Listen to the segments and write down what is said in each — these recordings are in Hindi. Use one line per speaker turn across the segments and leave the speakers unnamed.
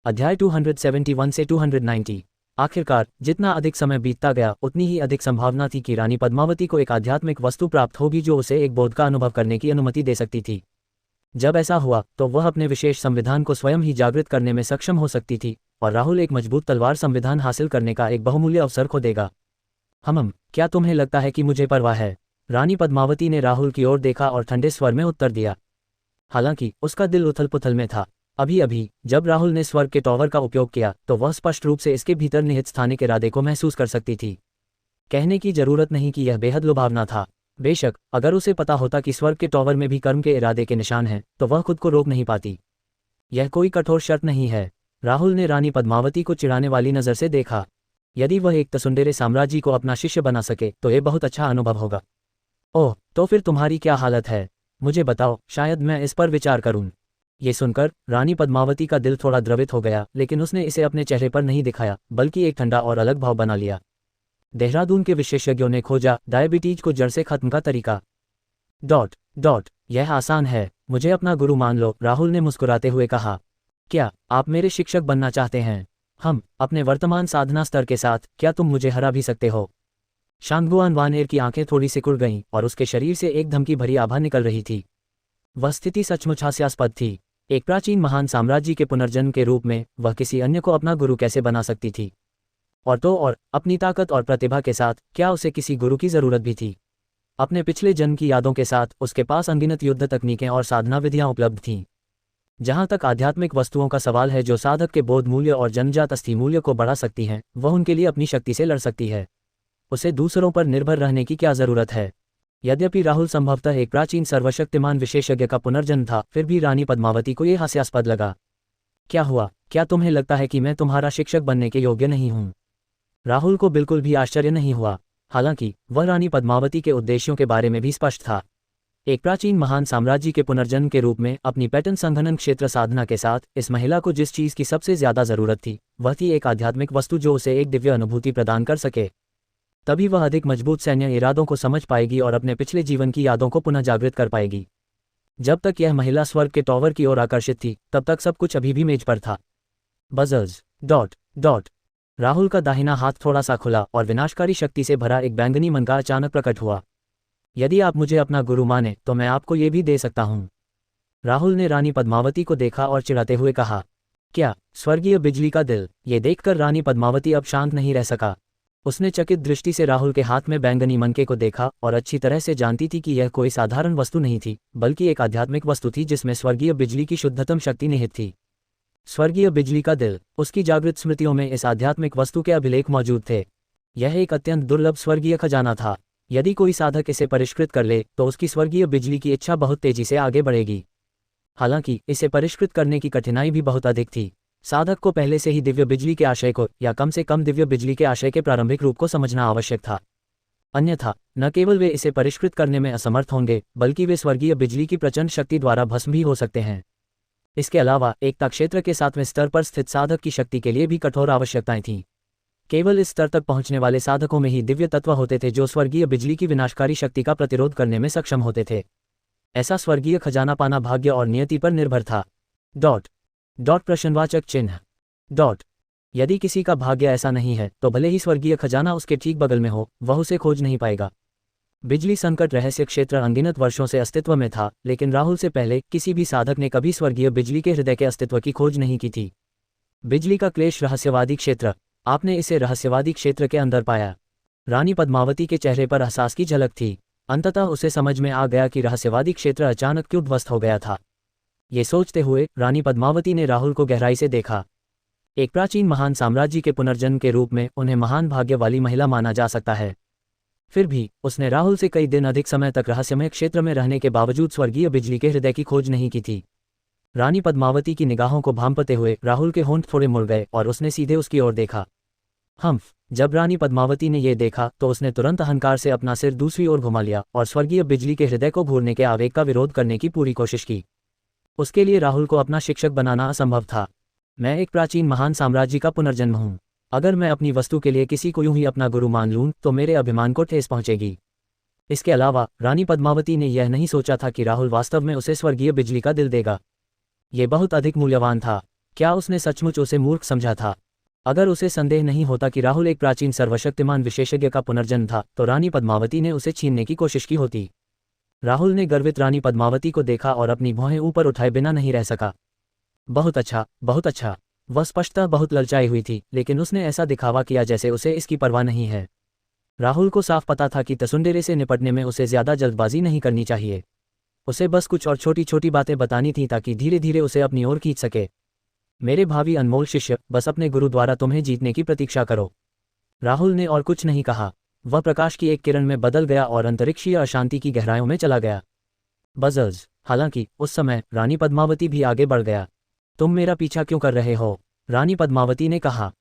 अध्याय 271 से 290। आखिरकार जितना अधिक समय बीतता गया उतनी ही अधिक संभावना थी कि रानी पद्मावती को एक आध्यात्मिक वस्तु प्राप्त होगी जो उसे एक बोध का अनुभव करने की अनुमति दे सकती थी। जब ऐसा हुआ तो वह अपने विशेष संविधान को स्वयं ही जागृत करने में सक्षम हो सकती थी और राहुल एक मजबूत तलवार संविधान हासिल करने का एक बहुमूल्य अवसर खो देगा। क्या तुम्हें लगता है कि मुझे परवाह है? रानी पद्मावती ने राहुल की ओर देखा और ठंडे स्वर में उत्तर दिया। हालांकि उसका दिल उथल पुथल में था। अभी अभी जब राहुल ने स्वर्ग के टॉवर का उपयोग किया तो वह स्पष्ट रूप से इसके भीतर निहित स्थानिक इरादे को महसूस कर सकती थी। कहने की जरूरत नहीं कि यह बेहद लुभावना था। बेशक अगर उसे पता होता कि स्वर्ग के टॉवर में भी कर्म के इरादे के निशान हैं तो वह खुद को रोक नहीं पाती। यह कोई कठोर शर्त नहीं है। राहुल ने रानी पद्मावती को चिढ़ाने वाली नज़र से देखा। यदि वह एक तसुंडेरे साम्राज्य को अपना शिष्य बना सके तो यह बहुत अच्छा अनुभव होगा। ओह, तो फिर तुम्हारी क्या हालत है? मुझे बताओ, शायद मैं इस पर विचार करूं। ये सुनकर रानी पद्मावती का दिल थोड़ा द्रवित हो गया, लेकिन उसने इसे अपने चेहरे पर नहीं दिखाया बल्कि एक ठंडा और अलग भाव बना लिया। देहरादून के विशेषज्ञों ने खोजा डायबिटीज को जड़ से खत्म का तरीका। यह आसान है, मुझे अपना गुरु मान लो, राहुल ने मुस्कुराते हुए कहा। क्या आप मेरे शिक्षक बनना चाहते हैं? अपने वर्तमान साधना स्तर के साथ क्या तुम मुझे हरा भी सकते हो? शांगुआन वानेर की आंखें थोड़ी सिकुड़ गईं और उसके शरीर से एक धमकी भरी आभा निकल रही थी। वह स्थिति सचमुच हास्यास्पद थी। एक प्राचीन महान साम्राज्य के पुनर्जन्म के रूप में वह किसी अन्य को अपना गुरु कैसे बना सकती थी? और अपनी ताकत और प्रतिभा के साथ क्या उसे किसी गुरु की जरूरत भी थी? अपने पिछले जन्म की यादों के साथ उसके पास अनगिनत युद्ध तकनीकें और साधना विधियां उपलब्ध थीं। जहां तक आध्यात्मिक वस्तुओं का सवाल है जो साधक के बोध मूल्य और जन्मजात अस्थि मूल्य को बढ़ा सकती हैं, वह उनके लिए अपनी शक्ति से लड़ सकती है। उसे दूसरों पर निर्भर रहने की क्या जरूरत है? यद्यपि राहुल संभवतः एक प्राचीन सर्वशक्तिमान विशेषज्ञ का पुनर्जन्म था, फिर भी रानी पद्मावती को यह हास्यास्पद लगा। क्या हुआ? क्या तुम्हें लगता है कि मैं तुम्हारा शिक्षक बनने के योग्य नहीं हूं? राहुल को बिल्कुल भी आश्चर्य नहीं हुआ। हालांकि वह रानी पद्मावती के उद्देश्यों के बारे में भी स्पष्ट था। एक प्राचीन महान साम्राज्य के पुनर्जन्म के रूप में अपनी पैटर्न संघनन क्षेत्र साधना के साथ इस महिला को जिस चीज की सबसे ज्यादा जरूरत थी वह थी एक आध्यात्मिक वस्तु जो उसे एक दिव्य अनुभूति प्रदान कर सके। तभी वह अधिक मजबूत सैन्य इरादों को समझ पाएगी और अपने पिछले जीवन की यादों को पुनः जागृत कर पाएगी। जब तक यह महिला स्वर्ग के टॉवर की ओर आकर्षित थी तब तक सब कुछ अभी भी मेज पर था। बजर्स। राहुल का दाहिना हाथ थोड़ा सा खुला और विनाशकारी शक्ति से भरा एक बैंगनी मनका अचानक प्रकट हुआ। यदि आप मुझे अपना गुरु माने तो मैं आपको ये भी दे सकता हूँ। राहुल ने रानी पद्मावती को देखा और चिढ़ाते हुए कहा। क्या? स्वर्गीय बिजली का दिल? ये देखकर रानी पद्मावती अब शांत नहीं रह सका। उसने चकित दृष्टि से राहुल के हाथ में बैंगनी मनके को देखा और अच्छी तरह से जानती थी कि यह कोई साधारण वस्तु नहीं थी बल्कि एक आध्यात्मिक वस्तु थी जिसमें स्वर्गीय बिजली की शुद्धतम शक्ति निहित थी। स्वर्गीय बिजली का दिल। उसकी जागृत स्मृतियों में इस आध्यात्मिक वस्तु के अभिलेख मौजूद थे। यह एक अत्यंत दुर्लभ स्वर्गीय खजाना था। यदि कोई साधक इसे परिष्कृत कर ले तो उसकी स्वर्गीय बिजली की इच्छा बहुत तेजी से आगे बढ़ेगी। हालांकि इसे परिष्कृत करने की कठिनाई भी बहुत अधिक थी। साधक को पहले से ही दिव्य बिजली के आशय को या कम से कम दिव्य बिजली के आशय के प्रारंभिक रूप को समझना आवश्यक था। अन्यथा न केवल वे इसे परिष्कृत करने में असमर्थ होंगे बल्कि वे स्वर्गीय बिजली की प्रचंड शक्ति द्वारा भस्म भी हो सकते हैं। इसके अलावा एकता क्षेत्र के 7वें स्तर पर स्थित साधक की शक्ति के लिए भी कठोर आवश्यकताएं थीं। केवल इस स्तर तक पहुंचने वाले साधकों में ही दिव्य तत्व होते थे जो स्वर्गीय बिजली की विनाशकारी शक्ति का प्रतिरोध करने में सक्षम होते थे। ऐसा स्वर्गीय खजाना पाना भाग्य और नियति पर निर्भर था। प्रश्नवाचक चिन्ह। यदि किसी का भाग्य ऐसा नहीं है तो भले ही स्वर्गीय खजाना उसके ठीक बगल में हो, वह उसे खोज नहीं पाएगा। बिजली संकट रहस्य क्षेत्र अनगिनत वर्षों से अस्तित्व में था, लेकिन राहुल से पहले किसी भी साधक ने कभी स्वर्गीय बिजली के हृदय के अस्तित्व की खोज नहीं की थी। बिजली का क्लेश रहस्यवादी क्षेत्र। आपने इसे रहस्यवादी क्षेत्र के अंदर पाया। रानी पद्मावती के चेहरे पर एहसास की झलक थी। अंततः उसे समझ में आ गया कि रहस्यवादी क्षेत्र अचानक क्यों ध्वस्त हो गया था। ये सोचते हुए रानी पद्मावती ने राहुल को गहराई से देखा। एक प्राचीन महान साम्राज्य के पुनर्जन्म के रूप में उन्हें महान भाग्य वाली महिला माना जा सकता है। फिर भी उसने राहुल से कई दिन अधिक समय तक रहस्यमय क्षेत्र में रहने के बावजूद स्वर्गीय बिजली के हृदय की खोज नहीं की थी। रानी पद्मावती की निगाहों को भांपते हुए राहुल के होंठ थोड़े मुड़ गए और उसने सीधे उसकी ओर देखा। जब रानी पद्मावती ने यह देखा तो उसने तुरंत अहंकार से अपना सिर दूसरी ओर घुमा लिया और स्वर्गीय बिजली के हृदय को घूरने के आवेग का विरोध करने की पूरी कोशिश की। उसके लिए राहुल को अपना शिक्षक बनाना असंभव था। मैं एक प्राचीन महान साम्राज्य का पुनर्जन्म हूँ। अगर मैं अपनी वस्तु के लिए किसी को यूं ही अपना गुरु मान लूं तो मेरे अभिमान को ठेस पहुंचेगी। इसके अलावा रानी पद्मावती ने यह नहीं सोचा था कि राहुल वास्तव में उसे स्वर्गीय बिजली का दिल देगा। ये बहुत अधिक मूल्यवान था। क्या उसने सचमुच उसे मूर्ख समझा था? अगर उसे संदेह नहीं होता कि राहुल एक प्राचीन सर्वशक्तिमान विशेषज्ञ का पुनर्जन्म था, तो रानी पद्मावती ने उसे छीनने की कोशिश की होती। राहुल ने गर्वित रानी पद्मावती को देखा और अपनी भौहें ऊपर उठाए बिना नहीं रह सका। बहुत अच्छा, बहुत अच्छा। वह स्पष्टतः बहुत ललचाई हुई थी, लेकिन उसने ऐसा दिखावा किया जैसे उसे इसकी परवाह नहीं है। राहुल को साफ पता था कि तसुंडेरे से निपटने में उसे ज्यादा जल्दबाजी नहीं करनी चाहिए। उसे बस कुछ और छोटी छोटी बातें बतानी थी ताकि धीरे धीरे उसे अपनी ओर खींच सके। मेरे भावी अनमोल शिष्य, बस अपने गुरु द्वारा तुम्हें जीतने की प्रतीक्षा करो। राहुल ने और कुछ नहीं कहा। वह प्रकाश की एक किरण में बदल गया और अंतरिक्षीय अशांति की गहराइयों में चला गया। बजर्स। हालांकि उस समय रानी पद्मावती भी आगे बढ़ गया। तुम मेरा पीछा क्यों कर रहे हो? रानी पद्मावती ने कहा।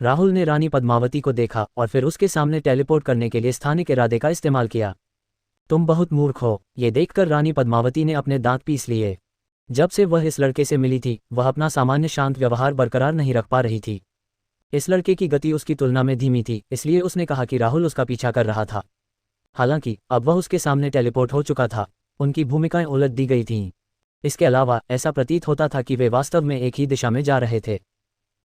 राहुल ने रानी पद्मावती को देखा और फिर उसके सामने टेलीपोर्ट करने के लिए स्थानिक इरादे का इस्तेमाल किया। तुम बहुत मूर्ख हो। ये देखकर रानी पद्मावती ने अपने दांत पीस लिए। जब से वह इस लड़के से मिली थी, वह अपना सामान्य शांत व्यवहार बरकरार नहीं रख पा रही थी। इस लड़के की गति उसकी तुलना में धीमी थी, इसलिए उसने कहा कि राहुल उसका पीछा कर रहा था। हालांकि अब वह उसके सामने टेलीपोर्ट हो चुका था। उनकी भूमिकाएं उलट दी गई थीं। इसके अलावा ऐसा प्रतीत होता था कि वे वास्तव में एक ही दिशा में जा रहे थे।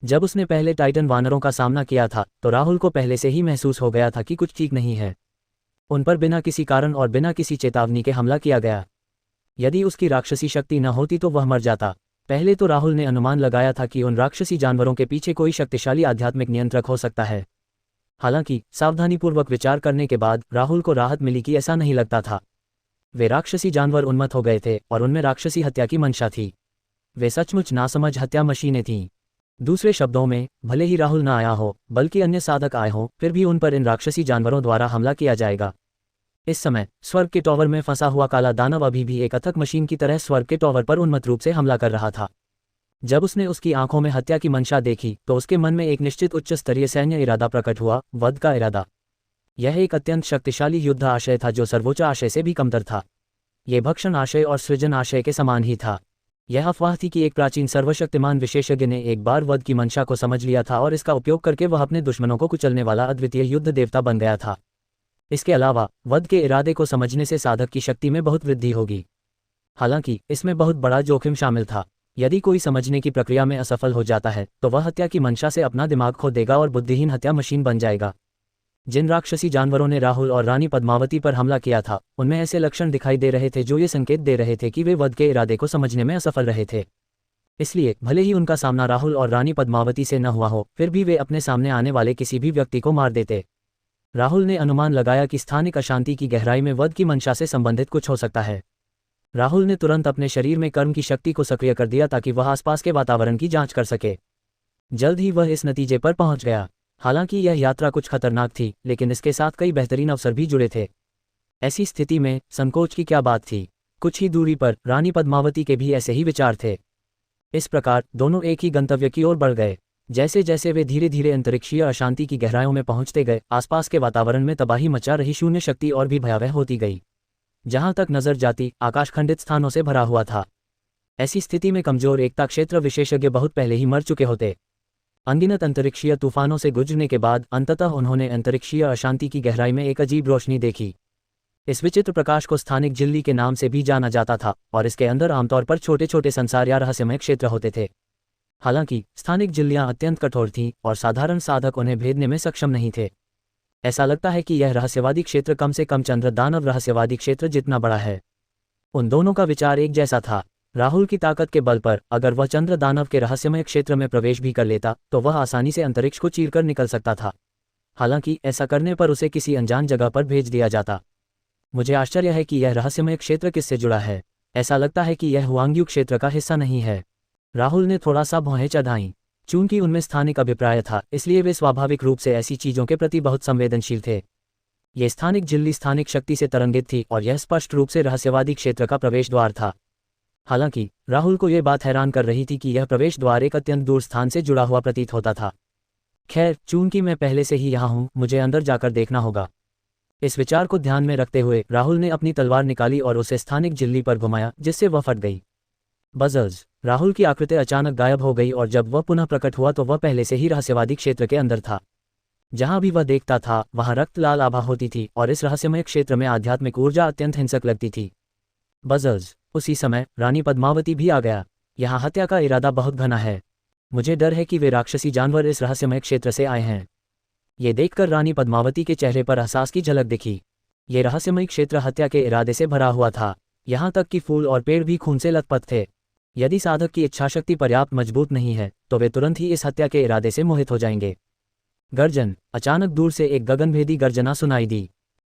जब उसने पहले टाइटन वानरों का सामना किया था, तो राहुल को पहले से ही महसूस हो गया था कि कुछ ठीक नहीं है। उन पर बिना किसी कारण और बिना किसी चेतावनी के हमला किया गया। यदि उसकी राक्षसी शक्ति न होती तो वह मर जाता। पहले तो राहुल ने अनुमान लगाया था कि उन राक्षसी जानवरों के पीछे कोई शक्तिशाली आध्यात्मिक नियंत्रक हो सकता है। हालांकि सावधानीपूर्वक विचार करने के बाद राहुल को राहत मिली कि ऐसा नहीं लगता था। वे राक्षसी जानवर उन्मत्त हो गए थे और उनमें राक्षसी हत्या की मंशा थी। वे सचमुच नासमझ हत्या मशीनें थीं। दूसरे शब्दों में, भले ही राहुल न आया हो, बल्कि अन्य साधक आए हों, फिर भी उन पर इन राक्षसी जानवरों द्वारा हमला किया जाएगा। इस समय स्वर्ग के टॉवर में फंसा हुआ काला दानव अभी भी एक अथक मशीन की तरह स्वर्ग के टॉवर पर उन्मत्त रूप से हमला कर रहा था। जब उसने उसकी आंखों में हत्या की मंशा देखी, तो उसके मन में एक निश्चित उच्च स्तरीय सैन्य इरादा प्रकट हुआ, वध का इरादा। यह एक अत्यंत शक्तिशाली युद्ध आशय था जो सर्वोच्च आशय से भी कमतर था। ये भक्षण आशय और सृजन आशय के समान ही था। यह अफवाह थी कि एक प्राचीन सर्वशक्तिमान विशेषज्ञ ने एक बार वध की मंशा को समझ लिया था और इसका उपयोग करके वह अपने दुश्मनों को कुचलने वाला अद्वितीय युद्ध देवता बन गया था। इसके अलावा वध के इरादे को समझने से साधक की शक्ति में बहुत वृद्धि होगी। हालांकि इसमें बहुत बड़ा जोखिम शामिल था। यदि कोई समझने की प्रक्रिया में असफल हो जाता है, तो वह हत्या की मंशा से अपना दिमाग खो देगा और बुद्धिहीन हत्या मशीन बन जाएगा। जिन राक्षसी जानवरों ने राहुल और रानी पद्मावती पर हमला किया था, उनमें ऐसे लक्षण दिखाई दे रहे थे जो ये संकेत दे रहे थे कि वे वध के इरादे को समझने में असफल रहे थे। इसलिए भले ही उनका सामना राहुल और रानी पद्मावती से न हुआ हो, फिर भी वे अपने सामने आने वाले किसी भी व्यक्ति को मार देते। राहुल ने अनुमान लगाया कि स्थानिक अशांति की गहराई में वध की मंशा से संबंधित कुछ हो सकता है। राहुल ने तुरंत अपने शरीर में कर्म की शक्ति को सक्रिय कर दिया ताकि वह आसपास के वातावरण की जांच कर सके। जल्द ही वह इस नतीजे पर पहुंच गया। हालांकि यह यात्रा कुछ खतरनाक थी, लेकिन इसके साथ कई बेहतरीन अवसर भी जुड़े थे। ऐसी स्थिति में संकोच की क्या बात थी? कुछ ही दूरी पर रानी पद्मावती के भी ऐसे ही विचार थे। इस प्रकार दोनों एक ही गंतव्य की ओर बढ़ गए। जैसे जैसे वे धीरे धीरे अंतरिक्षीय अशांति की गहराइयों में पहुंचते गए, आसपास के वातावरण में तबाही मचा रही शून्य शक्ति और भी भयावह होती गई। जहां तक नजर जाती, आकाश खंडित स्थानों से भरा हुआ था। ऐसी स्थिति में कमजोर एकता क्षेत्र विशेषज्ञ बहुत पहले ही मर चुके होते। अनगिनत अंतरिक्षीय तूफानों से गुजरने के बाद अंततः उन्होंने अंतरिक्षीय अशांति की गहराई में एक अजीब रोशनी देखी। इस विचित्र प्रकाश को स्थानिक झिल्ली के नाम से भी जाना जाता था और इसके अंदर आमतौर पर छोटे छोटे संसार या रहस्यमय क्षेत्र होते थे। हालांकि स्थानिक झिल्लियां अत्यंत कठोर थीं और साधारण साधक उन्हें भेदने में सक्षम नहीं थे। ऐसा लगता है कि यह रहस्यवादी क्षेत्र कम से कम चंद्र दानव रहस्यवादी क्षेत्र जितना बड़ा है। उन दोनों का विचार एक जैसा था। राहुल की ताकत के बल पर अगर वह चंद्र दानव के रहस्यमय क्षेत्र में प्रवेश भी कर लेता, तो वह आसानी से अंतरिक्ष को चीरकर निकल सकता था। हालांकि ऐसा करने पर उसे किसी अनजान जगह पर भेज दिया जाता। मुझे आश्चर्य है कि यह रहस्यमय क्षेत्र किससे जुड़ा है। ऐसा लगता है कि यह हुआंग्यू क्षेत्र का हिस्सा नहीं है। राहुल ने थोड़ा सा भौहें चढ़ाईं। चूंकि उनमें स्थानिक अभिप्राय था, इसलिए वे स्वाभाविक रूप से ऐसी चीजों के प्रति बहुत संवेदनशील थे। ये स्थानिक झिल्ली स्थानिक शक्ति से तरंगित थी और यह स्पष्ट रूप से रहस्यवादी क्षेत्र का प्रवेश द्वार था। हालांकि राहुल को यह बात हैरान कर रही थी कि यह प्रवेश द्वार एक अत्यंत दूर स्थान से जुड़ा हुआ प्रतीत होता था। खैर, चूंकि मैं पहले से ही यहाँ हूँ, मुझे अंदर जाकर देखना होगा। इस विचार को ध्यान में रखते हुए राहुल ने अपनी तलवार निकाली और उसे स्थानिक झिल्ली पर घुमाया, जिससे वह फट गई। बजर्स। राहुल की आकृति अचानक गायब हो गई और जब वह पुनः प्रकट हुआ तो वह पहले से ही रहस्यवादी क्षेत्र के अंदर था। जहां भी वह देखता था, वहां रक्त लाल आभा होती थी और इस रहस्यमय क्षेत्र में आध्यात्मिक ऊर्जा अत्यंत हिंसक लगती थी। बजर्स। उसी समय रानी पद्मावती भी आ गया। यहाँ हत्या का इरादा बहुत घना है। मुझे डर है कि वे राक्षसी जानवर इस रहस्यमय क्षेत्र से आए हैं। ये देखकर रानी पद्मावती के चेहरे पर एहसास की झलक दिखी। ये रहस्यमय क्षेत्र हत्या के इरादे से भरा हुआ था, यहाँ तक कि फूल और पेड़ भी खून से लथपथ थे। यदि साधक की इच्छाशक्ति पर्याप्त मजबूत नहीं है तो वे तुरंत ही इस हत्या के इरादे से मोहित हो जाएंगे। गर्जन। अचानक दूर से एक गगनभेदी गर्जना सुनाई दी।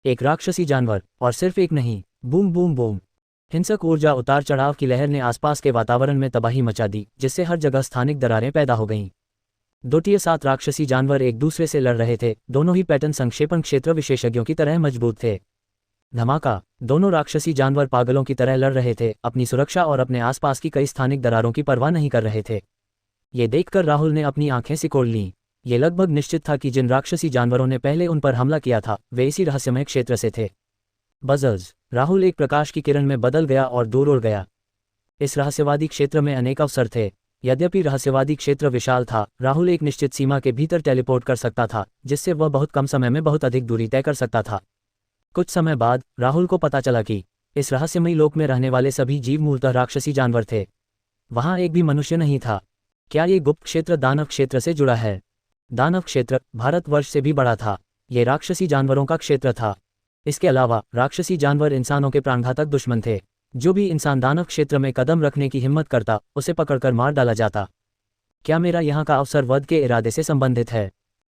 एक राक्षसी जानवर, और सिर्फ एक नहीं, बूम बूम बूम। हिंसक ऊर्जा उतार चढ़ाव की लहर ने आसपास के वातावरण में तबाही मचा दी, जिससे हर जगह स्थानिक दरारें पैदा हो गईं। 2-7 राक्षसी जानवर एक दूसरे से लड़ रहे थे, दोनों ही पैटर्न संक्षेपण क्षेत्र विशेषज्ञों की तरह मजबूत थे। धमाका। दोनों राक्षसी जानवर पागलों की तरह लड़ रहे थे, अपनी सुरक्षा और अपने आसपास की कई स्थानिक दरारों की परवाह नहीं कर रहे थे। ये देखकर राहुल ने अपनी आंखें सिकोड़ लीं। ये लगभग निश्चित था कि जिन राक्षसी जानवरों ने पहले उन पर हमला किया था वे इसी रहस्यमय क्षेत्र से थे। बज़र्स। राहुल एक प्रकाश की किरण में बदल गया और दूर उड़ गया। इस रहस्यवादी क्षेत्र में अनेक अवसर थे। यद्यपि रहस्यवादी क्षेत्र विशाल था, राहुल एक निश्चित सीमा के भीतर टेलीपोर्ट कर सकता था, जिससे वह बहुत कम समय में बहुत अधिक दूरी तय कर सकता था। कुछ समय बाद राहुल को पता चला कि इस रहस्यमयी लोक में रहने वाले सभी जीव मूलतः राक्षसी जानवर थे। वहां एक भी मनुष्य नहीं था। क्या ये गुप्त क्षेत्र दानव क्षेत्र से जुड़ा है? दानव क्षेत्र भारतवर्ष से भी बड़ा था। ये राक्षसी जानवरों का क्षेत्र था। इसके अलावा राक्षसी जानवर इंसानों के प्राणघातक दुश्मन थे। जो भी इंसान दानव क्षेत्र में कदम रखने की हिम्मत करता, उसे पकड़कर मार डाला जाता। क्या मेरा यहाँ का अवसर वध के इरादे से संबंधित है?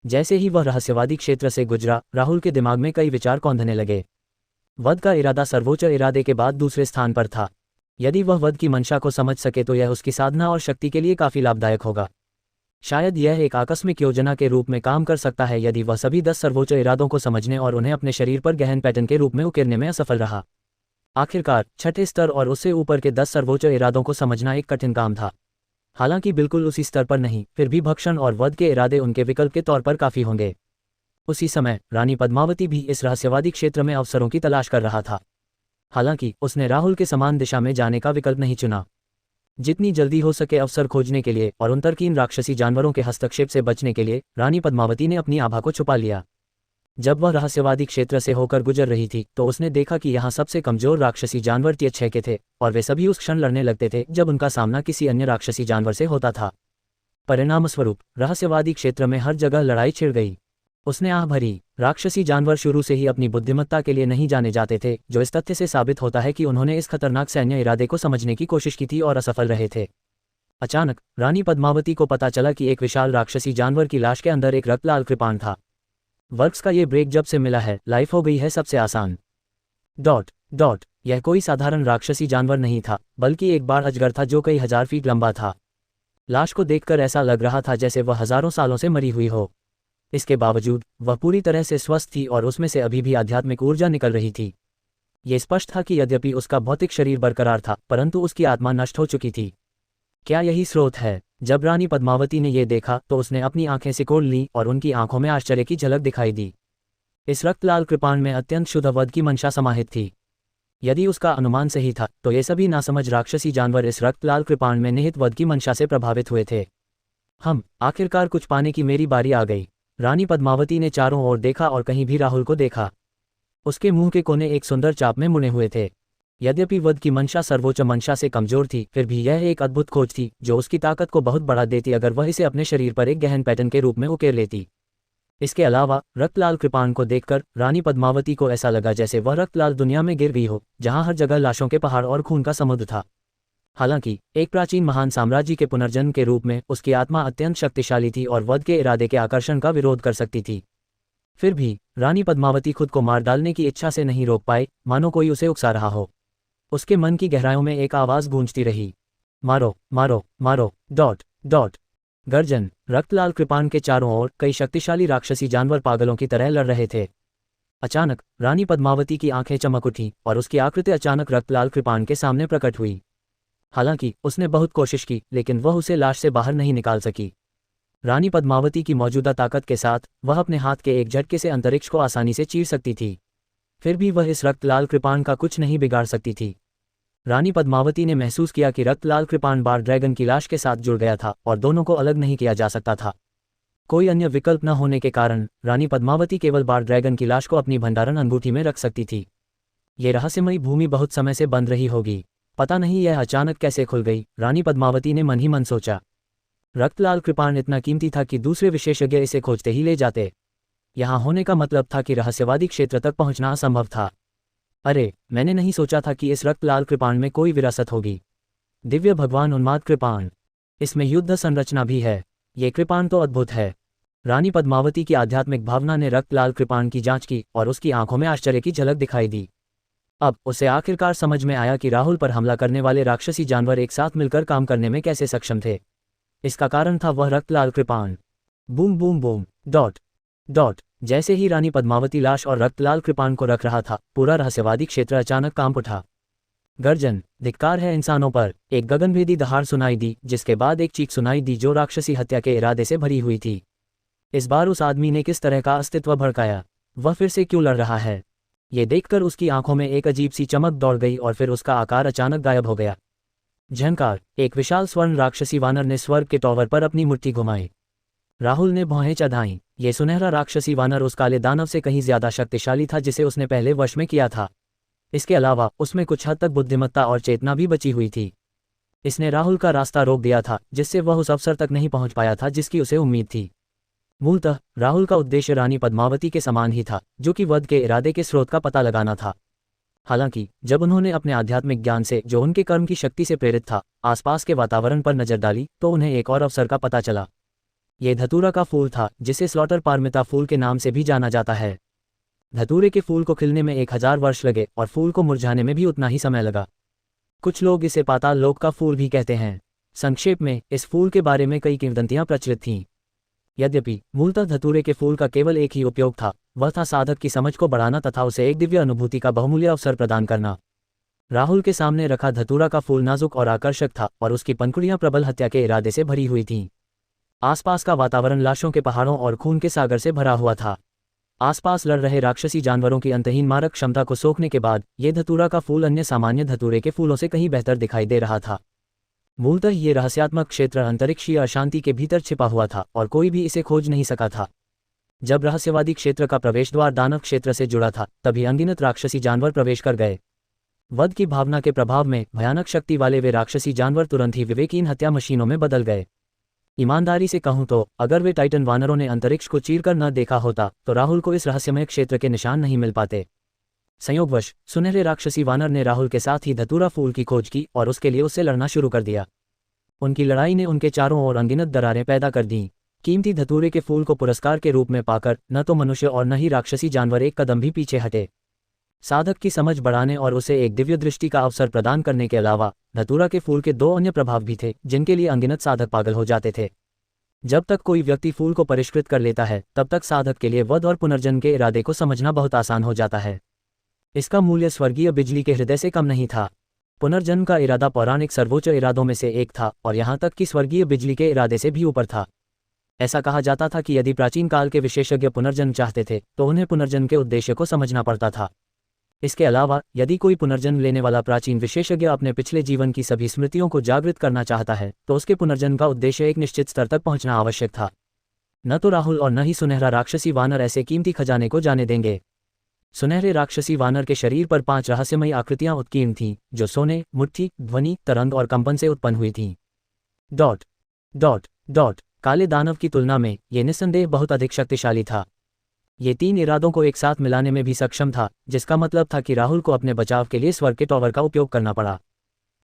जैसे ही वह रहस्यवादी क्षेत्र से गुजरा, राहुल के दिमाग में कई विचार कौंधने लगे। वध का इरादा सर्वोच्च इरादे के बाद दूसरे स्थान पर था। यदि वह वध की मंशा को समझ सके तो यह उसकी साधना और शक्ति के लिए काफी लाभदायक होगा। शायद यह एक आकस्मिक योजना के रूप में काम कर सकता है यदि वह सभी 10 सर्वोच्च इरादों को समझने और उन्हें अपने शरीर पर गहन पैटर्न के रूप में उकेरने में असफल रहा। आखिरकार छठे स्तर और उससे ऊपर के 10 सर्वोच्च इरादों को समझना एक कठिन काम था। हालांकि बिल्कुल उसी स्तर पर नहीं, फिर भी भक्षण और वध के इरादे उनके विकल्प के तौर पर काफी होंगे। उसी समय रानी पद्मावती भी इस रहस्यवादी क्षेत्र में अवसरों की तलाश कर रहा था। हालांकि उसने राहुल के समान दिशा में जाने का विकल्प नहीं चुना। जितनी जल्दी हो सके अवसर खोजने के लिए और उन तर्कहीन राक्षसी जानवरों के हस्तक्षेप से बचने के लिए रानी पद्मावती ने अपनी आभा को छुपा लिया। जब वह रहस्यवादी क्षेत्र से होकर गुजर रही थी तो उसने देखा कि यहाँ सबसे कमजोर राक्षसी जानवर तिरछे के थे, और वे सभी उस क्षण लड़ने लगते थे जब उनका सामना किसी अन्य राक्षसी जानवर से होता था। परिणामस्वरूप रहस्यवादी क्षेत्र में हर जगह लड़ाई छिड़ गई। उसने आह भरी। राक्षसी जानवर शुरू से ही अपनी बुद्धिमत्ता के लिए नहीं जाने जाते थे, जो इस तथ्य से साबित होता है कि उन्होंने इस खतरनाक सैन्य इरादे को समझने की कोशिश की थी और असफल रहे थे। अचानक रानी पद्मावती को पता चला कि एक विशाल राक्षसी जानवर की लाश के अंदर एक रक्तलाल कृपाण था। वर्क्स का ये ब्रेक जब से मिला है, लाइफ हो गई है सबसे आसान। यह कोई साधारण राक्षसी जानवर नहीं था, बल्कि एक बार अजगर था जो कई हजार फीट लंबा था। लाश को देखकर ऐसा लग रहा था जैसे वह हजारों सालों से मरी हुई हो। इसके बावजूद वह पूरी तरह से स्वस्थ थी और उसमें से अभी भी आध्यात्मिक ऊर्जा निकल रही थी। ये स्पष्ट था कि यद्यपि उसका भौतिक शरीर बरकरार था, परंतु उसकी आत्मा नष्ट हो चुकी थी। क्या यही स्रोत है? जब रानी पद्मावती ने यह देखा तो उसने अपनी आंखें सिकोड़ लीं और उनकी आंखों में आश्चर्य की झलक दिखाई दी। इस रक्तलाल कृपाण में अत्यंत शुद्ध वध की मंशा समाहित थी। यदि उसका अनुमान सही था तो ये सभी नासमझ राक्षसी जानवर इस रक्तलाल कृपाण में निहित वध की मंशा से प्रभावित हुए थे। आखिरकार कुछ पाने की मेरी बारी आ गई। रानी पद्मावती ने चारों ओर देखा और कहीं भी राहुल को देखा। उसके मुंह के कोने एक सुंदर चाप में मुड़े हुए थे। यद्यपि वध की मंशा सर्वोच्च मंशा से कमजोर थी, फिर भी यह एक अद्भुत खोज थी जो उसकी ताकत को बहुत बढ़ा देती अगर वह इसे अपने शरीर पर एक गहन पैटर्न के रूप में उकेर लेती। इसके अलावा रक्तलाल कृपाण को देखकर रानी पद्मावती को ऐसा लगा जैसे वह रक्तलाल दुनिया में गिर गई हो, जहां हर जगह लाशों के पहाड़ और खून का समुद्र था। हालांकि एक प्राचीन महान साम्राज्य के पुनर्जन्म के रूप में उसकी आत्मा अत्यंत शक्तिशाली थी और वध के इरादे के आकर्षण का विरोध कर सकती थी। फिर भी रानी पद्मावती खुद को मार डालने की इच्छा से नहीं रोक पाई, मानो कोई उसे उकसा रहा हो। उसके मन की गहराइयों में एक आवाज गूंजती रही, मारो मारो मारो। गर्जन। रक्तलाल कृपाण के चारों ओर कई शक्तिशाली राक्षसी जानवर पागलों की तरह लड़ रहे थे। अचानक रानी पद्मावती की आंखें चमक उठी और उसकी आकृति अचानक रक्तलाल कृपाण के सामने प्रकट हुई। हालांकि उसने बहुत कोशिश की, लेकिन वह उसे लाश से बाहर नहीं निकाल सकी। रानी पद्मावती की मौजूदा ताकत के साथ वह अपने हाथ के एक झटके से अंतरिक्ष को आसानी से चीर सकती थी। फिर भी वह इस रक्तलाल कृपाण का कुछ नहीं बिगाड़ सकती थी। रानी पद्मावती ने महसूस किया कि रक्तलाल कृपाण बार ड्रैगन की लाश के साथ जुड़ गया था और दोनों को अलग नहीं किया जा सकता था। कोई अन्य विकल्प न होने के कारण रानी पद्मावती केवल बार ड्रैगन की लाश को अपनी भंडारण अंगूठी में रख सकती थी। ये रहस्यमयी भूमि बहुत समय से बंद रही होगी, पता नहीं यह अचानक कैसे खुल गई, रानी पद्मावती ने मन ही मन सोचा। रक्त लाल कृपाण इतना कीमती था कि दूसरे विशेषज्ञ इसे खोजते ही ले जाते। यहाँ होने का मतलब था कि रहस्यवादी क्षेत्र तक पहुंचना असंभव था। अरे, मैंने नहीं सोचा था कि इस रक्त लाल कृपाण में कोई विरासत होगी। दिव्य भगवान उन्माद कृपाण, इसमें युद्ध संरचना भी है। ये कृपाण तो अद्भुत है। रानी पद्मावती की आध्यात्मिक भावना ने रक्त लाल कृपाण की जांच की और उसकी आंखों में आश्चर्य की झलक दिखाई दी। अब उसे आखिरकार समझ में आया कि राहुल पर हमला करने वाले राक्षसी जानवर एक साथ मिलकर काम करने में कैसे सक्षम थे। इसका कारण था वह रक्त लाल कृपाण। Boom boom boom, dot dot. जैसे ही रानी पद्मावती लाश और रक्त लाल कृपाण को रख रहा था, पूरा रहस्यवादी क्षेत्र अचानक कांप उठा। गर्जन, धिक्कार है इंसानों पर, एक गगनभेदी दहाड़ सुनाई दी, जिसके बाद एक चीख सुनाई दी जो राक्षसी हत्या के इरादे से भरी हुई थी। इस बार उस आदमी ने किस तरह का अस्तित्व भड़काया? वह फिर से क्यों लड़ रहा है? ये देखकर उसकी आंखों में एक अजीब सी चमक दौड़ गई और फिर उसका आकार अचानक गायब हो गया। झंकार, एक विशाल स्वर्ण राक्षसी वानर ने स्वर्ग के टॉवर पर अपनी मुट्ठी घुमाई। राहुल ने भौहें चढ़ाईं। ये सुनहरा राक्षसी वानर उस काले दानव से कहीं ज्यादा शक्तिशाली था जिसे उसने पहले वश में किया था। इसके अलावा उसमें कुछ हद तक बुद्धिमत्ता और चेतना भी बची हुई थी। इसने राहुल का रास्ता रोक दिया था, जिससे वह उस अवसर तक नहीं पहुंच पाया था जिसकी उसे उम्मीद थी। मूलतः राहुल का उद्देश्य रानी पद्मावती के समान ही था, जो कि वध के इरादे के स्रोत का पता लगाना था। हालांकि जब उन्होंने अपने आध्यात्मिक ज्ञान से, जो उनके कर्म की शक्ति से प्रेरित था, आसपास के वातावरण पर नजर डाली, तो उन्हें एक और अवसर का पता चला। ये धतूरा का फूल था, जिसे स्लॉटर पारमिता फूल के नाम से भी जाना जाता है। धतूरे के फूल को खिलने में 1000 वर्ष लगे और फूल को मुरझाने में भी उतना ही समय लगा। कुछ लोग इसे पाताल लोक का फूल भी कहते हैं। संक्षेप में, इस फूल के बारे में कई किंवदंतियां प्रचलित थीं। यद्यपि मूलतः धतूरे के फूल का केवल एक ही उपयोग था, वह था साधक की समझ को बढ़ाना तथा उसे एक दिव्य अनुभूति का बहुमूल्य अवसर प्रदान करना। राहुल के सामने रखा धतूरा का फूल नाजुक और आकर्षक था और उसकी पंखुड़ियां प्रबल हत्या के इरादे से भरी हुई थीं। आसपास का वातावरण लाशों के पहाड़ों और खून के सागर से भरा हुआ था। आसपास लड़ रहे राक्षसी जानवरों की अंतहीन मारक क्षमता को सोखने के बाद ये धतूरा का फूल अन्य सामान्य धतूरे के फूलों से कहीं बेहतर दिखाई दे रहा था। मूलतः ये रहस्यात्मक क्षेत्र अंतरिक्षीय अशांति के भीतर छिपा हुआ था और कोई भी इसे खोज नहीं सका था। जब रहस्यवादी क्षेत्र का प्रवेश द्वार दानव क्षेत्र से जुड़ा था, तभी अनगिनत राक्षसी जानवर प्रवेश कर गए। वध की भावना के प्रभाव में भयानक शक्ति वाले वे राक्षसी जानवर तुरंत ही विवेकहीन हत्या मशीनों में बदल गए। ईमानदारी से कहूं तो अगर वे टाइटन वानरों ने अंतरिक्ष को चीरकर न देखा होता तो राहुल को इस रहस्यमय क्षेत्र के निशान नहीं मिल पाते। संयोगवश सुनहरे राक्षसी वानर ने राहुल के साथ ही धतूरा फूल की खोज की और उसके लिए उससे लड़ना शुरू कर दिया। उनकी लड़ाई ने उनके चारों ओर अनगिनत दरारें पैदा कर दीं। कीमती धतूरे के फूल को पुरस्कार के रूप में पाकर न तो मनुष्य और न ही राक्षसी जानवर एक कदम भी पीछे हटे। साधक की समझ बढ़ाने और उसे एक दिव्य दृष्टि का अवसर प्रदान करने के अलावा धतूरा के फूल के 2 अन्य प्रभाव भी थे, जिनके लिए अनगिनत साधक पागल हो जाते थे। जब तक कोई व्यक्ति फूल को परिष्कृत कर लेता है, तब तक साधक के लिए वध और पुनर्जन्म के इरादे को समझना बहुत आसान हो जाता है। इसका मूल्य स्वर्गीय बिजली के हृदय से कम नहीं था। पुनर्जन्म का इरादा पौराणिक सर्वोच्च इरादों में से एक था और यहाँ तक कि स्वर्गीय बिजली के इरादे से भी ऊपर था। ऐसा कहा जाता था कि यदि प्राचीन काल के विशेषज्ञ पुनर्जन्म चाहते थे तो उन्हें पुनर्जन्म के उद्देश्य को समझना पड़ता था। इसके अलावा यदि कोई पुनर्जन्म लेने वाला प्राचीन विशेषज्ञ अपने पिछले जीवन की सभी स्मृतियों को जागृत करना चाहता है तो उसके पुनर्जन्म का उद्देश्य एक निश्चित स्तर तक पहुंचना आवश्यक था। न तो राहुल और न ही सुनहरा राक्षसी वानर ऐसे कीमती खजाने को जाने देंगे। सुनहरे राक्षसी वानर के शरीर पर 5 रहस्यमयी आकृतियां उत्कीर्ण थीं, जो सोने, मुट्ठी, ध्वनि, तरंग और कंपन से उत्पन्न हुई थीं। Dot dot dot. काले दानव की तुलना में ये निस्संदेह बहुत अधिक शक्तिशाली था। ये 3 इरादों को एक साथ मिलाने में भी सक्षम था, जिसका मतलब था कि राहुल को अपने बचाव के लिए स्वर्ग के टॉवर का उपयोग करना पड़ा।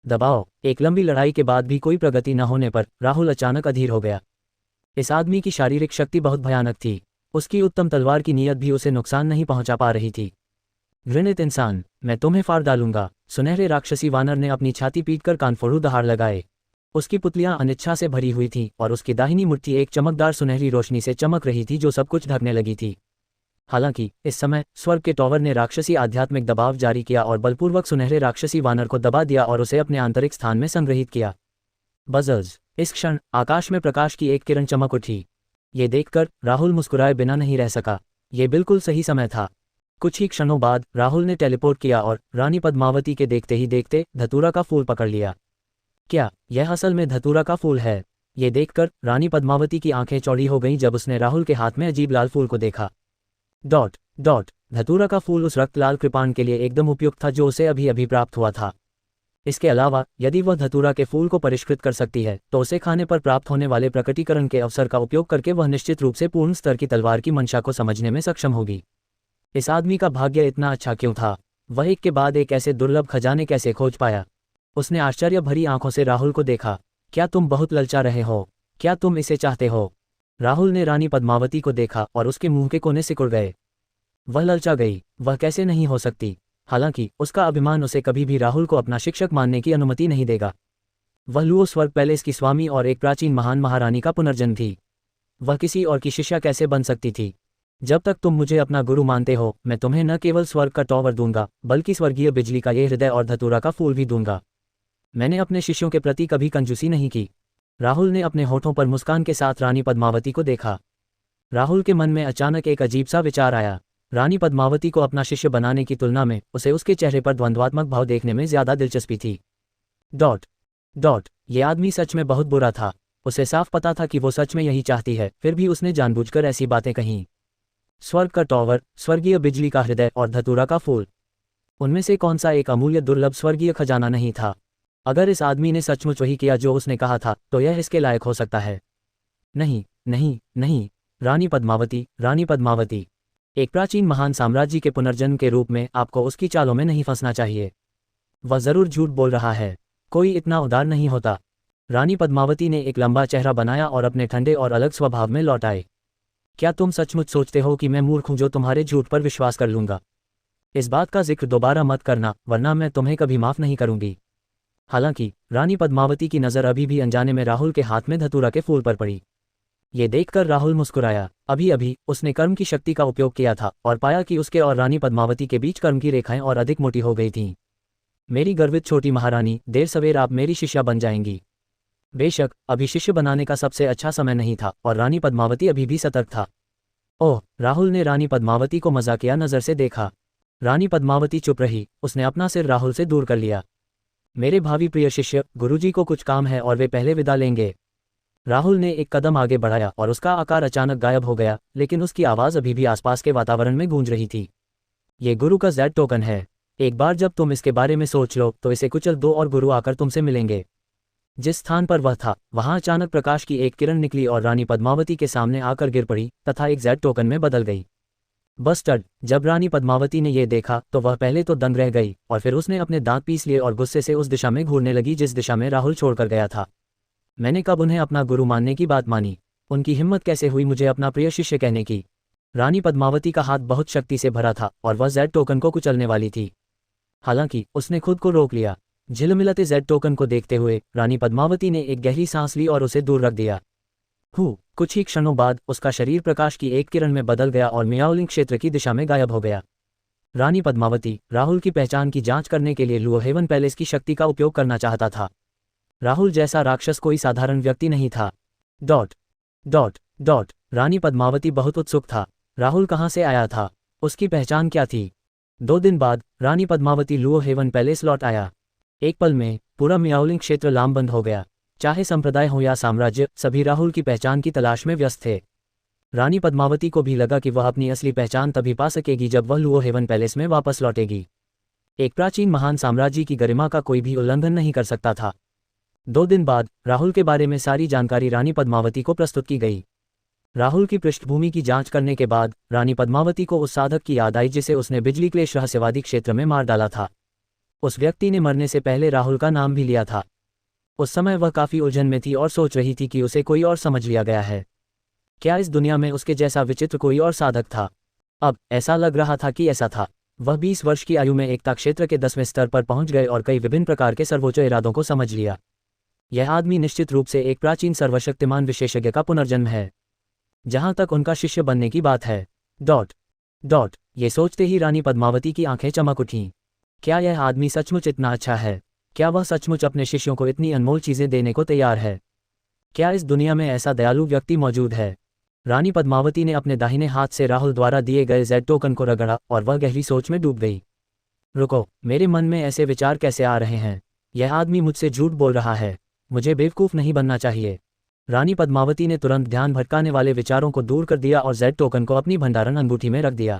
दबाव। एक लंबी लड़ाई के बाद भी कोई प्रगति न होने पर राहुल अचानक अधीर हो गया। इस आदमी की शारीरिक शक्ति बहुत भयानक थी। उसकी उत्तम तलवार की नीयत भी उसे नुकसान नहीं पहुंचा पा रही थी। घृणित इंसान, मैं तुम्हें फाड़ डालूंगा। सुनहरे राक्षसी वानर ने अपनी छाती पीटकर कानफोड़ू दहाड़ लगाए। उसकी पुतलियां अनिच्छा से भरी हुई थीं और उसकी दाहिनी मुट्ठी एक चमकदार सुनहरी रोशनी से चमक रही थी जो सब कुछ ढकने लगी थी। हालांकि इस समय स्वर्ग के टॉवर ने राक्षसी आध्यात्मिक दबाव जारी किया और बलपूर्वक सुनहरे राक्षसी वानर को दबा दिया और उसे अपने आंतरिक स्थान में संग्रहित किया। बजर्स। इस क्षण आकाश में प्रकाश की एक किरण चमक उठी। ये देखकर राहुल मुस्कुराए बिना नहीं रह सका। ये बिल्कुल सही समय था। कुछ ही क्षणों बाद राहुल ने टेलीपोर्ट किया और रानी पद्मावती के देखते ही देखते धतूरा का फूल पकड़ लिया। क्या यह असल में धतूरा का फूल है? ये देखकर रानी पद्मावती की आंखें चौड़ी हो गईं जब उसने राहुल के हाथ में अजीब लाल फूल को देखा। Dot dot. धतूरा का फूल उस रक्त लाल कृपाण के लिए एकदम उपयुक्त था जो उसे अभी अभी प्राप्त हुआ था। इसके अलावा यदि वह धतूरा के फूल को परिष्कृत कर सकती है तो उसे खाने पर प्राप्त होने वाले प्रकटीकरण के अवसर का उपयोग करके वह निश्चित रूप से पूर्ण स्तर की तलवार की मंशा को समझने में सक्षम होगी। इस आदमी का भाग्य इतना अच्छा क्यों था? वह एक के बाद एक ऐसे दुर्लभ खजाने कैसे खोज पाया? उसने आश्चर्य भरी आंखों से राहुल को देखा। क्या तुम बहुत ललचा रहे हो? क्या तुम इसे चाहते हो? राहुल ने रानी पद्मावती को देखा और उसके मुंह के कोने सिकुड़ गए। वह ललचा गई। वह कैसे नहीं हो सकती? हालांकि उसका अभिमान उसे कभी भी राहुल को अपना शिक्षक मानने की अनुमति नहीं देगा। वह लुओ स्वर्ग पैलेस की स्वामी और एक प्राचीन महान महारानी का पुनर्जन्म थी। वह किसी और की शिष्या कैसे बन सकती थी? जब तक तुम मुझे अपना गुरु मानते हो, मैं तुम्हें न केवल स्वर्ग का टॉवर दूंगा बल्कि स्वर्गीय बिजली का ये हृदय और धतूरा का फूल भी दूंगा। मैंने अपने शिष्यों के प्रति कभी कंजूसी नहीं की। राहुल ने अपने होठों पर मुस्कान के साथ रानी पद्मावती को देखा। राहुल के मन में अचानक एक अजीब सा विचार आया। रानी पद्मावती को अपना शिष्य बनाने की तुलना में उसे उसके चेहरे पर द्वंद्वात्मक भाव देखने में ज्यादा दिलचस्पी थी। ये आदमी सच में बहुत बुरा था। उसे साफ पता था कि वो सच में यही चाहती है, फिर भी उसने जानबूझकर ऐसी बातें कहीं। स्वर्ग का टॉवर, स्वर्गीय बिजली का हृदय और धतूरा का फूल, उनमें से कौन सा एक अमूल्य दुर्लभ स्वर्गीय खजाना नहीं था? अगर इस आदमी ने सचमुच वही किया जो उसने कहा था तो यह इसके लायक हो सकता है। नहीं नहीं नहीं, रानी पद्मावती, एक प्राचीन महान साम्राज्य के पुनर्जन्म के रूप में आपको उसकी चालों में नहीं फंसना चाहिए। वह जरूर झूठ बोल रहा है। कोई इतना उदार नहीं होता। रानी पद्मावती ने एक लंबा चेहरा बनाया और अपने ठंडे और अलग स्वभाव में लौट आए। क्या तुम सचमुच सोचते हो कि मैं मूर्ख हूं जो तुम्हारे झूठ पर विश्वास कर लूंगा? इस बात का जिक्र दोबारा मत करना, वरना मैं तुम्हें कभी माफ नहीं करूंगी। हालांकि रानी पद्मावती की नज़र अभी भी अनजाने में राहुल के हाथ में धतूरा के फूल पर पड़ी। ये देखकर राहुल मुस्कुराया। अभी अभी उसने कर्म की शक्ति का उपयोग किया था और पाया कि उसके और रानी पद्मावती के बीच कर्म की रेखाएं और अधिक मोटी हो गई थीं। मेरी गर्वित छोटी महारानी, देर सवेर आप मेरी शिष्या बन जाएंगी। बेशक अभी शिष्य बनाने का सबसे अच्छा समय नहीं था और रानी पद्मावती अभी भी सतर्क था। ओह, राहुल ने रानी पद्मावती को मजाकिया नज़र से देखा। रानी पद्मावती चुप रही। उसने अपना सिर राहुल से दूर कर लिया। मेरे भावी प्रिय शिष्य, गुरुजी को कुछ काम है और वे पहले विदा लेंगे। राहुल ने एक कदम आगे बढ़ाया और उसका आकार अचानक गायब हो गया, लेकिन उसकी आवाज़ अभी भी आसपास के वातावरण में गूंज रही थी। ये गुरु का Z टोकन है। एक बार जब तुम इसके बारे में सोच लो तो इसे कुचल दो और गुरु आकर तुमसे मिलेंगे। जिस स्थान पर वह था वहां अचानक प्रकाश की एक किरण निकली और रानी पद्मावती के सामने आकर गिर पड़ी तथा एक Z टोकन में बदल गई। बस्टर्ड! जब रानी पद्मावती ने यह देखा तो वह पहले तो दंग रह गई और फिर उसने अपने दांत पीस लिए और गुस्से से उस दिशा में घूरने लगी जिस दिशा में राहुल छोड़कर गया था। मैंने कब उन्हें अपना गुरु मानने की बात मानी? उनकी हिम्मत कैसे हुई मुझे अपना प्रिय शिष्य कहने की? रानी पद्मावती का हाथ बहुत शक्ति से भरा था और वह Z टोकन को कुचलने वाली थी। हालांकि उसने खुद को रोक लिया। झिलमिलाते Z टोकन को देखते हुए रानी पद्मावती ने एक गहरी सांस ली और उसे दूर रख दिया। कुछ ही क्षणों बाद उसका शरीर प्रकाश की एक किरण में बदल गया और मियाओलिंग क्षेत्र की दिशा में गायब हो गया। रानी पद्मावती राहुल की पहचान की जांच करने के लिए लुओ हेवन पैलेस की शक्ति का उपयोग करना चाहता था। राहुल जैसा राक्षस कोई साधारण व्यक्ति नहीं था। रानी पद्मावती बहुत उत्सुक था। राहुल कहाँ से आया था? उसकी पहचान क्या थी? 2 दिन बाद रानी पद्मावती लुओ हेवन पैलेस लौट आया। एक पल में पूरा मियाओलिंग क्षेत्र लामबंद हो गया। चाहे संप्रदाय हो या साम्राज्य, सभी राहुल की पहचान की तलाश में व्यस्त थे। रानी पद्मावती को भी लगा कि वह अपनी असली पहचान तभी पा सकेगी जब वह लुओ हेवन पैलेस में वापस लौटेगी। एक प्राचीन महान साम्राज्य की गरिमा का कोई भी उल्लंघन नहीं कर सकता था। 2 दिन बाद राहुल के बारे में सारी जानकारी रानी पद्मावती को प्रस्तुत की गई। राहुल की पृष्ठभूमि की जांच करने के बाद रानी पद्मावती को उस साधक की याद आई जिसे उसने बिजली क्लेश रहस्यवादी क्षेत्र में मार डाला था। उस व्यक्ति ने मरने से पहले राहुल का नाम भी लिया था। उस समय वह काफी उलझन में थी और सोच रही थी कि उसे कोई और समझ लिया गया है। क्या इस दुनिया में उसके जैसा विचित्र कोई और साधक था? अब ऐसा लग रहा था कि ऐसा था। वह 20 वर्ष की आयु में एकता क्षेत्र के 10वें स्तर पर पहुंच गए और कई विभिन्न प्रकार के सर्वोच्च इरादों को समझ लिया। यह आदमी निश्चित रूप से एक प्राचीन सर्वशक्तिमान विशेषज्ञ का पुनर्जन्म है। जहां तक उनका शिष्य बनने की बात है। ये सोचते ही रानी पद्मावती की आंखें चमक उठीं। क्या यह आदमी सचमुच इतना अच्छा है? क्या वह सचमुच अपने शिष्यों को इतनी अनमोल चीजें देने को तैयार है? क्या इस दुनिया में ऐसा दयालु व्यक्ति मौजूद है? रानी पद्मावती ने अपने दाहिने हाथ से राहुल द्वारा दिए गए Z टोकन को रगड़ा और वह गहरी सोच में डूब गई। रुको, मेरे मन में ऐसे विचार कैसे आ रहे हैं? यह आदमी मुझसे झूठ बोल रहा है। मुझे बेवकूफ़ नहीं बनना चाहिए। रानी पद्मावती ने तुरंत ध्यान भटकाने वाले विचारों को दूर कर दिया और Z टोकन को अपनी भंडारण अंगूठी में रख दिया।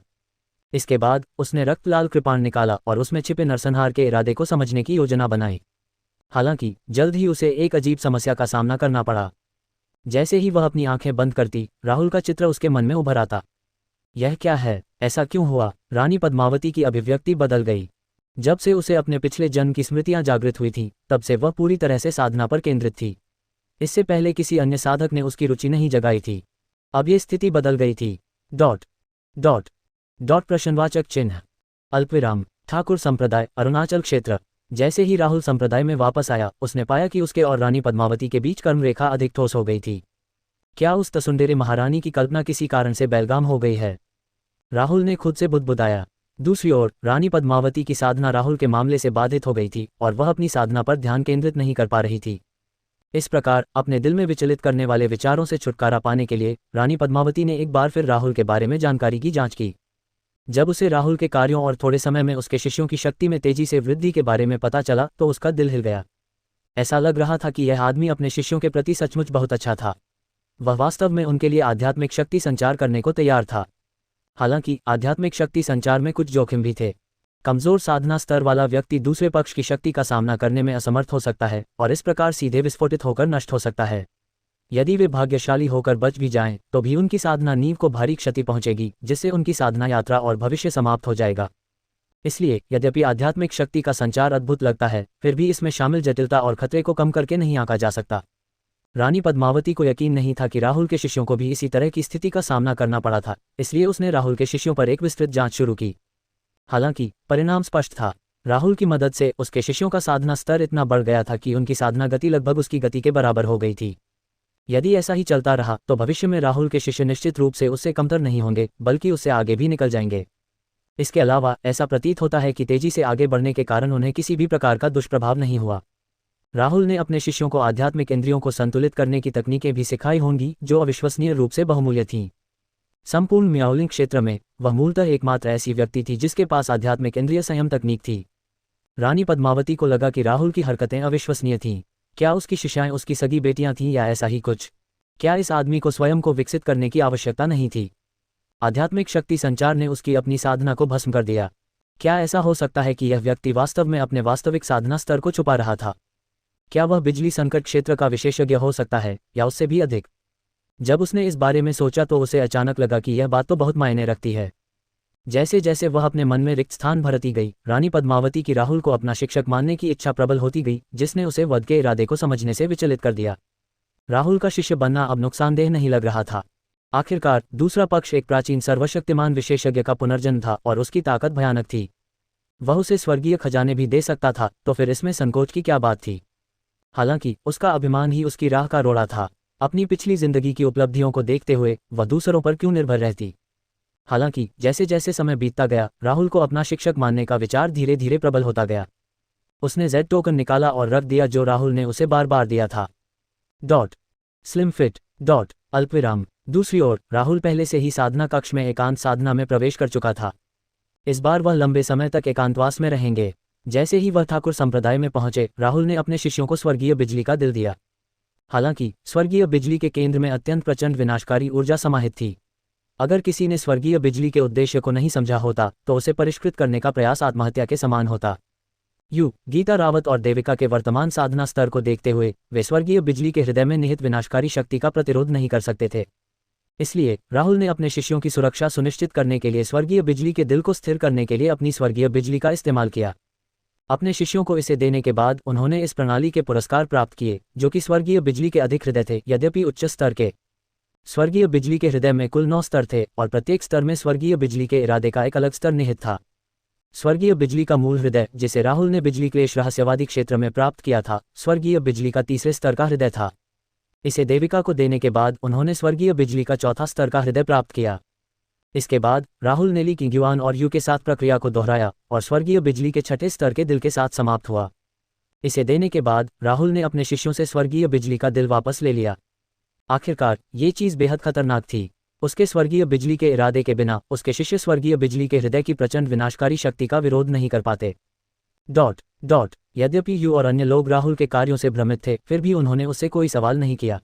इसके बाद उसने रक्त लाल कृपाण निकाला और उसमें छिपे नरसंहार के इरादे को समझने की योजना बनाई। हालांकि जल्द ही उसे एक अजीब समस्या का सामना करना पड़ा। जैसे ही वह अपनी आंखें बंद करती, राहुल का चित्र उसके मन में उभर आता। यह क्या है? ऐसा क्यों हुआ? रानी पद्मावती की अभिव्यक्ति बदल गई। जब से उसे अपने पिछले जन्म की स्मृतियां जागृत हुई थीं, तब से वह पूरी तरह से साधना पर केंद्रित थी। इससे पहले किसी अन्य साधक ने उसकी रुचि नहीं जगाई थी। अब ये स्थिति बदल गई थी। डॉट डॉट डॉट प्रश्नवाचक चिन्ह। अल्पविराम। ठाकुर संप्रदाय, अरुणाचल क्षेत्र। जैसे ही राहुल संप्रदाय में वापस आया, उसने पाया कि उसके और रानी पद्मावती के बीच कर्म रेखा अधिक ठोस हो गई थी। क्या उस तसुंडेरे महारानी की कल्पना किसी कारण से बेलगाम हो गई है? राहुल ने खुद से बुदबुदाया। दूसरी ओर रानी पद्मावती की साधना राहुल के मामले से बाधित हो गई थी और वह अपनी साधना पर ध्यान केंद्रित नहीं कर पा रही थी। इस प्रकार अपने दिल में विचलित करने वाले विचारों से छुटकारा पाने के लिए रानी पद्मावती ने एक बार फिर राहुल के बारे में जानकारी की जांच की। जब उसे राहुल के कार्यों और थोड़े समय में उसके शिष्यों की शक्ति में तेजी से वृद्धि के बारे में पता चला तो उसका दिल हिल गया। ऐसा लग रहा था कि यह आदमी अपने शिष्यों के प्रति सचमुच बहुत अच्छा था। वह वास्तव में उनके लिए आध्यात्मिक शक्ति संचार करने को तैयार था। हालांकि आध्यात्मिक शक्ति संचार में कुछ जोखिम भी थे। कमजोर साधना स्तर वाला व्यक्ति दूसरे पक्ष की शक्ति का सामना करने में असमर्थ हो सकता है और इस प्रकार सीधे विस्फोटित होकर नष्ट हो सकता है। यदि वे भाग्यशाली होकर बच भी जाएं, तो भी उनकी साधना नींव को भारी क्षति पहुंचेगी, जिससे उनकी साधना यात्रा और भविष्य समाप्त हो जाएगा। इसलिए यद्यपि आध्यात्मिक शक्ति का संचार अद्भुत लगता है, फिर भी इसमें शामिल जटिलता और खतरे को कम करके नहीं आंका जा सकता। रानी पद्मावती को यकीन नहीं था कि राहुल के शिष्यों को भी इसी तरह की स्थिति का सामना करना पड़ा था, इसलिए उसने राहुल के शिष्यों पर एक विस्तृत जांच शुरू की। हालांकि परिणाम स्पष्ट था। राहुल की मदद से उसके शिष्यों का साधना स्तर इतना बढ़ गया था कि उनकी साधना गति लगभग उसकी गति के बराबर हो गई थी। यदि ऐसा ही चलता रहा तो भविष्य में राहुल के शिष्य निश्चित रूप से उससे कमतर नहीं होंगे, बल्कि उससे आगे भी निकल जाएंगे। इसके अलावा ऐसा प्रतीत होता है कि तेजी से आगे बढ़ने के कारण उन्हें किसी भी प्रकार का दुष्प्रभाव नहीं हुआ। राहुल ने अपने शिष्यों को आध्यात्मिक इंद्रियों को संतुलित करने की तकनीकें भी सिखाई होंगी, जो अविश्वसनीय रूप से बहुमूल्य थीं। संपूर्ण मियाओलिंग क्षेत्र में वह मूलतः एकमात्र ऐसी व्यक्ति थी जिसके पास आध्यात्मिक इंद्रिय संयम तकनीक थी। रानी पद्मावती को लगा कि राहुल की हरकतें अविश्वसनीय थीं। क्या उसकी शिष्याएं उसकी सगी बेटियां थीं या ऐसा ही कुछ? क्या इस आदमी को स्वयं को विकसित करने की आवश्यकता नहीं थी? आध्यात्मिक शक्ति संचार ने उसकी अपनी साधना को भस्म कर दिया। क्या ऐसा हो सकता है कि यह व्यक्ति वास्तव में अपने वास्तविक साधना स्तर को छुपा रहा था? क्या वह बिजली संकट क्षेत्र का विशेषज्ञ हो सकता है, या उससे भी अधिक? जब उसने इस बारे में सोचा तो उसे अचानक लगा कि यह बात तो बहुत मायने रखती है। जैसे जैसे वह अपने मन में रिक्त स्थान भरती गई, रानी पद्मावती की राहुल को अपना शिक्षक मानने की इच्छा प्रबल होती गई, जिसने उसे वध के इरादे को समझने से विचलित कर दिया। राहुल का शिष्य बनना अब नुकसानदेह नहीं लग रहा था। आखिरकार दूसरा पक्ष एक प्राचीन सर्वशक्तिमान विशेषज्ञ का पुनर्जन्म था और उसकी ताकत भयानक थी। वह उसे स्वर्गीय खजाने भी दे सकता था, तो फिर इसमें संकोच की क्या बात थी? हालांकि उसका अभिमान ही उसकी राह का रोड़ा था। अपनी पिछली जिंदगी की उपलब्धियों को देखते हुए वह दूसरों पर क्यों निर्भर रहती? हालांकि जैसे जैसे समय बीतता गया, राहुल को अपना शिक्षक मानने का विचार धीरे धीरे प्रबल होता गया। उसने जेड टोकन निकाला और रख दिया जो राहुल ने उसे बार बार दिया था। Dot slim fit. डॉट अल्पविराम। दूसरी ओर राहुल पहले से ही साधना कक्ष में एकांत साधना में प्रवेश कर चुका था। इस बार वह लंबे समय तक एकांतवास में रहेंगे। जैसे ही वह ठाकुर संप्रदाय में पहुंचे, राहुल ने अपने शिष्यों को स्वर्गीय बिजली का दिल दिया। हालांकि स्वर्गीय बिजली के केंद्र में अत्यंत प्रचंड विनाशकारी ऊर्जा समाहित थी। अगर किसी ने स्वर्गीय बिजली के उद्देश्य को नहीं समझा होता तो उसे परिष्कृत करने का प्रयास आत्महत्या के समान होता। गीता रावत और देविका के वर्तमान साधना स्तर को देखते हुए वे स्वर्गीय बिजली के हृदय में निहित विनाशकारी शक्ति का प्रतिरोध नहीं कर सकते थे। इसलिए राहुल ने अपने शिष्यों की सुरक्षा सुनिश्चित करने के लिए स्वर्गीय बिजली के दिल को स्थिर करने के लिए अपनी स्वर्गीय बिजली का इस्तेमाल किया। अपने शिष्यों को इसे देने के बाद उन्होंने इस प्रणाली के पुरस्कार प्राप्त किए, जो कि स्वर्गीय बिजली के अधिक हृदय थे, यद्यपि उच्च स्तर के। स्वर्गीय बिजली के हृदय में कुल 9 स्तर थे और प्रत्येक स्तर में स्वर्गीय बिजली के इरादे का एक अलग स्तर निहित था। स्वर्गीय बिजली का मूल हृदय, जिसे राहुल ने बिजली क्लेश रहस्यवादी क्षेत्र में प्राप्त किया था, स्वर्गीय बिजली का तीसरे स्तर का हृदय था। इसे देविका को देने के बाद उन्होंने स्वर्गीय बिजली का चौथा स्तर का हृदय प्राप्त किया। इसके बाद राहुल ने ली किंग्युआन और यू के साथ प्रक्रिया को दोहराया और स्वर्गीय बिजली के छठे स्तर के दिल के साथ समाप्त हुआ। इसे देने के बाद राहुल ने अपने शिष्यों से स्वर्गीय बिजली का दिल वापस ले लिया। आखिरकार ये चीज बेहद खतरनाक थी। उसके स्वर्गीय बिजली के इरादे के बिना उसके शिष्य स्वर्गीय बिजली के हृदय की प्रचंड विनाशकारी शक्ति का विरोध नहीं कर पाते। यद्यपि यू और अन्य लोग राहुल के कार्यों से भ्रमित थे, फिर भी उन्होंने उससे कोई सवाल नहीं किया।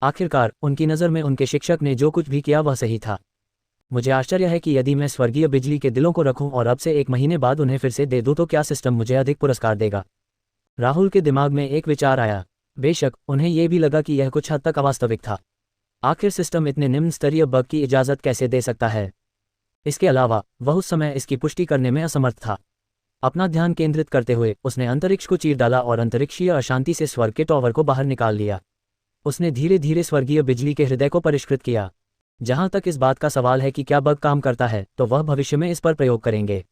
आखिरकार उनकी नज़र में उनके शिक्षक ने जो कुछ भी किया वह सही था। मुझे आश्चर्य है कि यदि मैं स्वर्गीय बिजली के दिलों को रखूं और अब से 1 महीने बाद उन्हें फिर से दे दूं तो क्या सिस्टम मुझे अधिक पुरस्कार देगा? राहुल के दिमाग में एक विचार आया। बेशक उन्हें यह भी लगा कि यह कुछ हद तक अवास्तविक था। आखिर सिस्टम इतने निम्न स्तरीय बग की इजाज़त कैसे दे सकता है? इसके अलावा वह उस समय इसकी पुष्टि करने में असमर्थ था। अपना ध्यान केंद्रित करते हुए उसने अंतरिक्ष को चीर डाला और अंतरिक्षीय अशांति से स्वर्ग के टॉवर को बाहर निकाल लिया। उसने धीरे धीरे स्वर्गीय बिजली के हृदय को परिष्कृत किया। जहां तक इस बात का सवाल है कि क्या बग काम करता है, तो वह भविष्य में इस पर प्रयोग करेंगे।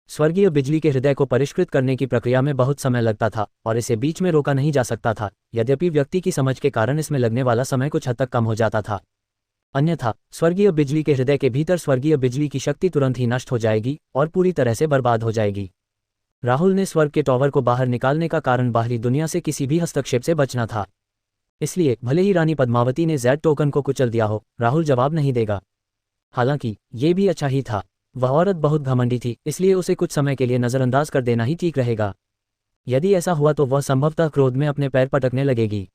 स्वर्गीय बिजली के हृदय को परिष्कृत करने की प्रक्रिया में बहुत समय लगता था और इसे बीच में रोका नहीं जा सकता था, यद्यपि व्यक्ति की समझ के कारण इसमें लगने वाला समय कुछ हद तक कम हो जाता था। अन्यथा स्वर्गीय बिजली के हृदय के भीतर स्वर्गीय बिजली की शक्ति तुरंत ही नष्ट हो जाएगी और पूरी तरह से बर्बाद हो जाएगी। राहुल ने स्वर्ग के टॉवर को बाहर निकालने का कारण बाहरी दुनिया से किसी भी हस्तक्षेप से बचना था। इसलिए भले ही रानी पद्मावती ने जेड टोकन को कुचल दिया हो, राहुल जवाब नहीं देगा। हालांकि ये भी अच्छा ही था। वह औरत बहुत घमंडी थी, इसलिए उसे कुछ समय के लिए नज़रअंदाज कर देना ही ठीक रहेगा। यदि ऐसा हुआ तो वह संभवतः क्रोध में अपने पैर पटकने लगेगी।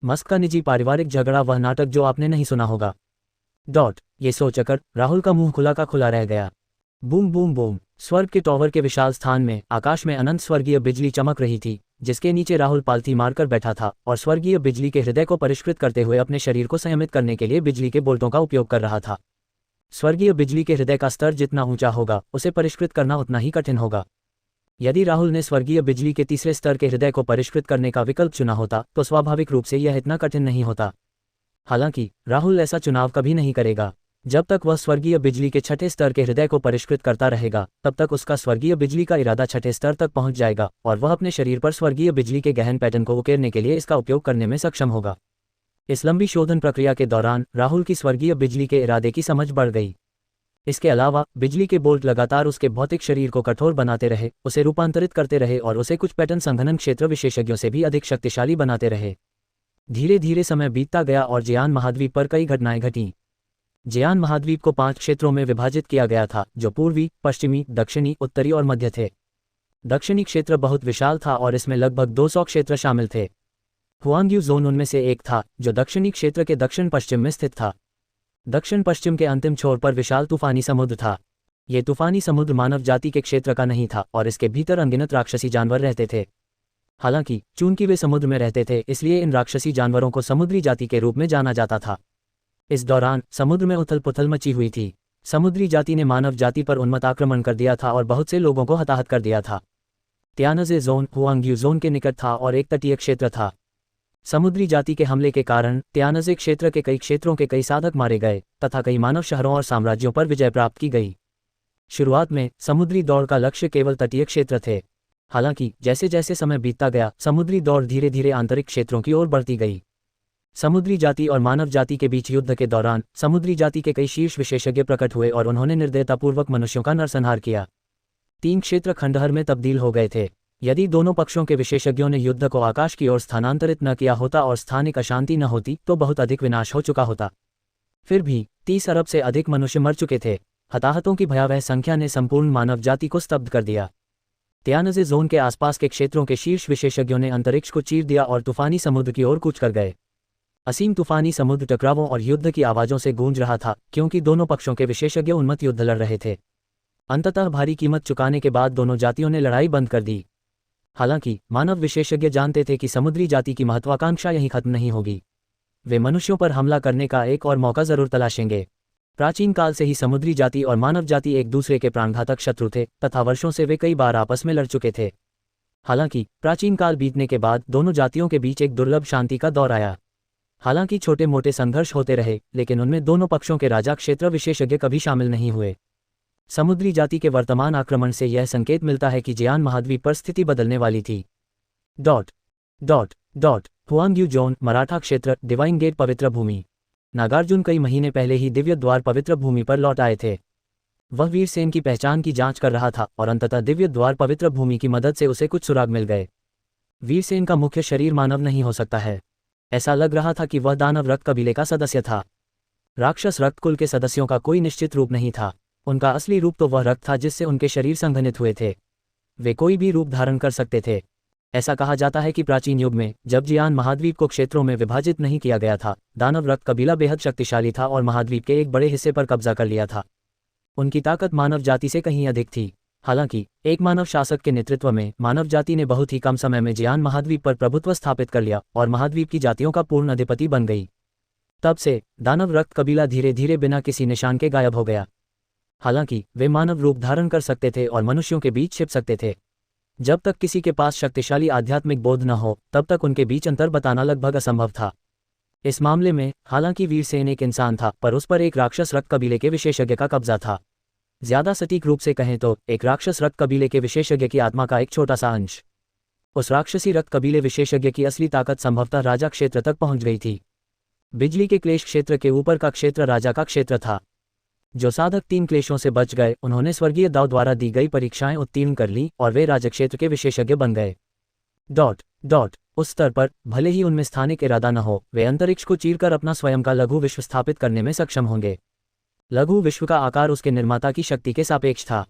मस्क का निजी पारिवारिक झगड़ा, वह नाटक जो आपने नहीं सुना होगा। ये सोचकर राहुल का मुंह खुला का खुला रह गया। Boom boom boom. स्वर्ग के टॉवर के विशाल स्थान में आकाश में अनंत स्वर्गीय बिजली चमक रही थी, जिसके नीचे राहुल पालथी मारकर बैठा था और स्वर्गीय बिजली के हृदय को परिष्कृत करते हुए अपने शरीर को संयमित करने के लिए बिजली के बोल्टों का उपयोग कर रहा था। स्वर्गीय बिजली के हृदय का स्तर जितना ऊंचा होगा, उसे परिष्कृत करना उतना ही कठिन होगा। यदि राहुल ने स्वर्गीय बिजली के तीसरे स्तर के हृदय को परिष्कृत करने का विकल्प चुना होता, तो स्वाभाविक रूप से यह इतना कठिन नहीं होता। हालांकि राहुल ऐसा चुनाव कभी नहीं करेगा। जब तक वह स्वर्गीय बिजली के छठे स्तर के हृदय को परिष्कृत करता रहेगा, तब तक उसका स्वर्गीय बिजली का इरादा छठे स्तर तक पहुंच जाएगा और वह अपने शरीर पर स्वर्गीय बिजली के गहन पैटर्न को उकेरने के लिए इसका उपयोग करने में सक्षम होगा। इस लंबी शोधन प्रक्रिया के दौरान राहुल की स्वर्गीय बिजली के इरादे की समझ बढ़ गई। इसके अलावा बिजली के बोल्ट लगातार उसके भौतिक शरीर को कठोर बनाते रहे, उसे रूपांतरित करते रहे और उसे कुछ पैटर्न संघनन क्षेत्र विशेषज्ञों से भी अधिक शक्तिशाली बनाते रहे। धीरे धीरे समय बीतता गया और जियान महाद्वीप पर कई घटनाएं घटीं। जियान महाद्वीप को 5 क्षेत्रों में विभाजित किया गया था, जो पूर्वी, पश्चिमी, दक्षिणी, उत्तरी और मध्य थे। दक्षिणी क्षेत्र बहुत विशाल था और इसमें लगभग 200 क्षेत्र शामिल थे। हुआंग्यू जोन उनमें से एक था, जो दक्षिणी क्षेत्र के दक्षिण पश्चिम में स्थित था। दक्षिण पश्चिम के अंतिम छोर पर विशाल तूफानी समुद्र था। ये तूफानी समुद्र मानव जाति के क्षेत्र का नहीं था और इसके भीतर अनगिनत राक्षसी जानवर रहते थे। हालांकि चूंकि वे समुद्र में रहते थे, इसलिए इन राक्षसी जानवरों को समुद्री जाति के रूप में जाना जाता था। इस दौरान समुद्र में उथल पुथल मची हुई थी। समुद्री जाति ने मानव जाति पर उन्मत्त आक्रमण कर दिया था और बहुत से लोगों को हताहत कर दिया था। त्यानजे जोन हुआंग्यू जोन के निकट था और एक तटीय क्षेत्र था। समुद्री जाति के हमले के कारण त्यानजे क्षेत्र के कई क्षेत्रों के कई साधक मारे गए तथा कई मानव शहरों और साम्राज्यों पर विजय प्राप्त की गई। शुरुआत में समुद्री दौड़ का लक्ष्य केवल तटीय क्षेत्र थे। हालांकि जैसे जैसे समय बीतता गया, समुद्री दौड़ धीरे धीरे आंतरिक क्षेत्रों की ओर बढ़ती गई। समुद्री जाति और मानव जाति के बीच युद्ध के दौरान समुद्री जाति के कई शीर्ष विशेषज्ञ प्रकट हुए और उन्होंने निर्दयतापूर्वक मनुष्यों का नरसंहार किया। 3 क्षेत्र खंडहर में तब्दील हो गए थे। यदि दोनों पक्षों के विशेषज्ञों ने युद्ध को आकाश की ओर स्थानांतरित न किया होता और स्थानिक अशांति न होती, तो बहुत अधिक विनाश हो चुका होता। फिर भी 30 अरब से अधिक मनुष्य मर चुके थे। हताहतों की भयावह संख्या ने संपूर्ण मानव जाति को स्तब्ध कर दिया। त्यानजे जोन के आसपास के क्षेत्रों के शीर्ष विशेषज्ञों ने अंतरिक्ष को चीर दिया और तूफानी समुद्र की ओर कूच कर गए। असीम तूफानी समुद्र टकरावों और युद्ध की आवाज़ों से गूंज रहा था, क्योंकि दोनों पक्षों के विशेषज्ञ उन्मत्त युद्ध लड़ रहे थे। अंततः भारी कीमत चुकाने के बाद दोनों जातियों ने लड़ाई बंद कर दी। हालांकि मानव विशेषज्ञ जानते थे कि समुद्री जाति की महत्वाकांक्षा यहीं खत्म नहीं होगी। वे मनुष्यों पर हमला करने का एक और मौका जरूर तलाशेंगे। प्राचीन काल से ही समुद्री जाति और मानव जाति एक दूसरे के प्राणघातक शत्रु थे तथा वर्षों से वे कई बार आपस में लड़ चुके थे। हालांकि प्राचीन काल बीतने के बाद दोनों जातियों के बीच एक दुर्लभ शांति का दौर आया। हालांकि छोटे मोटे संघर्ष होते रहे, लेकिन उनमें दोनों पक्षों के राजा क्षेत्र विशेषज्ञ कभी शामिल नहीं हुए। समुद्री जाति के वर्तमान आक्रमण से यह संकेत मिलता है कि जियान महाद्वीप पर स्थिति बदलने वाली थी। हुआंग्यू जोन मराठा क्षेत्र, डिवाइन गेट पवित्र भूमि। नागार्जुन कई महीने पहले ही दिव्य द्वार पवित्र भूमि पर लौट आए थे। वह वीरसेन की पहचान की जांच कर रहा था और अंततः दिव्य द्वार पवित्र भूमि की मदद से उसे कुछ सुराग मिल गए। वीरसेन का मुख्य शरीर मानव नहीं हो सकता है। ऐसा लग रहा था कि वह दानव रक्त कबीले का सदस्य था। राक्षस रक्त कुल के सदस्यों का कोई निश्चित रूप नहीं था। उनका असली रूप तो वह रक्त था जिससे उनके शरीर संघनित हुए थे। वे कोई भी रूप धारण कर सकते थे। ऐसा कहा जाता है कि प्राचीन युग में जब जियान महाद्वीप को क्षेत्रों में विभाजित नहीं किया गया था, दानव रक्त कबीला बेहद शक्तिशाली था और महाद्वीप के एक बड़े हिस्से पर कब्जा कर लिया था। उनकी ताकत मानव जाति से कहीं अधिक थी। हालांकि एक मानव शासक के नेतृत्व में मानव जाति ने बहुत ही कम समय में जियान महाद्वीप पर प्रभुत्व स्थापित कर लिया और महाद्वीप की जातियों का पूर्ण अधिपति बन गई। तब से दानव रक्त कबीला धीरे धीरे बिना किसी निशान के गायब हो गया। हालांकि वे मानव रूप धारण कर सकते थे और मनुष्यों के बीच छिप सकते थे। जब तक किसी के पास शक्तिशाली आध्यात्मिक बोध न हो तब तक उनके बीच अंतर बताना लगभग असंभव था। इस मामले में हालांकि वीरसेन एक इंसान था, पर उस पर एक राक्षस रक्त कबीले के विशेषज्ञ का कब्जा था। ज्यादा सटीक रूप से कहें तो एक राक्षस रक्त कबीले के विशेषज्ञ की आत्मा का एक छोटा सा अंश। उस राक्षसी रक्त कबीले विशेषज्ञ की असली ताकत संभवतः राजा क्षेत्र तक पहुंच गई थी। बिजली के क्लेश क्षेत्र के ऊपर का क्षेत्र राजा का क्षेत्र था। जो साधक 3 क्लेशों से बच गए उन्होंने स्वर्गीय दाव द्वारा दी गई परीक्षाएं उत्तीर्ण कर ली और वे राजक्षेत्र के विशेषज्ञ बन गए। उस स्तर पर भले ही उनमें स्थानिक इरादा न हो, वे अंतरिक्ष को चीरकर अपना स्वयं का लघु विश्व स्थापित करने में सक्षम होंगे। लघु विश्व का आकार उसके निर्माता की शक्ति के सापेक्ष था।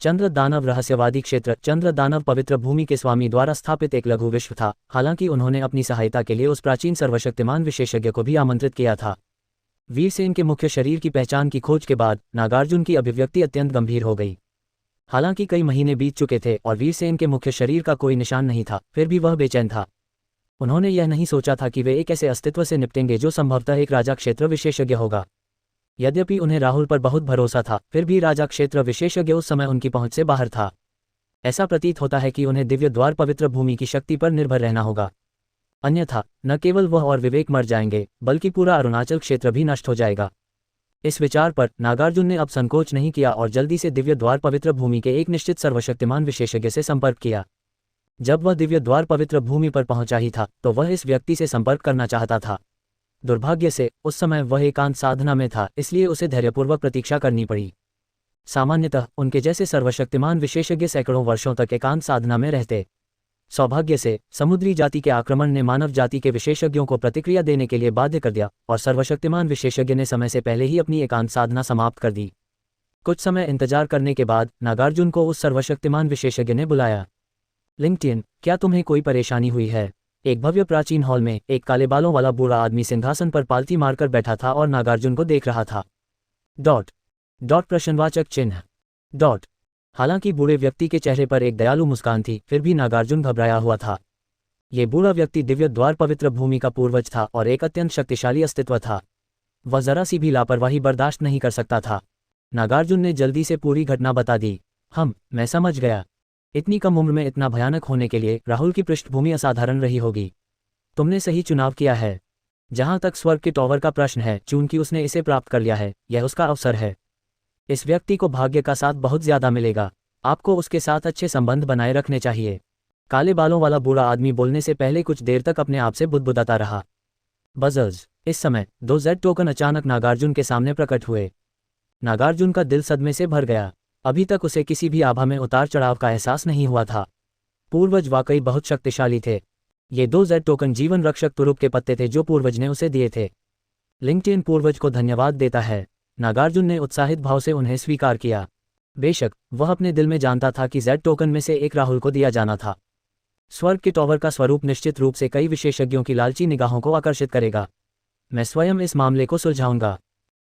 चंद्र दानव रहस्यवादी क्षेत्र चंद्र दानव पवित्र भूमि के स्वामी द्वारा स्थापित एक लघु विश्व था। हालांकि उन्होंने अपनी सहायता के लिए उस प्राचीन सर्वशक्तिमान विशेषज्ञ को भी आमंत्रित किया था। वीरसेन के मुख्य शरीर की पहचान की खोज के बाद नागार्जुन की अभिव्यक्ति अत्यंत गंभीर हो गई। हालांकि कई महीने बीत चुके थे और वीरसेन के मुख्य शरीर का कोई निशान नहीं था, फिर भी वह बेचैन था। उन्होंने यह नहीं सोचा था कि वे एक ऐसे अस्तित्व से निपटेंगे जो संभवतः एक राजा क्षेत्र विशेषज्ञ होगा। यद्यपि उन्हें राहुल पर बहुत भरोसा था, फिर भी राजा क्षेत्र विशेषज्ञ उस समय उनकी पहुंच से बाहर था। ऐसा प्रतीत होता है कि उन्हें दिव्य द्वार पवित्र भूमि की शक्ति पर निर्भर रहना होगा, अन्यथा न केवल वह और विवेक मर जाएंगे बल्कि पूरा अरुणाचल क्षेत्र भी नष्ट हो जाएगा। इस विचार पर नागार्जुन ने अब संकोच नहीं किया और जल्दी से दिव्य द्वार पवित्र भूमि के एक निश्चित सर्वशक्तिमान विशेषज्ञ से संपर्क किया। जब वह दिव्य द्वार पवित्र भूमि पर पहुंचा ही था तो वह इस व्यक्ति से संपर्क करना चाहता था। दुर्भाग्य से उस समय वह एकांत साधना में था, इसलिए उसे धैर्यपूर्वक प्रतीक्षा करनी पड़ी। सामान्यतः उनके जैसे सर्वशक्तिमान विशेषज्ञ सैकड़ों वर्षों तक एकांत साधना में रहते। सौभाग्य से समुद्री जाति के आक्रमण ने मानव जाति के विशेषज्ञों को प्रतिक्रिया देने के लिए बाध्य कर दिया और सर्वशक्तिमान विशेषज्ञ ने समय से पहले ही अपनी एकांत साधना समाप्त कर दी। कुछ समय इंतजार करने के बाद नागार्जुन को उस सर्वशक्तिमान विशेषज्ञ ने बुलाया। लिंक्डइन, क्या तुम्हें कोई परेशानी हुई है? एक भव्य प्राचीन हॉल में एक काले बालों वाला बूढ़ा आदमी सिंहासन पर पालती मारकर बैठा था और नागार्जुन को देख रहा था। प्रश्नवाचक चिन्ह। हालांकि बूढ़े व्यक्ति के चेहरे पर एक दयालु मुस्कान थी, फिर भी नागार्जुन घबराया हुआ था। ये बूढ़ा व्यक्ति दिव्य द्वार पवित्र भूमि का पूर्वज था और एक अत्यंत शक्तिशाली अस्तित्व था। वह जरा सी भी लापरवाही बर्दाश्त नहीं कर सकता था। नागार्जुन ने जल्दी से पूरी घटना बता दी। मैं समझ गया। इतनी कम उम्र में इतना भयानक होने के लिए राहुल की पृष्ठभूमि असाधारण रही होगी। तुमने सही चुनाव किया है। जहां तक स्वर्ग के टॉवर का प्रश्न है, चूंकि उसने इसे प्राप्त कर लिया है, यह उसका अवसर है। इस व्यक्ति को भाग्य का साथ बहुत ज्यादा मिलेगा। आपको उसके साथ अच्छे संबंध बनाए रखने चाहिए। काले बालों वाला बूढ़ा आदमी बोलने से पहले कुछ देर तक अपने आप से बुदबुदाता रहा। बजर्स। इस समय 2 जेड टोकन अचानक नागार्जुन के सामने प्रकट हुए। नागार्जुन का दिल सदमे से भर गया। अभी तक उसे किसी भी आभा में उतार चढ़ाव का एहसास नहीं हुआ था। पूर्वज वाकई बहुत शक्तिशाली थे। ये 2 जेड टोकन जीवन रक्षक तुरुप के पत्ते थे जो पूर्वज ने उसे दिए थे। लिंक्डइन पूर्वज को धन्यवाद देता है। नागार्जुन ने उत्साहित भाव से उन्हें स्वीकार किया। बेशक वह अपने दिल में जानता था कि जेड टोकन में से एक राहुल को दिया जाना था। स्वर्ग के टॉवर का स्वरूप निश्चित रूप से कई विशेषज्ञों की लालची निगाहों को आकर्षित करेगा। मैं स्वयं इस मामले को सुलझाऊंगा।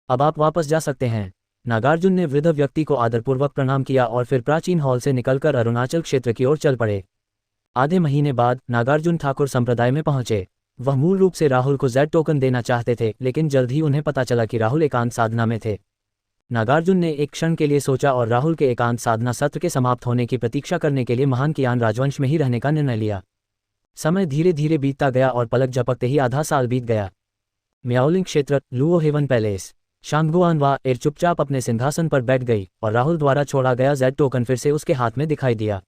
अब आप वापस जा सकते हैं। नागार्जुन ने वृद्ध व्यक्ति को आदरपूर्वक प्रणाम किया और फिर प्राचीन हॉल से निकलकर अरुणाचल क्षेत्र की ओर चल पड़े। आधे महीने बाद नागार्जुन ठाकुर संप्रदाय में पहुंचे। वह मूल रूप से राहुल को जेड टोकन देना चाहते थे, लेकिन जल्द ही उन्हें पता चला कि राहुल एकांत साधना में थे। नागार्जुन ने एक क्षण के लिए सोचा और राहुल के एकांत साधना सत्र के समाप्त होने की प्रतीक्षा करने के लिए महान कियान राजवंश में ही रहने का निर्णय लिया। समय धीरे धीरे बीतता गया और पलक झपकते ही आधा साल बीत गया। म्याओलिंग क्षेत्र, लुओ हेवन पैलेस। शांगुआनवा एर चुपचाप अपने सिंहासन पर बैठ गई और राहुल द्वारा छोड़ा गया जेड टोकन फिर से उसके हाथ में दिखाई दिया।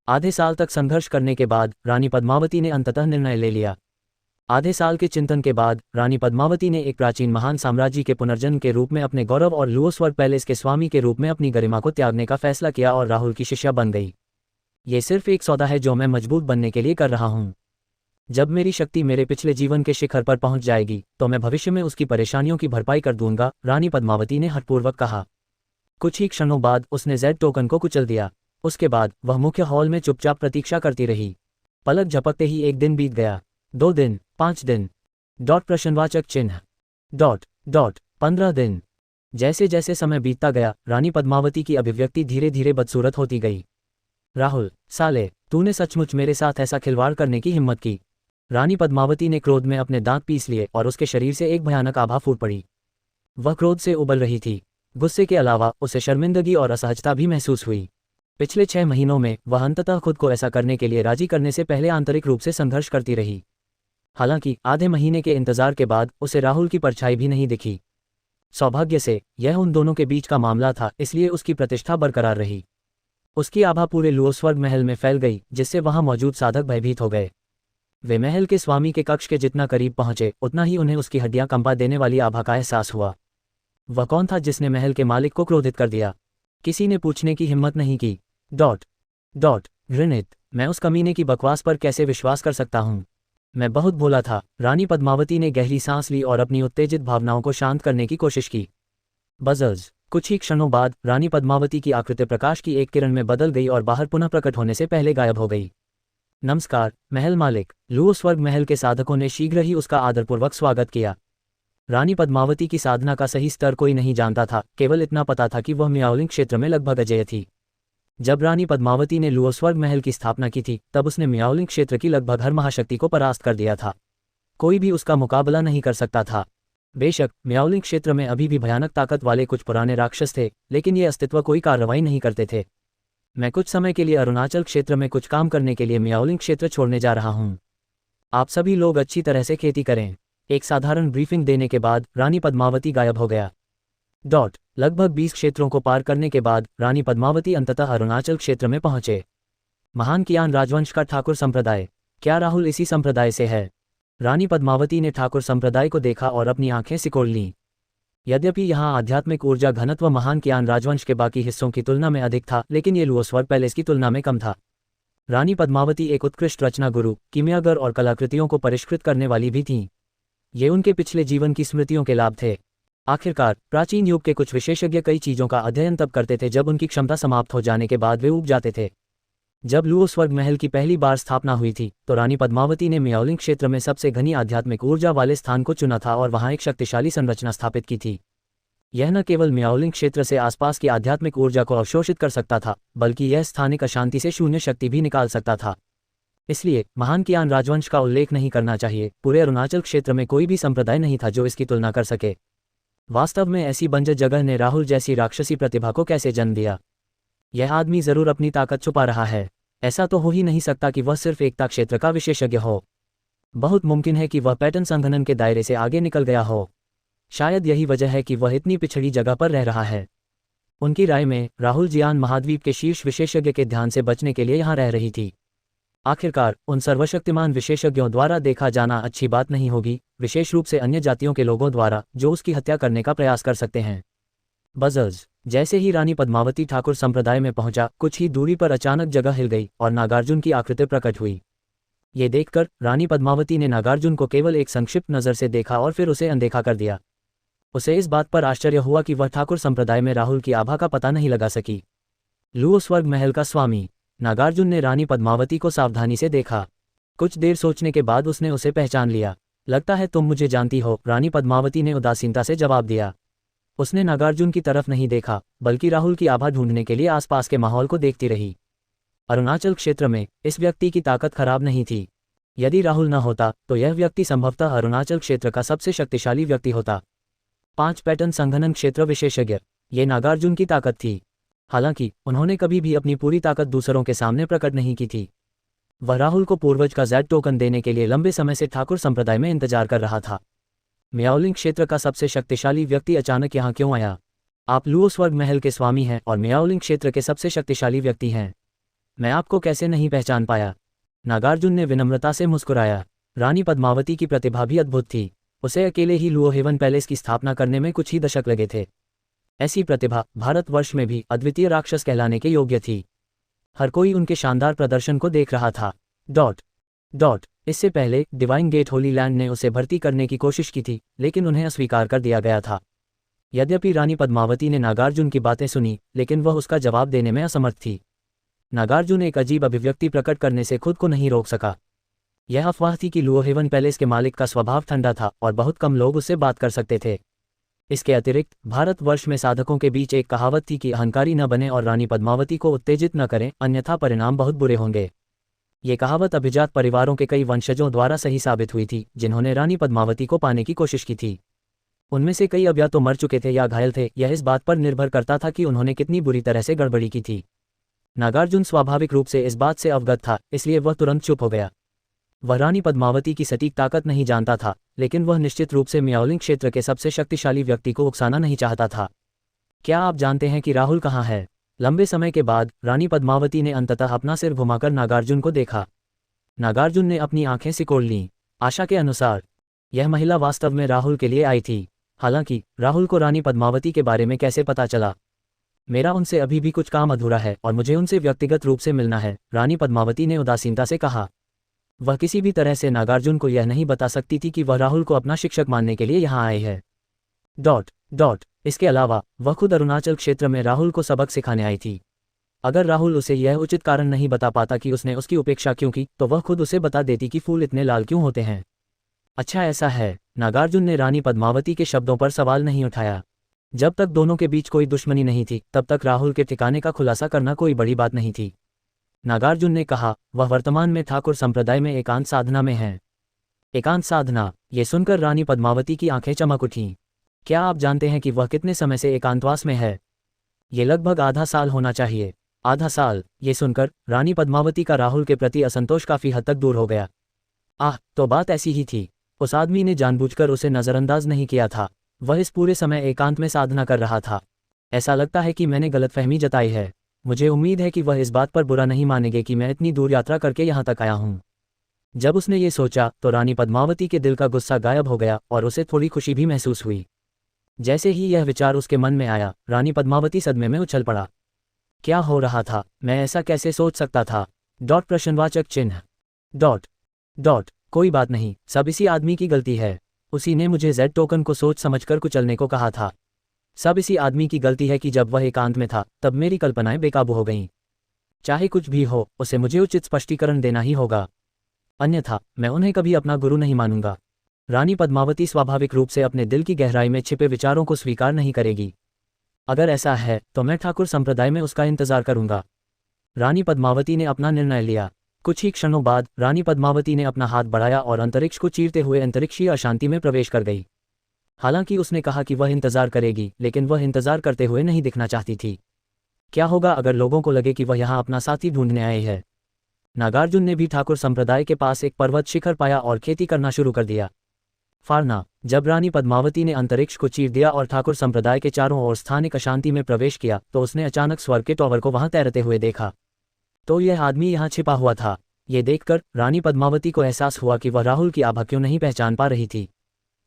आधे साल तक संघर्ष करने के बाद रानी पद्मावती ने अंततः निर्णय ले लिया। आधे साल के चिंतन के बाद रानी पद्मावती ने एक प्राचीन महान साम्राज्य के पुनर्जन्म के रूप में अपने गौरव और लुओ स्वर्ग पैलेस के स्वामी के रूप में अपनी गरिमा को त्यागने का फैसला किया और राहुल की शिष्या बन गई। ये सिर्फ एक सौदा है जो मैं मजबूत बनने के लिए कर रहा हूँ। जब मेरी शक्ति मेरे पिछले जीवन के शिखर पर पहुंच जाएगी तो मैं भविष्य में उसकी परेशानियों की भरपाई कर दूंगा, रानी पद्मावती ने हठपूर्वक कहा। कुछ ही क्षणों बाद उसने जेड टोकन को कुचल दिया। उसके बाद वह मुख्य हॉल में चुपचाप प्रतीक्षा करती रही। पलक झपकते ही 1 दिन बीत गया, 2 दिन, 5 दिन। प्रश्नवाचक चिन्ह। 15 दिन। जैसे जैसे समय बीतता गया, रानी पद्मावती की अभिव्यक्ति धीरे धीरे बदसूरत होती गई। राहुल, साले, तूने सचमुच मेरे साथ ऐसा खिलवाड़ करने की हिम्मत की। रानी पद्मावती ने क्रोध में अपने दांत पीस लिए और उसके शरीर से एक भयानक आभा फूट पड़ी। वह क्रोध से उबल रही थी। गुस्से के अलावा उसे शर्मिंदगी और असहजता भी महसूस हुई। पिछले 6 महीनों में वह अंततः खुद को ऐसा करने के लिए राजी करने से पहले आंतरिक रूप से संघर्ष करती रही। हालांकि आधे महीने के इंतजार के बाद उसे राहुल की परछाई भी नहीं दिखी। सौभाग्य से यह उन दोनों के बीच का मामला था, इसलिए उसकी प्रतिष्ठा बरकरार रही। उसकी आभा पूरे लुओस्वर्ग महल में फैल गई, जिससे वहां मौजूद साधक भयभीत हो गए। वे महल के स्वामी के कक्ष के जितना करीब पहुंचे, उतना ही उन्हें उसकी हड्डियां कंपा देने वाली आभा का एहसास हुआ। वह कौन था जिसने महल के मालिक को क्रोधित कर दिया? किसी ने पूछने की हिम्मत नहीं की। घृणित, मैं उस कमीने की बकवास पर कैसे विश्वास कर सकता हूँ? मैं बहुत भोला था। रानी पद्मावती ने गहरी सांस ली और अपनी उत्तेजित भावनाओं को शांत करने की कोशिश की। बज़र्स, कुछ ही क्षणों बाद रानी पद्मावती की आकृति प्रकाश की एक किरण में बदल गई और बाहर पुनः प्रकट होने से पहले गायब हो गई। नमस्कार, महल मालिक। लुओस्वर्ग महल के साधकों ने शीघ्र ही उसका आदरपूर्वक स्वागत किया। रानी पद्मावती की साधना का सही स्तर कोई नहीं जानता था, केवल इतना पता था कि वह मियाओलिंग क्षेत्र में लगभग अजेय थी। जब रानी पद्मावती ने लुओस्वर्ग महल की स्थापना की थी, तब उसने मियाओलिंग क्षेत्र की लगभग हर महाशक्ति को परास्त कर दिया था। कोई भी उसका मुकाबला नहीं कर सकता था। बेशक मियाओलिंग क्षेत्र में अभी भी भयानक ताकत वाले कुछ पुराने राक्षस थे, लेकिन ये अस्तित्व कोई कार्रवाई नहीं करते थे। मैं कुछ समय के लिए अरुणाचल क्षेत्र में कुछ काम करने के लिए मियाओलिंग क्षेत्र छोड़ने जा रहा हूँ। आप सभी लोग अच्छी तरह से खेती करें। एक साधारण ब्रीफिंग देने के बाद रानी पद्मावती गायब हो गया। लगभग 20 क्षेत्रों को पार करने के बाद रानी पद्मावती अंततः अरुणाचल क्षेत्र में पहुंचे। महान कियान राजवंश का ठाकुर संप्रदाय। क्या राहुल इसी संप्रदाय से है? रानी पद्मावती ने ठाकुर संप्रदाय को देखा और अपनी आंखें सिकोड़ लीं। यद्यपि यहाँ आध्यात्मिक ऊर्जा घनत्व महान कियान राजवंश के बाकी हिस्सों की तुलना में अधिक था, लेकिन ये लुओस्वर्ग पैलेस की तुलना में कम था। रानी पद्मावती एक उत्कृष्ट रचना गुरु, कीमियागर और कलाकृतियों को परिष्कृत करने वाली भी थीं। ये उनके पिछले जीवन की स्मृतियों के लाभ थे। आखिरकार प्राचीन युग के कुछ विशेषज्ञ कई चीज़ों का अध्ययन तब करते थे जब उनकी क्षमता समाप्त हो जाने के बाद वे ऊब जाते थे। जब लुओस्वर्ग महल की पहली बार स्थापना हुई थी, तो रानी पद्मावती ने मियाओलिंग क्षेत्र में सबसे घनी आध्यात्मिक ऊर्जा वाले स्थान को चुना था और वहां एक शक्तिशाली संरचना स्थापित की थी। यह न केवल मियाओलिंग क्षेत्र से आसपास की आध्यात्मिक ऊर्जा को अवशोषित कर सकता था, बल्कि यह स्थानिक अशांति से शून्य शक्ति भी निकाल सकता था। इसलिए महान कियान राजवंश का उल्लेख नहीं करना चाहिए। पूरे अरुणाचल क्षेत्र में कोई भी संप्रदाय नहीं था जो इसकी तुलना कर सके। वास्तव में ऐसी बंजर जगह ने राहुल जैसी राक्षसी प्रतिभा को कैसे जन्म दिया? यह आदमी जरूर अपनी ताकत छुपा रहा है। ऐसा तो हो ही नहीं सकता कि वह सिर्फ एकता क्षेत्र का विशेषज्ञ हो। बहुत मुमकिन है कि वह पैटर्न संघनन के दायरे से आगे निकल गया हो। शायद यही वजह है कि वह इतनी पिछड़ी जगह पर रह रहा है। उनकी राय में राहुल जियान महाद्वीप के शीर्ष विशेषज्ञ के ध्यान से बचने के लिए यहाँ रह रही थी। आखिरकार उन सर्वशक्तिमान विशेषज्ञों द्वारा देखा जाना अच्छी बात नहीं होगी, विशेष रूप से अन्य जातियों के लोगों द्वारा जो उसकी हत्या करने का प्रयास कर सकते हैं। बज़र्स, जैसे ही रानी पद्मावती ठाकुर संप्रदाय में पहुंचा, कुछ ही दूरी पर अचानक जगह हिल गई और नागार्जुन की आकृति प्रकट हुई। ये देखकर रानी पद्मावती ने नागार्जुन को केवल एक संक्षिप्त नज़र से देखा और फिर उसे अनदेखा कर दिया। उसे इस बात पर आश्चर्य हुआ कि वह ठाकुर संप्रदाय में राहुल की आभा का पता नहीं लगा सकी। लुओस्वर्ग महल का स्वामी। नागार्जुन ने रानी पद्मावती को सावधानी से देखा। कुछ देर सोचने के बाद उसने उसे पहचान लिया। लगता है तुम मुझे जानती हो, रानी पद्मावती ने उदासीनता से जवाब दिया। उसने नागार्जुन की तरफ नहीं देखा, बल्कि राहुल की आभा ढूंढने के लिए आसपास के माहौल को देखती रही। अरुणाचल क्षेत्र में इस व्यक्ति की ताकत खराब नहीं थी। यदि राहुल न होता तो यह व्यक्ति संभवतः अरुणाचल क्षेत्र का सबसे शक्तिशाली व्यक्ति होता। 5 पैटर्न संघनन क्षेत्र विशेषज्ञ, ये नागार्जुन की ताकत थी। हालांकि उन्होंने कभी भी अपनी पूरी ताकत दूसरों के सामने प्रकट नहीं की थी। वह राहुल को पूर्वज का Z टोकन देने के लिए लंबे समय से ठाकुर संप्रदाय में इंतजार कर रहा था। मियाओलिंग क्षेत्र का सबसे शक्तिशाली व्यक्ति अचानक यहाँ क्यों आया? आप लुओस्वर्ग महल के स्वामी हैं और मियाओलिंग क्षेत्र के सबसे शक्तिशाली व्यक्ति हैं। मैं आपको कैसे नहीं पहचान पाया? नागार्जुन ने विनम्रता से मुस्कुराया। रानी पद्मावती की प्रतिभा भी अद्भुत थी। उसे अकेले ही लुओहेवन पैलेस की स्थापना करने में कुछ ही दशक लगे थे। ऐसी प्रतिभा भारतवर्ष में भी अद्वितीय राक्षस कहलाने के योग्य थी। हर कोई उनके शानदार प्रदर्शन को देख रहा था। इससे पहले डिवाइन गेट होली लैंड ने उसे भर्ती करने की कोशिश की थी, लेकिन उन्हें अस्वीकार कर दिया गया था। यद्यपि रानी पद्मावती ने नागार्जुन की बातें सुनी, लेकिन वह उसका जवाब देने में असमर्थ थी। नागार्जुन एक अजीब अभिव्यक्ति प्रकट करने से खुद को नहीं रोक सका। यह अफवाह थी कि लुओहेवन पैलेस के मालिक का स्वभाव ठंडा था और बहुत कम लोग उससे बात कर सकते थे। इसके अतिरिक्त भारतवर्ष में साधकों के बीच एक कहावत थी कि अहंकारी न बने और रानी पद्मावती को उत्तेजित न करें, अन्यथा परिणाम बहुत बुरे होंगे। ये कहावत अभिजात परिवारों के कई वंशजों द्वारा सही साबित हुई थी, जिन्होंने रानी पद्मावती को पाने की कोशिश की थी। उनमें से कई अब या तो मर चुके थे या घायल थे, यह इस बात पर निर्भर करता था कि उन्होंने कितनी बुरी तरह से गड़बड़ी की थी। नागार्जुन स्वाभाविक रूप से इस बात से अवगत था, इसलिए वह तुरंत चुप हो गया। वह रानी पद्मावती की सटीक ताकत नहीं जानता था, लेकिन वह निश्चित रूप से म्याओलिंग क्षेत्र के सबसे शक्तिशाली व्यक्ति को उकसाना नहीं चाहता था। क्या आप जानते हैं कि राहुल कहाँ है? लंबे समय के बाद रानी पद्मावती ने अंततः अपना सिर घुमाकर नागार्जुन को देखा। नागार्जुन ने अपनी आंखें सिकोड़ लीं। आशा के अनुसार यह महिला वास्तव में राहुल के लिए आई थी। हालांकि राहुल को रानी पद्मावती के बारे में कैसे पता चला? मेरा उनसे अभी भी कुछ काम अधूरा है और मुझे उनसे व्यक्तिगत रूप से मिलना है, रानी पद्मावती ने उदासीनता से कहा। वह किसी भी तरह से नागार्जुन को यह नहीं बता सकती थी कि वह राहुल को अपना शिक्षक मानने के लिए यहाँ आए है। इसके अलावा वह खुद अरुणाचल क्षेत्र में राहुल को सबक सिखाने आई थी। अगर राहुल उसे यह उचित कारण नहीं बता पाता कि उसने उसकी उपेक्षा क्यों की, तो वह खुद उसे बता देती कि फूल इतने लाल क्यों होते हैं। अच्छा ऐसा है। नागार्जुन ने रानी पद्मावती के शब्दों पर सवाल नहीं उठाया। जब तक दोनों के बीच कोई दुश्मनी नहीं थी, तब तक राहुल के ठिकाने का खुलासा करना कोई बड़ी बात नहीं थी। नागार्जुन ने कहा, वह वर्तमान में ठाकुर संप्रदाय में एकांत साधना में है। एकांत साधना? ये सुनकर रानी पद्मावती की आंखें चमक उठीं। क्या आप जानते हैं कि वह कितने समय से एकांतवास में है? ये लगभग आधा साल होना चाहिए। आधा साल? ये सुनकर रानी पद्मावती का राहुल के प्रति असंतोष काफी हद तक दूर हो गया। तो बात ऐसी ही थी। उस आदमी ने जानबूझकर उसे नजरअंदाज नहीं किया था। वह इस पूरे समय एकांत में साधना कर रहा था। ऐसा लगता है कि मैंने गलतफहमी जताई है। मुझे उम्मीद है कि वह इस बात पर बुरा नहीं मानेंगे कि मैं इतनी दूर यात्रा करके यहाँ तक आया हूँ। जब उसने ये सोचा तो रानी पद्मावती के दिल का गुस्सा गायब हो गया और उसे थोड़ी खुशी भी महसूस हुई। जैसे ही यह विचार उसके मन में आया, रानी पद्मावती सदमे में उछल पड़ा। क्या हो रहा था? मैं ऐसा कैसे सोच सकता था? प्रश्नवाचक चिन्ह। कोई बात नहीं, सब इसी आदमी की गलती है। उसी ने मुझे जेड टोकन को सोच समझकर कुचलने को कहा था। सब इसी आदमी की गलती है कि जब वह एकांत में था, तब मेरी कल्पनाएं बेकाबू हो गईं। चाहे कुछ भी हो, उसे मुझे उचित स्पष्टीकरण देना ही होगा, अन्यथा मैं उन्हें कभी अपना गुरु नहीं मानूंगा। रानी पद्मावती स्वाभाविक रूप से अपने दिल की गहराई में छिपे विचारों को स्वीकार नहीं करेगी। अगर ऐसा है तो मैं ठाकुर संप्रदाय में उसका इंतजार करूंगा। रानी पद्मावती ने अपना निर्णय लिया। कुछ ही क्षणों बाद रानी पद्मावती ने अपना हाथ बढ़ाया और अंतरिक्ष को चीरते हुए अंतरिक्षीय अशांति में प्रवेश कर गई। हालांकि उसने कहा कि वह इंतजार करेगी, लेकिन वह इंतजार करते हुए नहीं दिखना चाहती थी। क्या होगा अगर लोगों को लगे कि वह यहाँ अपना साथी ढूंढने आए हैं? नागार्जुन ने भी ठाकुर संप्रदाय के पास एक पर्वत शिखर पाया और खेती करना शुरू कर दिया। फारना, जब रानी पद्मावती ने अंतरिक्ष को चीर दिया और ठाकुर संप्रदाय के चारों ओर स्थानिक अशांति में प्रवेश किया, तो उसने अचानक स्वर्ग के टॉवर को वहां तैरते हुए देखा। तो यह आदमी यहाँ छिपा हुआ था। ये देखकर रानी पद्मावती को एहसास हुआ कि वह राहुल की आभा क्यों नहीं पहचान पा रही थी।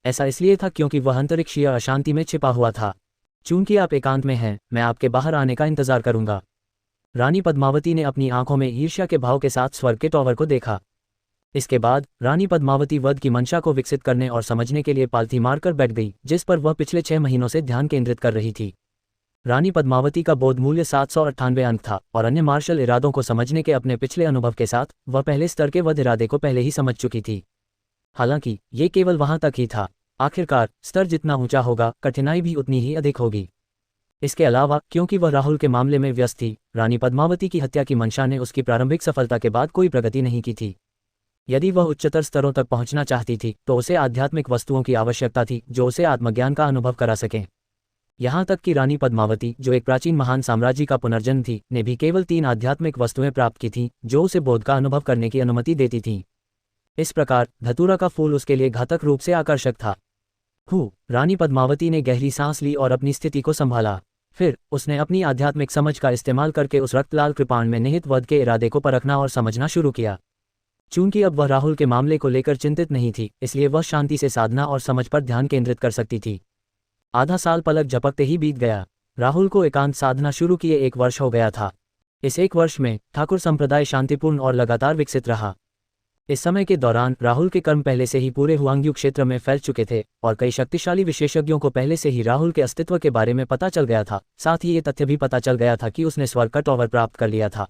ऐसा इसलिए था क्योंकि वह अंतरिक्षीय अशांति में छिपा हुआ था। चूंकि आप एकांत में हैं, मैं आपके बाहर आने का इंतजार करूंगा। रानी पद्मावती ने अपनी आंखों में ईर्ष्या के भाव के साथ स्वर्ग के टॉवर को देखा। इसके बाद रानी पद्मावती वध की मंशा को विकसित करने और समझने के लिए पालथी मारकर बैठ गई, जिस पर वह पिछले 6 महीनों से ध्यान केंद्रित कर रही थी। रानी पद्मावती का बोध मूल्य 798 अंक था और अन्य मार्शल इरादों को समझने के अपने पिछले अनुभव के साथ वह पहले स्तर के वध इरादे को पहले ही समझ चुकी थी। हालांकि ये केवल वहां तक ही था। आखिरकार स्तर जितना ऊंचा होगा, कठिनाई भी उतनी ही अधिक होगी। इसके अलावा क्योंकि वह राहुल के मामले में व्यस्त थी, रानी पद्मावती की हत्या की मंशा ने उसकी प्रारंभिक सफलता के बाद कोई प्रगति नहीं की थी। यदि वह उच्चतर स्तरों तक पहुंचना चाहती थी, तो उसे आध्यात्मिक वस्तुओं की आवश्यकता थी जो उसे आत्मज्ञान का अनुभव करा सकें। यहाँ तक कि रानी पद्मावती, जो एक प्राचीन महान साम्राज्य का पुनर्जन्म थी, ने भी केवल 3 आध्यात्मिक वस्तुएं प्राप्त की थीं, जो उसे बोध का अनुभव करने की अनुमति देती थीं। इस प्रकार धतूरा का फूल उसके लिए घातक रूप से आकर्षक था। रानी पद्मावती ने गहरी सांस ली और अपनी स्थिति को संभाला। फिर उसने अपनी आध्यात्मिक समझ का इस्तेमाल करके उस रक्तलाल कृपाण में निहित वध के इरादे को परखना और समझना शुरू किया। चूंकि अब वह राहुल के मामले को लेकर चिंतित नहीं थी, इसलिए वह शांति से साधना और समझ पर ध्यान केंद्रित कर सकती थी। आधा साल पलक झपकते ही बीत गया। राहुल को एकांत साधना शुरू किए 1 वर्ष हो गया था। इस 1 वर्ष में ठाकुर संप्रदाय शांतिपूर्ण और लगातार विकसित रहा। इस समय के दौरान राहुल के कर्म पहले से ही पूरे हुआंग्यू क्षेत्र में फैल चुके थे और कई शक्तिशाली विशेषज्ञों को पहले से ही राहुल के अस्तित्व के बारे में पता चल गया था। साथ ही ये तथ्य भी पता चल गया था कि उसने स्वर्ग का टॉवर प्राप्त कर लिया था।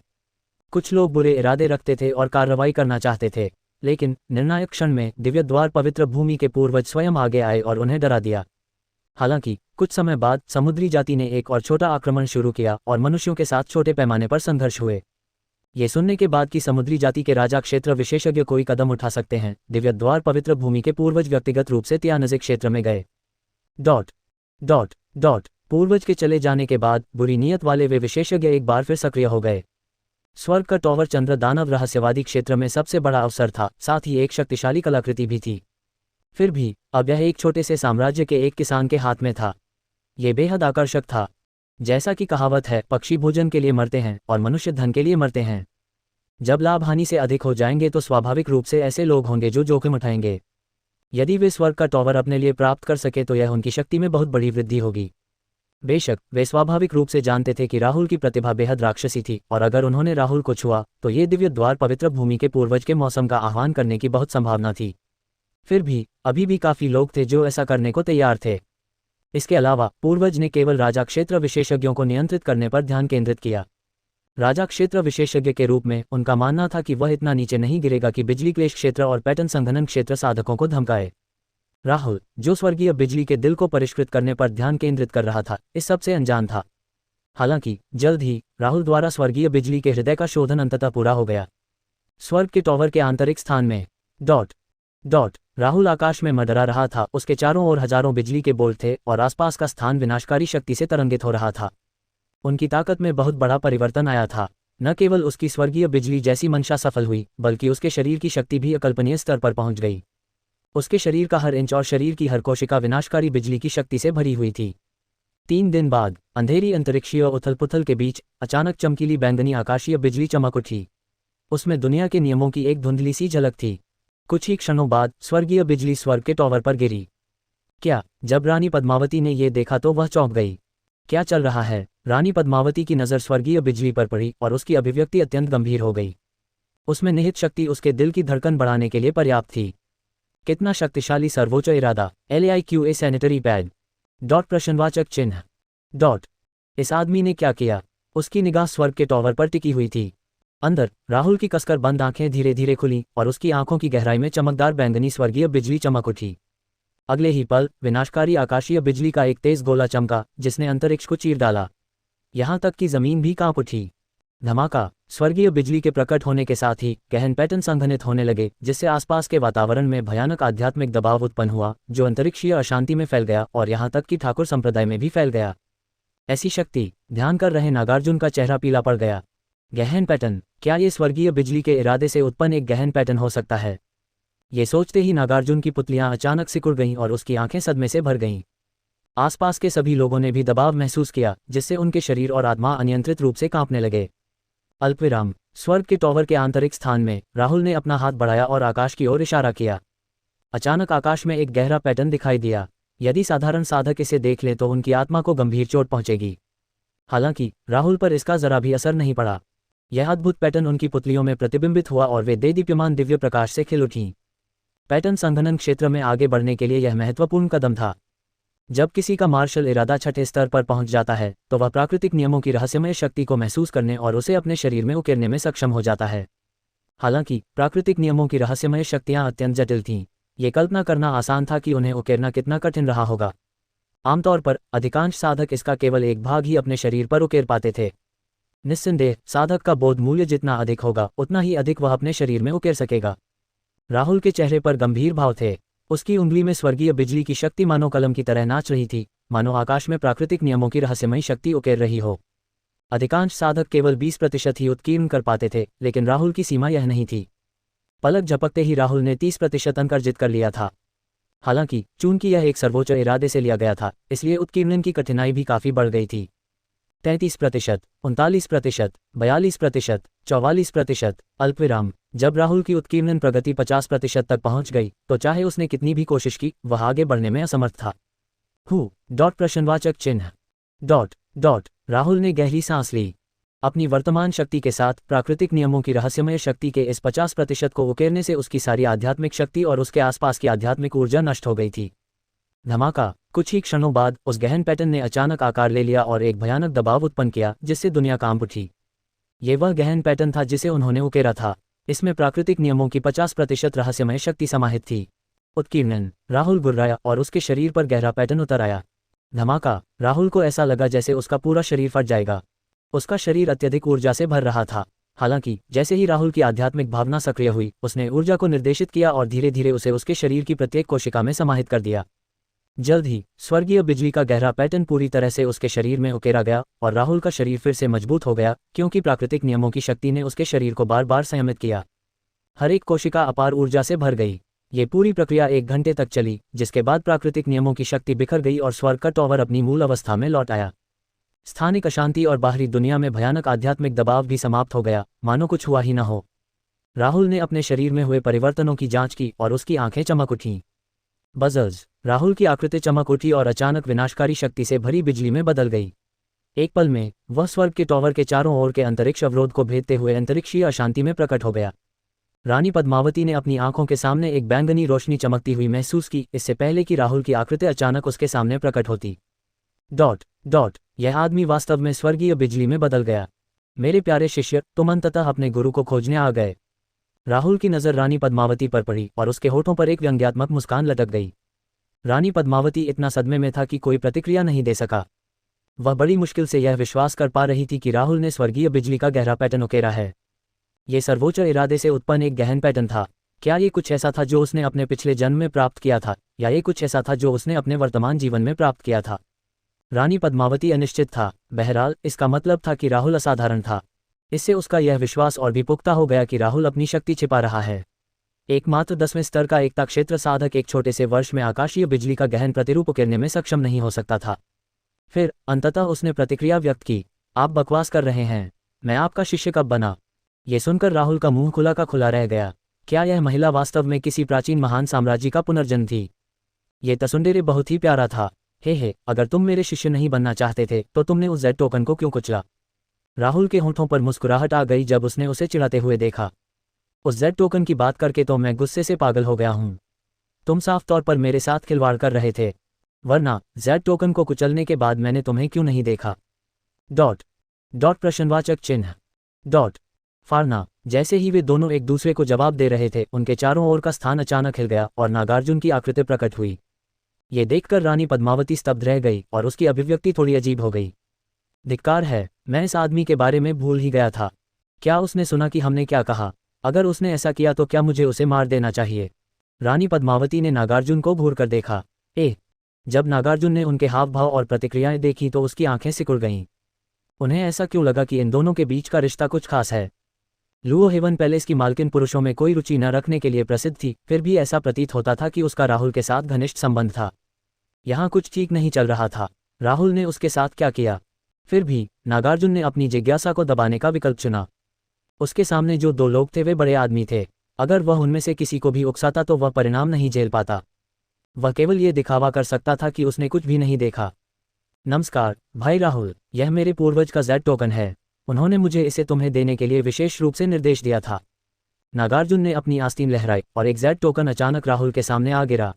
कुछ लोग बुरे इरादे रखते थे और कार्रवाई करना चाहते थे, लेकिन निर्णायक क्षण में दिव्य द्वार पवित्र भूमि के पूर्वज स्वयं आगे आए और उन्हें डरा दिया। हालांकि कुछ समय बाद समुद्री जाति ने एक और छोटा आक्रमण शुरू किया और मनुष्यों के साथ छोटे पैमाने पर संघर्ष हुए। ये सुनने के बाद कि समुद्री जाति के राजा क्षेत्र विशेषज्ञ कोई कदम उठा सकते हैं, दिव्य द्वार पवित्र भूमि के पूर्वज व्यक्तिगत रूप से त्यानजिक क्षेत्र में गए। डॉट डॉट डॉट पूर्वज के चले जाने के बाद बुरी नीयत वाले वे विशेषज्ञ एक बार फिर सक्रिय हो गए। स्वर्ग का टॉवर चंद्र दानव रहस्यवादी क्षेत्र में सबसे बड़ा अवसर था, साथ ही एक शक्तिशाली कलाकृति भी थी। फिर भी अब यह एक छोटे से साम्राज्य के एक किसान के हाथ में था। ये बेहद आकर्षक था। जैसा कि कहावत है, पक्षी भोजन के लिए मरते हैं और मनुष्य धन के लिए मरते हैं। जब लाभ हानि से अधिक हो जाएंगे तो स्वाभाविक रूप से ऐसे लोग होंगे जो जोखिम उठाएंगे। यदि वे स्वर्ग का टॉवर अपने लिए प्राप्त कर सके तो यह उनकी शक्ति में बहुत बड़ी वृद्धि होगी। बेशक वे स्वाभाविक रूप से जानते थे कि राहुल की प्रतिभा बेहद राक्षसी थी और अगर उन्होंने राहुल को छुआ तो ये दिव्य द्वार पवित्र भूमि के पूर्वज के मौसम का आह्वान करने की बहुत संभावना थी। फिर भी अभी भी काफ़ी लोग थे जो ऐसा करने को तैयार थे। इसके अलावा पूर्वज ने केवल राजा क्षेत्र विशेषज्ञों को नियंत्रित करने पर ध्यान केंद्रित किया। राजा क्षेत्र विशेषज्ञ के रूप में उनका मानना था कि वह इतना नीचे नहीं गिरेगा कि बिजली क्लेश क्षेत्र और पैटर्न संघनन क्षेत्र साधकों को धमकाए। राहुल, जो स्वर्गीय बिजली के दिल को परिष्कृत करने पर ध्यान केंद्रित कर रहा था, इस सबसे अनजान था। हालांकि जल्द ही राहुल द्वारा स्वर्गीय बिजली के हृदय का शोधन अंततः पूरा हो गया। स्वर्ग के टॉवर के आंतरिक स्थान में डॉट डॉट राहुल आकाश में मंडरा रहा था। उसके चारों ओर हजारों बिजली के बोल्ट थे और आसपास का स्थान विनाशकारी शक्ति से तरंगित हो रहा था। उनकी ताकत में बहुत बड़ा परिवर्तन आया था। न केवल उसकी स्वर्गीय बिजली जैसी मंशा सफल हुई, बल्कि उसके शरीर की शक्ति भी अकल्पनीय स्तर पर पहुंच गई। उसके शरीर का हर इंच और शरीर की हर कोशिका विनाशकारी बिजली की शक्ति से भरी हुई थी। 3 दिन बाद अंधेरी अंतरिक्षीय उथल पुथल के बीच अचानक चमकीली बैंगनी आकाशीय बिजली चमक उठी। उसमें दुनिया के नियमों की एक धुंधली सी झलक थी। कुछ ही क्षणों बाद स्वर्गीय बिजली स्वर्ग के टॉवर पर गिरी। क्या? जब रानी पद्मावती ने यह देखा तो वह चौंक गई। क्या चल रहा है? रानी पद्मावती की नज़र स्वर्गीय बिजली पर पड़ी और उसकी अभिव्यक्ति अत्यंत गंभीर हो गई। उसमें निहित शक्ति उसके दिल की धड़कन बढ़ाने के लिए पर्याप्त थी। कितना शक्तिशाली सर्वोच्च इरादा! LAIQA सैनिटरी पैड डॉट प्रश्नवाचक चिन्ह डॉट इस आदमी ने क्या किया? उसकी निगाह स्वर्ग के टॉवर पर टिकी हुई थी। अंदर राहुल की कसकर बंद आंखें धीरे धीरे खुलीं और उसकी आंखों की गहराई में चमकदार बैंगनी स्वर्गीय बिजली चमक उठी। अगले ही पल विनाशकारी आकाशीय बिजली का एक तेज गोला चमका जिसने अंतरिक्ष को चीर डाला। यहां तक कि जमीन भी कांप उठी। धमाका! स्वर्गीय बिजली के प्रकट होने के साथ ही गहन पैटर्न संघनित होने लगे, जिससे आसपास के वातावरण में भयानक आध्यात्मिक दबाव उत्पन्न हुआ जो अंतरिक्षीय अशांति में फैल गया और यहां तक कि ठाकुर संप्रदाय में भी फैल गया। ऐसी शक्ति! ध्यान कर रहे नागार्जुन का चेहरा पीला पड़ गया। गहन पैटर्न! क्या ये स्वर्गीय बिजली के इरादे से उत्पन्न एक गहन पैटर्न हो सकता है? ये सोचते ही नागार्जुन की पुतलियां अचानक सिकुड़ गईं और उसकी आंखें सदमे से भर गईं। आसपास के सभी लोगों ने भी दबाव महसूस किया, जिससे उनके शरीर और आत्मा अनियंत्रित रूप से कांपने लगे। अल्पविराम। स्वर्ग के टॉवर के आंतरिक स्थान में राहुल ने अपना हाथ बढ़ाया और आकाश की ओर इशारा किया। अचानक आकाश में एक गहरा पैटर्न दिखाई दिया। यदि साधारण साधक इसे देख ले तो उनकी आत्मा को गंभीर चोट पहुंचेगी। हालांकि राहुल पर इसका जरा भी असर नहीं पड़ा। यह अद्भुत पैटर्न उनकी पुतलियों में प्रतिबिंबित हुआ और वे देदीप्यमान दिव्य प्रकाश से खिल उठीं। पैटर्न संघनन क्षेत्र में आगे बढ़ने के लिए यह महत्वपूर्ण कदम था। जब किसी का मार्शल इरादा छठे स्तर पर पहुंच जाता है तो वह प्राकृतिक नियमों की रहस्यमय शक्ति को महसूस करने और उसे अपने शरीर में उकेरने में सक्षम हो जाता है। हालांकि प्राकृतिक नियमों की रहस्यमय शक्तियां अत्यंत जटिल थीं। ये कल्पना करना आसान था कि उन्हें उकेरना कितना कठिन रहा होगा। आमतौर पर अधिकांश साधक इसका केवल एक भाग ही अपने शरीर पर उकेर पाते थे। निस्संदेह साधक का बोध मूल्य जितना अधिक होगा उतना ही अधिक वह अपने शरीर में उकेर सकेगा। राहुल के चेहरे पर गंभीर भाव थे। उसकी उंगली में स्वर्गीय बिजली की शक्ति मानो कलम की तरह नाच रही थी, मानो आकाश में प्राकृतिक नियमों की रहस्यमयी शक्ति उकेर रही हो। अधिकांश साधक केवल 20% ही उत्कीर्ण कर पाते थे, लेकिन राहुल की सीमा यह नहीं थी। पलक झपकते ही राहुल ने 30% अंक अर्जित कर लिया था। हालांकि चूंकि यह एक सर्वोच्च इरादे से लिया गया था, इसलिए उत्कीर्णन की कठिनाई भी काफी बढ़ गई थी। 33%, 39%, 42%, 44%, अल्पविराम। जब राहुल की उत्कीर्णन प्रगति 50% तक पहुंच गई तो चाहे उसने कितनी भी कोशिश की वह आगे बढ़ने में असमर्थ था। डॉट प्रश्नवाचक चिन्ह डॉट डॉट राहुल ने गहरी सांस ली। अपनी वर्तमान शक्ति के साथ प्राकृतिक नियमों की रहस्यमय शक्ति के इस 50% को उकेरने से उसकी सारी आध्यात्मिक शक्ति और उसके आसपास की आध्यात्मिक ऊर्जा नष्ट हो गई थी। धमाका! कुछ ही क्षणों बाद उस गहन पैटर्न ने अचानक आकार ले लिया और एक भयानक दबाव उत्पन्न किया जिससे दुनिया कांप उठी। ये वह गहन पैटर्न था जिसे उन्होंने उकेरा था। इसमें प्राकृतिक नियमों की 50% रहस्यमय शक्ति समाहित थी। उत्कीर्णन! राहुल गुर्राया और उसके शरीर पर गहरा पैटर्न उतर आया। धमाका। राहुल को ऐसा लगा जैसे उसका पूरा शरीर फट जाएगा। उसका शरीर अत्यधिक ऊर्जा से भर रहा था। हालांकि जैसे ही राहुल की आध्यात्मिक भावना सक्रिय हुई, उसने ऊर्जा को निर्देशित किया और धीरे धीरे उसे उसके शरीर की प्रत्येक कोशिका में समाहित कर दिया। जल्द ही स्वर्गीय बिजली का गहरा पैटर्न पूरी तरह से उसके शरीर में उकेरा गया और राहुल का शरीर फिर से मजबूत हो गया, क्योंकि प्राकृतिक नियमों की शक्ति ने उसके शरीर को बार बार संयमित किया। हर एक कोशिका अपार ऊर्जा से भर गई। ये पूरी प्रक्रिया 1 घंटे तक चली, जिसके बाद प्राकृतिक नियमों की शक्ति बिखर गई और स्वर्ग का टॉवर अपनी मूल अवस्था में लौट आया। स्थानिक अशांति और बाहरी दुनिया में भयानक आध्यात्मिक दबाव भी समाप्त हो गया, मानो कुछ हुआ ही न हो। राहुल ने अपने शरीर में हुए परिवर्तनों की जांच की और उसकी आंखें चमक उठीं। बज़र्स। राहुल की आकृति चमक उठी और अचानक विनाशकारी शक्ति से भरी बिजली में बदल गई। एक पल में वह स्वर्ग के टॉवर के चारों ओर के अंतरिक्ष अवरोध को भेदते हुए अंतरिक्षीय अशांति में प्रकट हो गया। रानी पद्मावती ने अपनी आंखों के सामने एक बैंगनी रोशनी चमकती हुई महसूस की, इससे पहले कि राहुल की आकृति अचानक उसके सामने प्रकट होती। यह आदमी वास्तव में स्वर्गीय बिजली में बदल गया। मेरे प्यारे शिष्य, तुम अंततः अपने गुरु को खोजने आ गए। राहुल की नज़र रानी पद्मावती पर पड़ी और उसके होठों पर एक व्यंग्यात्मक मुस्कान लटक गई। रानी पद्मावती इतना सदमे में था कि कोई प्रतिक्रिया नहीं दे सका। वह बड़ी मुश्किल से यह विश्वास कर पा रही थी कि राहुल ने स्वर्गीय बिजली का गहरा पैटर्न उकेरा है। ये सर्वोच्च इरादे से उत्पन्न एक गहन पैटर्न था। क्या ये कुछ ऐसा था जो उसने अपने पिछले जन्म में प्राप्त किया था, या ये कुछ ऐसा था जो उसने अपने वर्तमान जीवन में प्राप्त किया था? रानी पद्मावती अनिश्चित था। बहरहाल, इसका मतलब था कि राहुल असाधारण था। इससे उसका यह विश्वास और भी पुख्ता हो गया कि राहुल अपनी शक्ति छिपा रहा है। एकमात्र 10वें स्तर का एकता क्षेत्र साधक एक छोटे से वर्ष में आकाशीय बिजली का गहन प्रतिरूप उकेरने में सक्षम नहीं हो सकता था। फिर अंततः उसने प्रतिक्रिया व्यक्त की, आप बकवास कर रहे हैं। मैं आपका शिष्य कब बना? ये सुनकर राहुल का मुंह खुला का खुला रह गया। क्या यह महिला वास्तव में किसी प्राचीन महान साम्राज्य का पुनर्जन्म थी? ये तसुंडेरे बहुत ही प्यारा था। हे, अगर तुम मेरे शिष्य नहीं बनना चाहते थे तो तुमने उस जेड टोकन को क्यों कुचला? राहुल के होंठों पर मुस्कुराहट आ गई जब उसने उसे चिढ़ाते हुए देखा। उस जेड टोकन की बात करके तो मैं गुस्से से पागल हो गया हूं। तुम साफ तौर पर मेरे साथ खिलवाड़ कर रहे थे, वरना जेड टोकन को कुचलने के बाद मैंने तुम्हें क्यों नहीं देखा? प्रश्नवाचक चिन्ह। फारना। जैसे ही वे दोनों एक दूसरे को जवाब दे रहे थे, उनके चारों ओर का स्थान अचानक हिल गया और नागार्जुन की आकृति प्रकट हुई। ये देखकर रानी पद्मावती स्तब्ध रह गई और उसकी अभिव्यक्ति थोड़ी अजीब हो गई। धिक्कार है, मैं इस आदमी के बारे में भूल ही गया था। क्या उसने सुना कि हमने क्या कहा? अगर उसने ऐसा किया तो क्या मुझे उसे मार देना चाहिए? रानी पद्मावती ने नागार्जुन को घूर कर देखा। जब नागार्जुन ने उनके हाव भाव और प्रतिक्रियाएं देखी तो उसकी आंखें सिकुड़ गईं। उन्हें ऐसा क्यों लगा कि इन दोनों के बीच का रिश्ता कुछ खास है? लुओ हेवन पैलेस की मालकिन पुरुषों में कोई रुचि न रखने के लिए प्रसिद्ध थी, फिर भी ऐसा प्रतीत होता था कि उसका राहुल के साथ घनिष्ठ संबंध था। यहाँ कुछ ठीक नहीं चल रहा था। राहुल ने उसके साथ क्या किया? फिर भी नागार्जुन ने अपनी जिज्ञासा को दबाने का विकल्प चुना। उसके सामने जो 2 लोग थे वे बड़े आदमी थे। अगर वह उनमें से किसी को भी उकसाता तो वह परिणाम नहीं झेल पाता। वह केवल ये दिखावा कर सकता था कि उसने कुछ भी नहीं देखा। नमस्कार भाई राहुल, यह मेरे पूर्वज का जेड टोकन है। उन्होंने मुझे इसे तुम्हें देने के लिए विशेष रूप से निर्देश दिया था। नागार्जुन ने अपनी आस्तीन लहराई और एक जेड टोकन अचानक राहुल के सामने आ गिरा।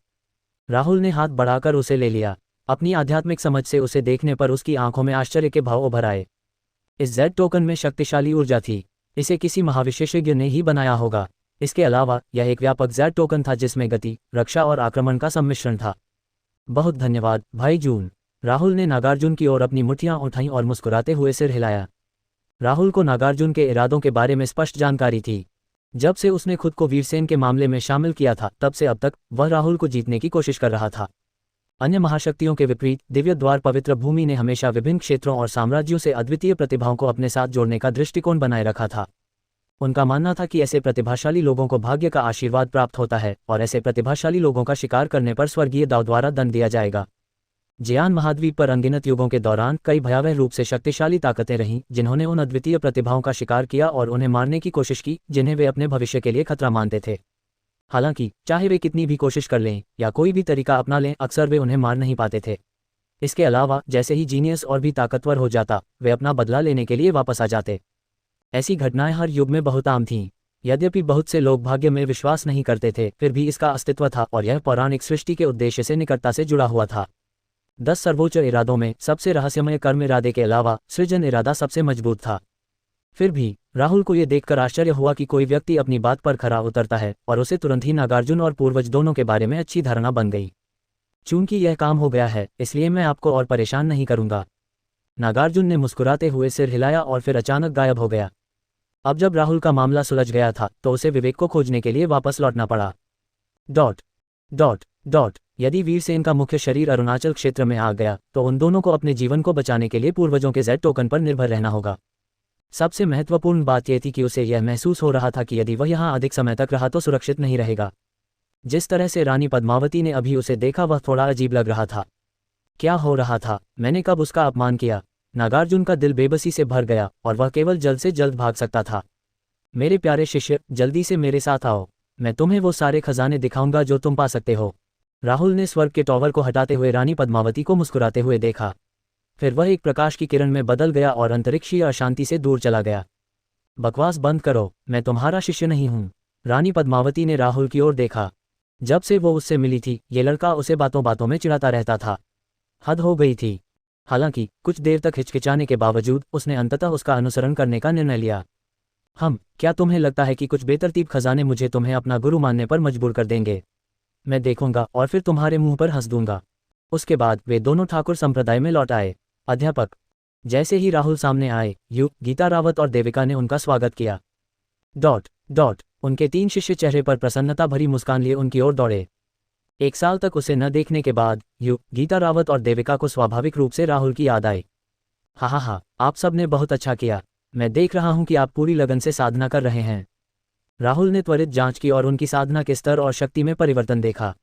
राहुल ने हाथ बढ़ाकर उसे ले लिया। अपनी आध्यात्मिक समझ से उसे देखने पर उसकी आंखों में आश्चर्य के भाव उभर आए। इस जेड टोकन में शक्तिशाली ऊर्जा थी। इसे किसी महाविशेषज्ञ ने ही बनाया होगा। इसके अलावा यह एक व्यापक जेड टोकन था जिसमें गति, रक्षा और आक्रमण का सम्मिश्रण था। बहुत धन्यवाद भाई जून। राहुल ने नागार्जुन की ओर अपनी मुट्ठियां उठाईं और मुस्कुराते हुए सिर हिलाया। राहुल को नागार्जुन के इरादों के बारे में स्पष्ट जानकारी थी। जब से उसने खुद को वीरसेन के मामले में शामिल किया था, तब से अब तक वह राहुल को जीतने की कोशिश कर रहा था। अन्य महाशक्तियों के विपरीत दिव्य द्वार पवित्र भूमि ने हमेशा विभिन्न क्षेत्रों और साम्राज्यों से अद्वितीय प्रतिभाओं को अपने साथ जोड़ने का दृष्टिकोण बनाए रखा था। उनका मानना था कि ऐसे प्रतिभाशाली लोगों को भाग्य का आशीर्वाद प्राप्त होता है और ऐसे प्रतिभाशाली लोगों का शिकार करने पर स्वर्गीय दाव द्वारा दंड दिया जाएगा। जियान महाद्वीप पर अनगिनत युगों के दौरान कई भयावह रूप से शक्तिशाली ताकतें रहीं जिन्होंने उन अद्वितीय प्रतिभाओं का शिकार किया और उन्हें मारने की कोशिश की जिन्हें वे अपने भविष्य के लिए खतरा मानते थे। हालांकि चाहे वे कितनी भी कोशिश कर लें या कोई भी तरीका अपना लें, अक्सर वे उन्हें मार नहीं पाते थे। इसके अलावा जैसे ही जीनियस और भी ताकतवर हो जाता, वे अपना बदला लेने के लिए वापस आ जाते। ऐसी घटनाएं हर युग में बहुत आम थीं। यद्यपि बहुत से लोग भाग्य में विश्वास नहीं करते थे, फिर भी इसका अस्तित्व था और यह पौराणिक सृष्टि के उद्देश्य से निकटता से जुड़ा हुआ था। 10 सर्वोच्च इरादों में सबसे रहस्यमय कर्म इरादे के अलावा सृजन इरादा सबसे मजबूत था। फिर भी राहुल को यह देखकर आश्चर्य हुआ कि कोई व्यक्ति अपनी बात पर खरा उतरता है और उसे तुरंत ही नागार्जुन और पूर्वज दोनों के बारे में अच्छी धारणा बन गई। चूंकि यह काम हो गया है, इसलिए मैं आपको और परेशान नहीं करूंगा। नागार्जुन ने मुस्कुराते हुए सिर हिलाया और फिर अचानक गायब हो गया। अब जब राहुल का मामला सुलझ गया था तो उसे विवेक को खोजने के लिए वापस लौटना पड़ा। डॉट डॉट डॉट यदि वीरसेन का मुख्य शरीर अरुणाचल क्षेत्र में आ गया तो उन दोनों को अपने जीवन को बचाने के लिए पूर्वजों के Z टोकन पर निर्भर रहना होगा। सबसे महत्वपूर्ण बात यह थी कि उसे यह महसूस हो रहा था कि यदि वह यहाँ अधिक समय तक रहा तो सुरक्षित नहीं रहेगा। जिस तरह से रानी पद्मावती ने अभी उसे देखा वह थोड़ा अजीब लग रहा था। क्या हो रहा था? मैंने कब उसका अपमान किया? नागार्जुन का दिल बेबसी से भर गया और वह केवल जल्द से जल्द भाग सकता था। मेरे प्यारे शिष्य, जल्दी से मेरे साथ आओ, मैं तुम्हें वो सारे खजाने दिखाऊंगा जो तुम पा सकते हो। राहुल ने स्वर्ग के टॉवर को हटाते हुए रानी पद्मावती को मुस्कुराते हुए देखा। फिर वह एक प्रकाश की किरण में बदल गया और अंतरिक्षीय अशांति से दूर चला गया। बकवास बंद करो, मैं तुम्हारा शिष्य नहीं हूँ। रानी पद्मावती ने राहुल की ओर देखा। जब से वो उससे मिली थी ये लड़का उसे बातों बातों में चिढ़ाता रहता था। हद हो गई थी। हालांकि कुछ देर तक हिचकिचाने के बावजूद उसने अंततः उसका अनुसरण करने का निर्णय लिया। क्या तुम्हें लगता है कि कुछ बेतरतीब खजाने मुझे तुम्हें अपना गुरु मानने पर मजबूर कर देंगे? मैं देखूंगा और फिर तुम्हारे मुंह पर हंस दूंगा। उसके बाद वे दोनों ठाकुर संप्रदाय में लौट आए। अध्यापक। जैसे ही राहुल सामने आए, गीता रावत और देविका ने उनका स्वागत किया। डॉट डॉट उनके 3 शिष्य चेहरे पर प्रसन्नता भरी मुस्कान लिए उनकी ओर दौड़े। 1 साल तक उसे न देखने के बाद गीता रावत और देविका को स्वाभाविक रूप से राहुल की याद आई। हा, आप सब ने बहुत अच्छा किया। मैं देख रहा हूं कि आप पूरी लगन से साधना कर रहे हैं। राहुल ने त्वरित जांच की और उनकी साधना के स्तर और शक्ति में परिवर्तन देखा।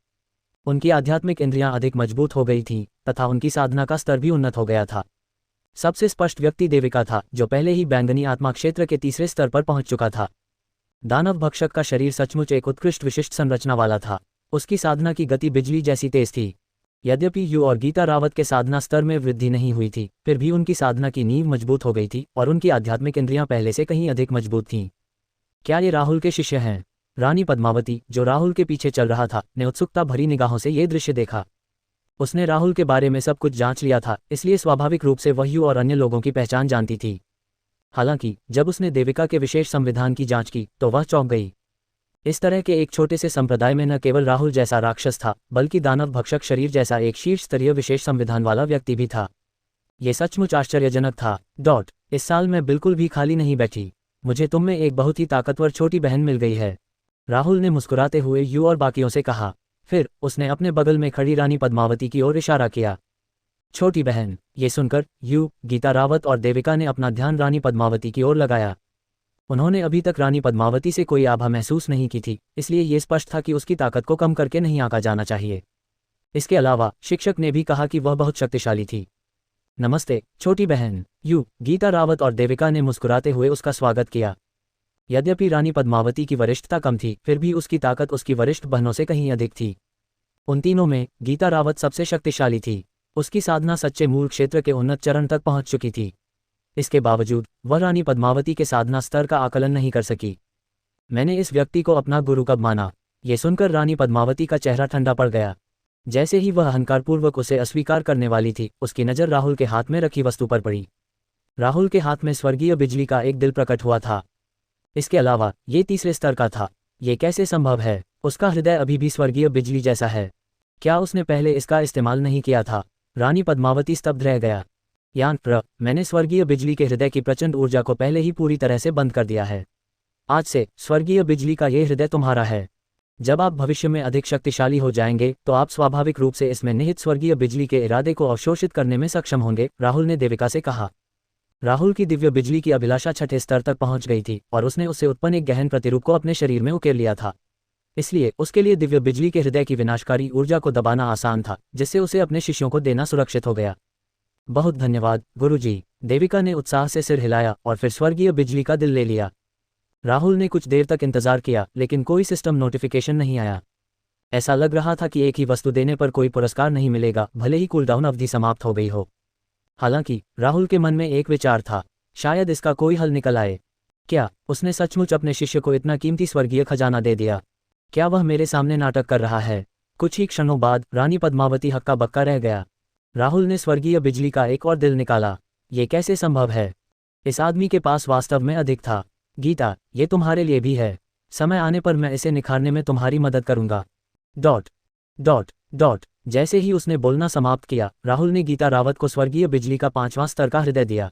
उनकी आध्यात्मिक इंद्रियां अधिक मजबूत हो गई थीं तथा उनकी साधना का स्तर भी उन्नत हो गया था। सबसे स्पष्ट व्यक्ति देविका था, जो पहले ही बैंगनी आत्मा क्षेत्र के तीसरे स्तर पर पहुंच चुका था। दानव भक्षक का शरीर सचमुच एक उत्कृष्ट विशिष्ट संरचना वाला था। उसकी साधना की गति बिजली जैसी तेज थी। यद्यपि और गीता रावत के साधना स्तर में वृद्धि नहीं हुई थी, फिर भी उनकी साधना की नींव मजबूत हो गई थी और उनकी आध्यात्मिक इंद्रियां पहले से कहीं अधिक मजबूत थीं। क्या ये राहुल के शिष्य हैं? रानी पद्मावती, जो राहुल के पीछे चल रहा था, ने उत्सुकता भरी निगाहों से ये दृश्य देखा। उसने राहुल के बारे में सब कुछ जांच लिया था, इसलिए स्वाभाविक रूप से वह और अन्य लोगों की पहचान जानती थी। हालांकि जब उसने देविका के विशेष संविधान की जांच की तो वह चौंक गई। इस तरह के एक छोटे से संप्रदाय में न केवल राहुल जैसा राक्षस था, बल्कि दानव भक्षक शरीर जैसा एक शीर्ष स्तरीय विशेष संविधान वाला व्यक्ति भी था। ये सचमुच आश्चर्यजनक था। इस साल मैं बिल्कुल भी खाली नहीं बैठी। मुझे तुम में एक बहुत ही ताकतवर छोटी बहन मिल गई है। राहुल ने मुस्कुराते हुए और बाकियों से कहा। फिर उसने अपने बगल में खड़ी रानी पद्मावती की ओर इशारा किया। छोटी बहन। ये सुनकर गीता रावत और देविका ने अपना ध्यान रानी पद्मावती की ओर लगाया। उन्होंने अभी तक रानी पद्मावती से कोई आभा महसूस नहीं की थी, इसलिए यह स्पष्ट था कि उसकी ताकत को कम करके नहीं आंका जाना चाहिए। इसके अलावा शिक्षक ने भी कहा कि वह बहुत शक्तिशाली थी। नमस्ते छोटी बहन। गीता रावत और देविका ने मुस्कुराते हुए उसका स्वागत किया। यद्यपि रानी पद्मावती की वरिष्ठता कम थी, फिर भी उसकी ताकत उसकी वरिष्ठ बहनों से कहीं अधिक थी। उन तीनों में गीता रावत सबसे शक्तिशाली थी। उसकी साधना सच्चे मूल क्षेत्र के उन्नत चरण तक पहुंच चुकी थी। इसके बावजूद वह रानी पद्मावती के साधना स्तर का आकलन नहीं कर सकी। मैंने इस व्यक्ति को अपना गुरु कब माना? ये सुनकर रानी पद्मावती का चेहरा ठंडा पड़ गया। जैसे ही वह अहंकारपूर्वक उसे अस्वीकार करने वाली थी, उसकी नज़र राहुल के हाथ में रखी वस्तु पर पड़ी। राहुल के हाथ में स्वर्गीय बिजली का एक दिल प्रकट हुआ था। इसके अलावा ये तीसरे स्तर का था। ये कैसे संभव है? उसका हृदय अभी भी स्वर्गीय बिजली जैसा है। क्या उसने पहले इसका इस्तेमाल नहीं किया था? रानी पद्मावती स्तब्ध रह गया। मैंने स्वर्गीय बिजली के हृदय की प्रचंड ऊर्जा को पहले ही पूरी तरह से बंद कर दिया है। आज से स्वर्गीय बिजली का ये हृदय तुम्हारा है। जब आप भविष्य में अधिक शक्तिशाली हो जाएंगे तो आप स्वाभाविक रूप से इसमें निहित स्वर्गीय बिजली के इरादे को अवशोषित करने में सक्षम होंगे, राहुल ने देविका से कहा। राहुल की दिव्य बिजली की अभिलाषा छठे स्तर तक पहुंच गई थी और उसने उससे उत्पन्न एक गहन प्रतिरूप को अपने शरीर में उकेर लिया था। इसलिए उसके लिए दिव्य बिजली के हृदय की विनाशकारी ऊर्जा को दबाना आसान था, जिससे उसे अपने शिष्यों को देना सुरक्षित हो गया। बहुत धन्यवाद गुरुजी। देविका ने उत्साह से सिर हिलाया और फिर स्वर्गीय बिजली का दिल ले लिया। राहुल ने कुछ देर तक इंतजार किया, लेकिन कोई सिस्टम नोटिफिकेशन नहीं आया। ऐसा लग रहा था कि एक ही वस्तु देने पर कोई पुरस्कार नहीं मिलेगा, भले ही कूलडाउन अवधि समाप्त हो गई हो। हालांकि राहुल के मन में एक विचार था, शायद इसका कोई हल निकल आए। क्या उसने सचमुच अपने शिष्य को इतना कीमती स्वर्गीय खजाना दे दिया? क्या वह मेरे सामने नाटक कर रहा है? कुछ ही क्षणों बाद रानी पद्मावती हक्का बक्का रह गया। राहुल ने स्वर्गीय बिजली का एक और दिल निकाला। ये कैसे संभव है? इस आदमी के पास वास्तव में अधिक था। गीता, ये तुम्हारे लिए भी है। समय आने पर मैं इसे निखारने में तुम्हारी मदद करूंगा। जैसे ही उसने बोलना समाप्त किया, राहुल ने गीता रावत को स्वर्गीय बिजली का 5वां स्तर का हृदय दिया।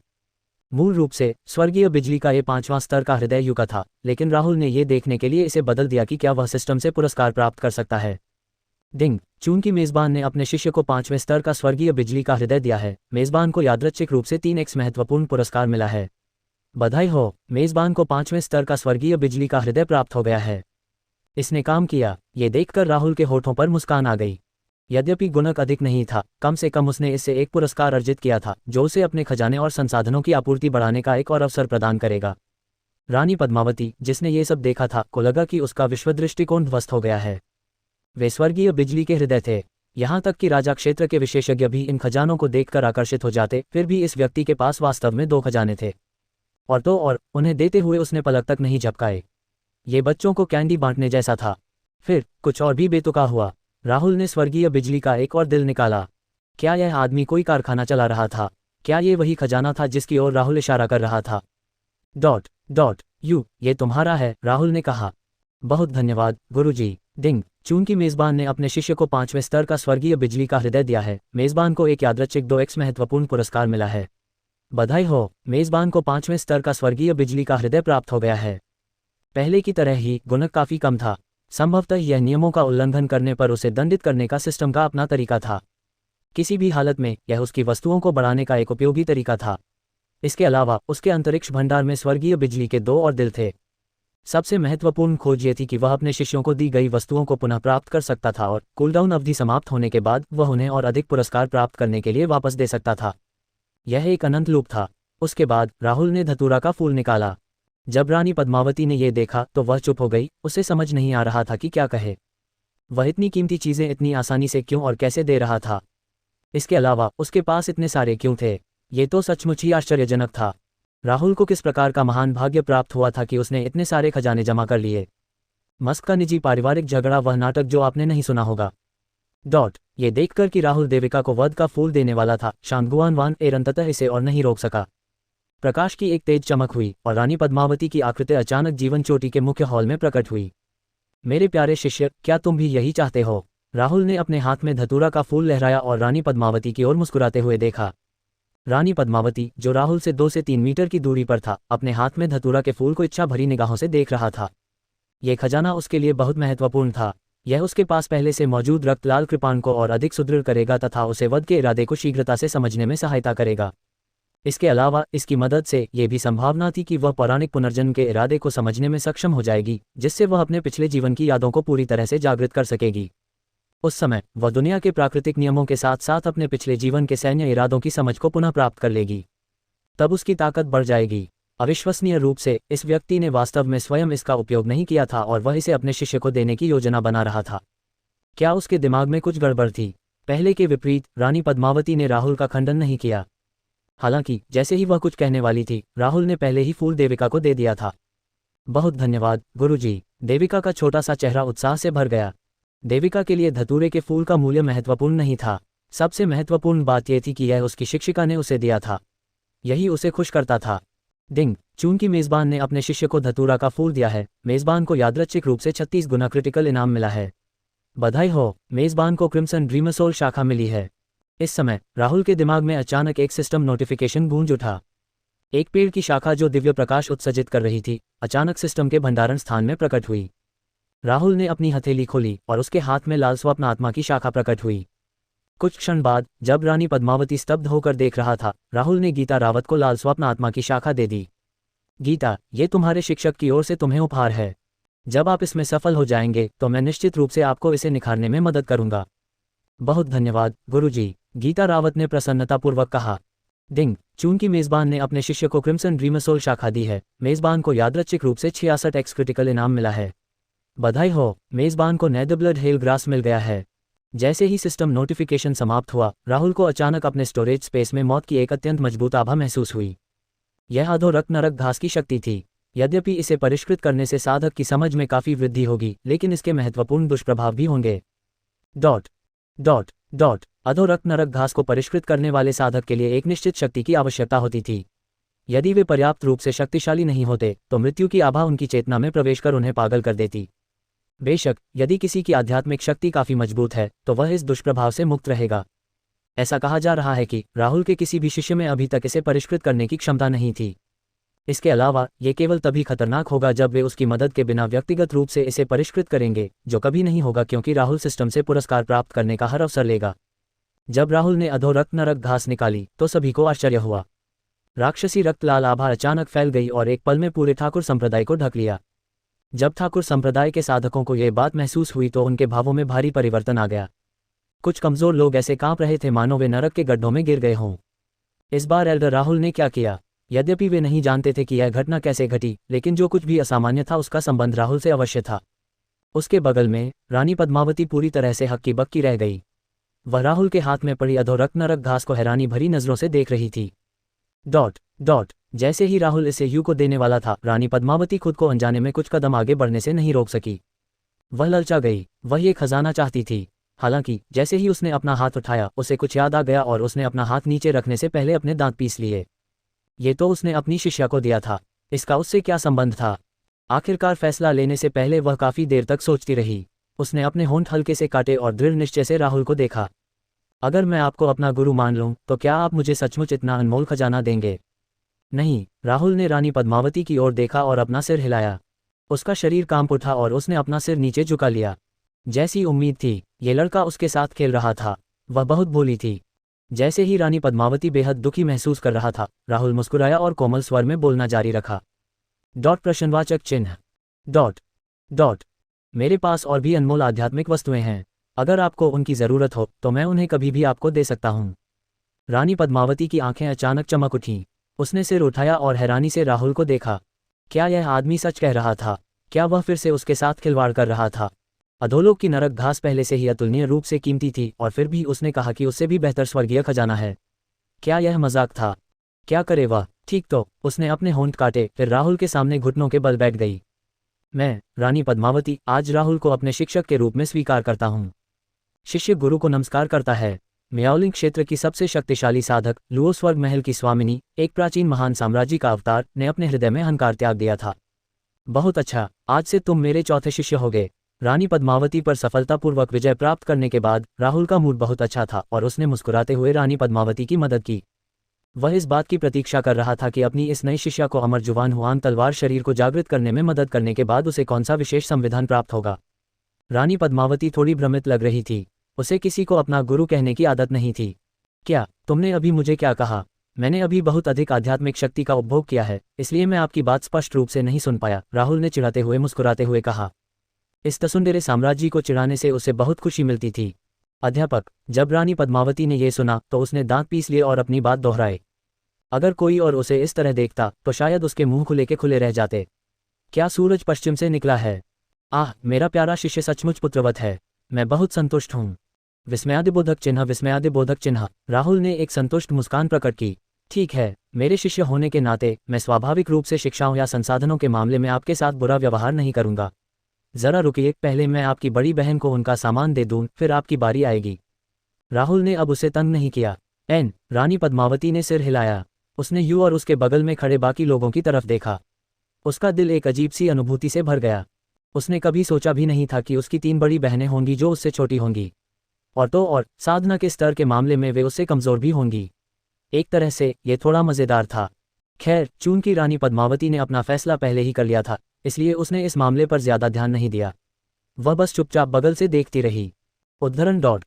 मूल रूप से स्वर्गीय बिजली का ये 5वां स्तर का हृदय युका था, लेकिन राहुल ने ये देखने के लिए इसे बदल दिया कि क्या वह सिस्टम से पुरस्कार प्राप्त कर सकता है। डिंग, चूंकि मेजबान ने अपने शिष्य को 5वें स्तर का स्वर्गीय बिजली का हृदय दिया है, मेजबान को यादृच्छिक रूप से 3x महत्वपूर्ण पुरस्कार मिला है। बधाई हो, मेजबान को 5वें स्तर का स्वर्गीय बिजली का हृदय प्राप्त हो गया है। इसने काम किया, ये देखकर राहुल के होठों पर मुस्कान आ गई। यद्यपि गुणक अधिक नहीं था, कम से कम उसने इससे एक पुरस्कार अर्जित किया था जो उसे अपने खजाने और संसाधनों की आपूर्ति बढ़ाने का एक और अवसर प्रदान करेगा। रानी पद्मावती, जिसने ये सब देखा था, को लगा कि उसका विश्वदृष्टिकोण ध्वस्त हो गया है। वे स्वर्गीय बिजली के हृदय थे। यहाँ तक कि राजा क्षेत्र के विशेषज्ञ भी इन खजानों को देखकर आकर्षित हो जाते, फिर भी इस व्यक्ति के पास वास्तव में 2 खजाने थे। और उन्हें देते हुए उसने पलक तक नहीं झपकाए। ये बच्चों को कैंडी बांटने जैसा था। फिर कुछ और भी बेतुका हुआ। राहुल ने स्वर्गीय बिजली का एक और दिल निकाला। क्या यह आदमी कोई कारखाना चला रहा था? क्या ये वही खजाना था जिसकी ओर राहुल इशारा कर रहा था? ये तुम्हारा है, राहुल ने कहा। बहुत धन्यवाद गुरुजी। डिंग, चूंकि मेजबान ने अपने शिष्य को 5वें स्तर का स्वर्गीय बिजली का हृदय दिया है, मेजबान को एक यादृच्छिक 2x महत्वपूर्ण पुरस्कार मिला है। बधाई हो, मेजबान को 5वें स्तर का स्वर्गीय बिजली का हृदय प्राप्त हो गया है। पहले की तरह ही गुणक काफी कम था। संभवतः यह नियमों का उल्लंघन करने पर उसे दंडित करने का सिस्टम का अपना तरीका था। किसी भी हालत में यह उसकी वस्तुओं को बढ़ाने का एक उपयोगी तरीका था। इसके अलावा उसके अंतरिक्ष भंडार में स्वर्गीय बिजली के 2 और दिल थे। सबसे महत्वपूर्ण खोज ये थी कि वह अपने शिष्यों को दी गई वस्तुओं को पुनः प्राप्त कर सकता था और कूलडाउन अवधि समाप्त होने के बाद वह उन्हें और अधिक पुरस्कार प्राप्त करने के लिए वापस दे सकता था। यह एक अनंत लूप था। उसके बाद राहुल ने धतूरा का फूल निकाला। जब रानी पद्मावती ने यह देखा तो वह चुप हो गई। उसे समझ नहीं आ रहा था कि क्या कहे। वह इतनी कीमती चीजें इतनी आसानी से क्यों और कैसे दे रहा था? इसके अलावा उसके पास इतने सारे क्यों थे? ये तो सचमुच ही आश्चर्यजनक था। राहुल को किस प्रकार का महान भाग्य प्राप्त हुआ था कि उसने इतने सारे खजाने जमा कर लिए। मस्क का निजी पारिवारिक झगड़ा, वह नाटक जो आपने नहीं सुना होगा। ये देखकर कि राहुल देविका को वध का फूल देने वाला था, शांगुआन वान एर अंततः इसे और नहीं रोक सका। प्रकाश की एक तेज चमक हुई और रानी पद्मावती की आकृति अचानक जीवन चोटी के मुख्य हॉल में प्रकट हुई। मेरे प्यारे शिष्य, क्या तुम भी यही चाहते हो? राहुल ने अपने हाथ में धतूरा का फूल लहराया और रानी पद्मावती की ओर मुस्कुराते हुए देखा। रानी पद्मावती, जो राहुल से 2 से 3 मीटर की दूरी पर था, अपने हाथ में धतूरा के फूल को इच्छा भरी निगाहों से देख रहा था। यह खजाना उसके लिए बहुत महत्वपूर्ण था। यह उसके पास पहले से मौजूद रक्त लाल कृपाण को और अधिक सुदृढ़ करेगा तथा उसे वध के इरादे को शीघ्रता से समझने में सहायता करेगा। इसके अलावा इसकी मदद से यह भी संभावना थी कि वह पौराणिक पुनर्जन्म के इरादे को समझने में सक्षम हो जाएगी, जिससे वह अपने पिछले जीवन की यादों को पूरी तरह से जागृत कर सकेगी। उस समय वह दुनिया के प्राकृतिक नियमों के साथ साथ अपने पिछले जीवन के सैन्य इरादों की समझ को पुनः प्राप्त कर लेगी। तब उसकी ताकत बढ़ जाएगी। अविश्वसनीय रूप से इस व्यक्ति ने वास्तव में स्वयं इसका उपयोग नहीं किया था और वह इसे अपने शिष्य को देने की योजना बना रहा था। क्या उसके दिमाग में कुछ गड़बड़ थी? पहले के विपरीत रानी पद्मावती ने राहुल का खंडन नहीं किया। हालांकि जैसे ही वह कुछ कहने वाली थी, राहुल ने पहले ही फूल देविका को दे दिया था। बहुत धन्यवाद गुरुजी। देविका का छोटा सा चेहरा उत्साह से भर गया। देविका के लिए धतूरे के फूल का मूल्य महत्वपूर्ण नहीं था। सबसे महत्वपूर्ण बात यह थी कि यह उसकी शिक्षिका ने उसे दिया था। यही उसे खुश करता था। डिंग, चूंकि मेजबान ने अपने शिष्य को धतूरा का फूल दिया है, मेजबान को यादृच्छिक रूप से 36 गुना क्रिटिकल इनाम मिला है। बधाई हो, मेजबान को क्रिम्सन ड्रीमसोल शाखा मिली है। इस समय राहुल के दिमाग में अचानक एक सिस्टम नोटिफिकेशन गूंज उठा। एक पेड़ की शाखा जो दिव्य प्रकाश उत्सर्जित कर रही थी, अचानक सिस्टम के भंडारण स्थान में प्रकट हुई। राहुल ने अपनी हथेली खोली और उसके हाथ में लाल स्वप्न आत्मा की शाखा प्रकट हुई। कुछ क्षण बाद, जब रानी पद्मावती स्तब्ध होकर देख रहा था, राहुल ने गीता रावत को लाल स्वप्न आत्मा की शाखा दे दी। गीता, ये तुम्हारे शिक्षक की ओर से तुम्हें उपहार है। जब आप इसमें सफल हो जाएंगे तो मैं निश्चित रूप से आपको इसे निखारने में मदद करूंगा। बहुत धन्यवाद गुरुजी, गीता रावत ने प्रसन्नतापूर्वक कहा। डिंग, चूंकि मेजबान ने अपने शिष्य को क्रिम्सन ड्रीमसोल शाखा दी है, मेजबान को यादृच्छिक रूप से 66x क्रिटिकल इनाम मिला है। बधाई हो, मेजबान को नेदरब्लड हेल ग्रास मिल गया है। जैसे ही सिस्टम नोटिफिकेशन समाप्त हुआ, राहुल को अचानक अपने स्टोरेज स्पेस में मौत की एक अत्यंत मजबूत आभा महसूस हुई। यह अधोरक्त नरक घास की शक्ति थी। यद्यपि इसे परिष्कृत करने से साधक की समझ में काफी वृद्धि होगी, लेकिन इसके महत्वपूर्ण दुष्प्रभाव भी होंगे। अधोरक्त नरक घास को परिष्कृत करने वाले साधक के लिए एक निश्चित शक्ति की आवश्यकता होती थी। यदि वे पर्याप्त रूप से शक्तिशाली नहीं होते तो मृत्यु की आभा उनकी चेतना में प्रवेश कर उन्हें पागल कर देती। बेशक यदि किसी की आध्यात्मिक शक्ति काफी मजबूत है तो वह इस दुष्प्रभाव से मुक्त रहेगा। ऐसा कहा जा रहा है कि राहुल के किसी भी शिष्य में अभी तक इसे परिष्कृत करने की क्षमता नहीं थी। इसके अलावा ये केवल तभी खतरनाक होगा जब वे उसकी मदद के बिना व्यक्तिगत रूप से इसे परिष्कृत करेंगे, जो कभी नहीं होगा क्योंकि राहुल सिस्टम से पुरस्कार प्राप्त करने का हर अवसर लेगा। जब राहुल ने अधोरक्त नरक घास निकाली तो सभी को आश्चर्य हुआ। राक्षसी रक्त लाल आभा अचानक फैल गई और एक पल में पूरे ठाकुर संप्रदाय को ढक लिया। जब ठाकुर संप्रदाय के साधकों को यह बात महसूस हुई तो उनके भावों में भारी परिवर्तन आ गया। कुछ कमजोर लोग ऐसे कांप रहे थे मानो वे नरक के गड्ढों में गिर गए हों। इस बार एल्डर राहुल ने क्या किया? यद्यपि वे नहीं जानते थे कि यह घटना कैसे घटी, लेकिन जो कुछ भी असामान्य था उसका संबंध राहुल से अवश्य था। उसके बगल में रानी पद्मावती पूरी तरह से हक्की बक्की रह गई। वह राहुल के हाथ में पड़ी अधोरक्त नरक घास को हैरानी भरी नजरों से देख रही थी। डॉट डॉट जैसे ही राहुल इसे यू को देने वाला था, रानी पद्मावती खुद को अनजाने में कुछ कदम आगे बढ़ने से नहीं रोक सकी। वह ललचा गई। वह ये खजाना चाहती थी। हालांकि जैसे ही उसने अपना हाथ उठाया उसे कुछ याद आ गया और उसने अपना हाथ नीचे रखने से पहले अपने दांत पीस लिए। ये तो उसने अपनी शिष्या को दिया था, इसका उससे क्या संबंध था? आखिरकार फैसला लेने से पहले वह काफी देर तक सोचती रही। उसने अपने होंठ हल्के से काटे और दृढ़ निश्चय से राहुल को देखा। अगर मैं आपको अपना गुरु मान लूं तो क्या आप मुझे सचमुच इतना अनमोल खजाना देंगे? नहीं। राहुल ने रानी पद्मावती की ओर देखा और अपना सिर हिलाया। उसका शरीर कांप उठा और उसने अपना सिर नीचे झुका लिया। जैसी उम्मीद थी, ये लड़का उसके साथ खेल रहा था। वह बहुत भोली थी। जैसे ही रानी पद्मावती बेहद दुखी महसूस कर रहा था, राहुल मुस्कुराया और कोमल स्वर में बोलना जारी रखा। डॉट प्रश्नवाचक चिन्ह। डॉट डॉट मेरे पास और भी अनमोल आध्यात्मिक वस्तुएं हैं। अगर आपको उनकी जरूरत हो तो मैं उन्हें कभी भी आपको दे सकता हूं। रानी पद्मावती की आंखें अचानक चमक उठीं। उसने सिर उठाया और हैरानी से राहुल को देखा। क्या यह आदमी सच कह रहा था? क्या वह फिर से उसके साथ खिलवाड़ कर रहा था? अधोलोक की नरक घास पहले से ही अतुलनीय रूप से कीमती थी और फिर भी उसने कहा कि उससे भी बेहतर स्वर्गीय खजाना है। क्या यह मजाक था? क्या करे वह? ठीक तो। उसने अपने होंठ काटे, फिर राहुल के सामने घुटनों के बल बैठ गई। मैं, रानी पद्मावती, आज राहुल को अपने शिक्षक के रूप में स्वीकार करता हूँ। शिष्य गुरु को नमस्कार करता है। म्याओलिंग क्षेत्र की सबसे शक्तिशाली साधक, लुओ स्वर्ग महल की स्वामिनी, एक प्राचीन महान साम्राज्य का अवतार, ने अपने हृदय में अहंकार त्याग दिया था। बहुत अच्छा, आज से तुम मेरे चौथे शिष्य होगे। रानी पद्मावती पर सफलतापूर्वक विजय प्राप्त करने के बाद राहुल का मूड बहुत अच्छा था और उसने मुस्कुराते हुए रानी पद्मावती की मदद की। वह इस बात की प्रतीक्षा कर रहा था कि अपनी इस नई शिष्या को अमर जुबान हुआन तलवार शरीर को जागृत करने में मदद करने के बाद उसे कौन सा विशेष संविधान प्राप्त होगा। रानी पद्मावती थोड़ी भ्रमित लग रही थी। उसे किसी को अपना गुरु कहने की आदत नहीं थी। क्या तुमने अभी मुझे क्या कहा? मैंने अभी बहुत अधिक आध्यात्मिक शक्ति का उपभोग किया है, इसलिए मैं आपकी बात स्पष्ट रूप से नहीं सुन पाया, राहुल ने चिढ़ाते हुए मुस्कुराते हुए कहा। इस तसुंदरे साम्राज्य को चिढ़ाने से उसे बहुत खुशी मिलती थी। अध्यापक, जब रानी पद्मावती ने यह सुना तो उसने दांत पीस लिए और अपनी बात दोहराए। अगर कोई और उसे इस तरह देखता तो शायद उसके मुंह खुले के खुले रह जाते। क्या सूरज पश्चिम से निकला है? आह, मेरा प्यारा शिष्य सचमुच पुत्रवत है। मैं बहुत संतुष्ट हूँ। विस्मयादिबोधक चिन्ह, विस्मयादिबोधक चिन्ह। राहुल ने एक संतुष्ट मुस्कान प्रकट की। ठीक है, मेरे शिष्य होने के नाते मैं स्वाभाविक रूप से शिक्षाओं या संसाधनों के मामले में आपके साथ बुरा व्यवहार नहीं करूंगा। जरा रुकिए, पहले मैं आपकी बड़ी बहन को उनका सामान दे दूं, फिर आपकी बारी आएगी। राहुल ने अब उसे तंग नहीं किया। रानी पद्मावती ने सिर हिलाया। उसने यू और उसके बगल में खड़े बाकी लोगों की तरफ देखा। उसका दिल एक अजीब सी अनुभूति से भर गया। उसने कभी सोचा भी नहीं था कि उसकी 3 बड़ी बहनें होंगी जो उससे छोटी होंगी, और तो और साधना के स्तर के मामले में वे उससे कमजोर भी होंगी। एक तरह से ये थोड़ा मजेदार था। खैर, चूंकि रानी पद्मावती ने अपना फैसला पहले ही कर लिया था, इसलिए उसने इस मामले पर ज्यादा ध्यान नहीं दिया। वह बस चुपचाप बगल से देखती रही। उद्धरण डॉट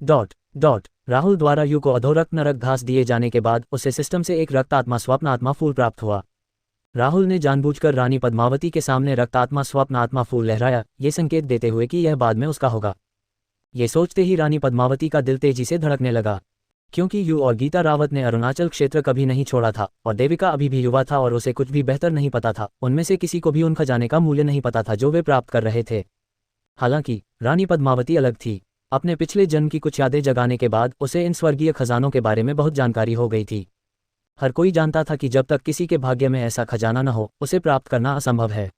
डॉट डॉट राहुल द्वारा यू को अधोरक्त नरक घास दिए जाने के बाद उसे सिस्टम से एक रक्तात्मा स्वप्न आत्मा फूल प्राप्त हुआ। राहुल ने जानबूझकर रानी पद्मावती के सामने रक्तात्मा स्वप्न आत्मा फूल लहराया, ये संकेत देते हुए कि यह बाद में उसका होगा। ये सोचते ही रानी पद्मावती का दिल तेजी से धड़कने लगा, क्योंकि यू और गीता रावत ने अरुणाचल क्षेत्र कभी नहीं छोड़ा था और देविका अभी भी युवा था और उसे कुछ भी बेहतर नहीं पता था। उनमें से किसी को भी उन खजाने का मूल्य नहीं पता था जो वे प्राप्त कर रहे थे। हालांकि रानी पद्मावती अलग थी। अपने पिछले जन्म की कुछ यादें जगाने के बाद उसे इन स्वर्गीय खजानों के बारे में बहुत जानकारी हो गई थी। हर कोई जानता था कि जब तक किसी के भाग्य में ऐसा खजाना न हो, उसे प्राप्त करना असंभव है।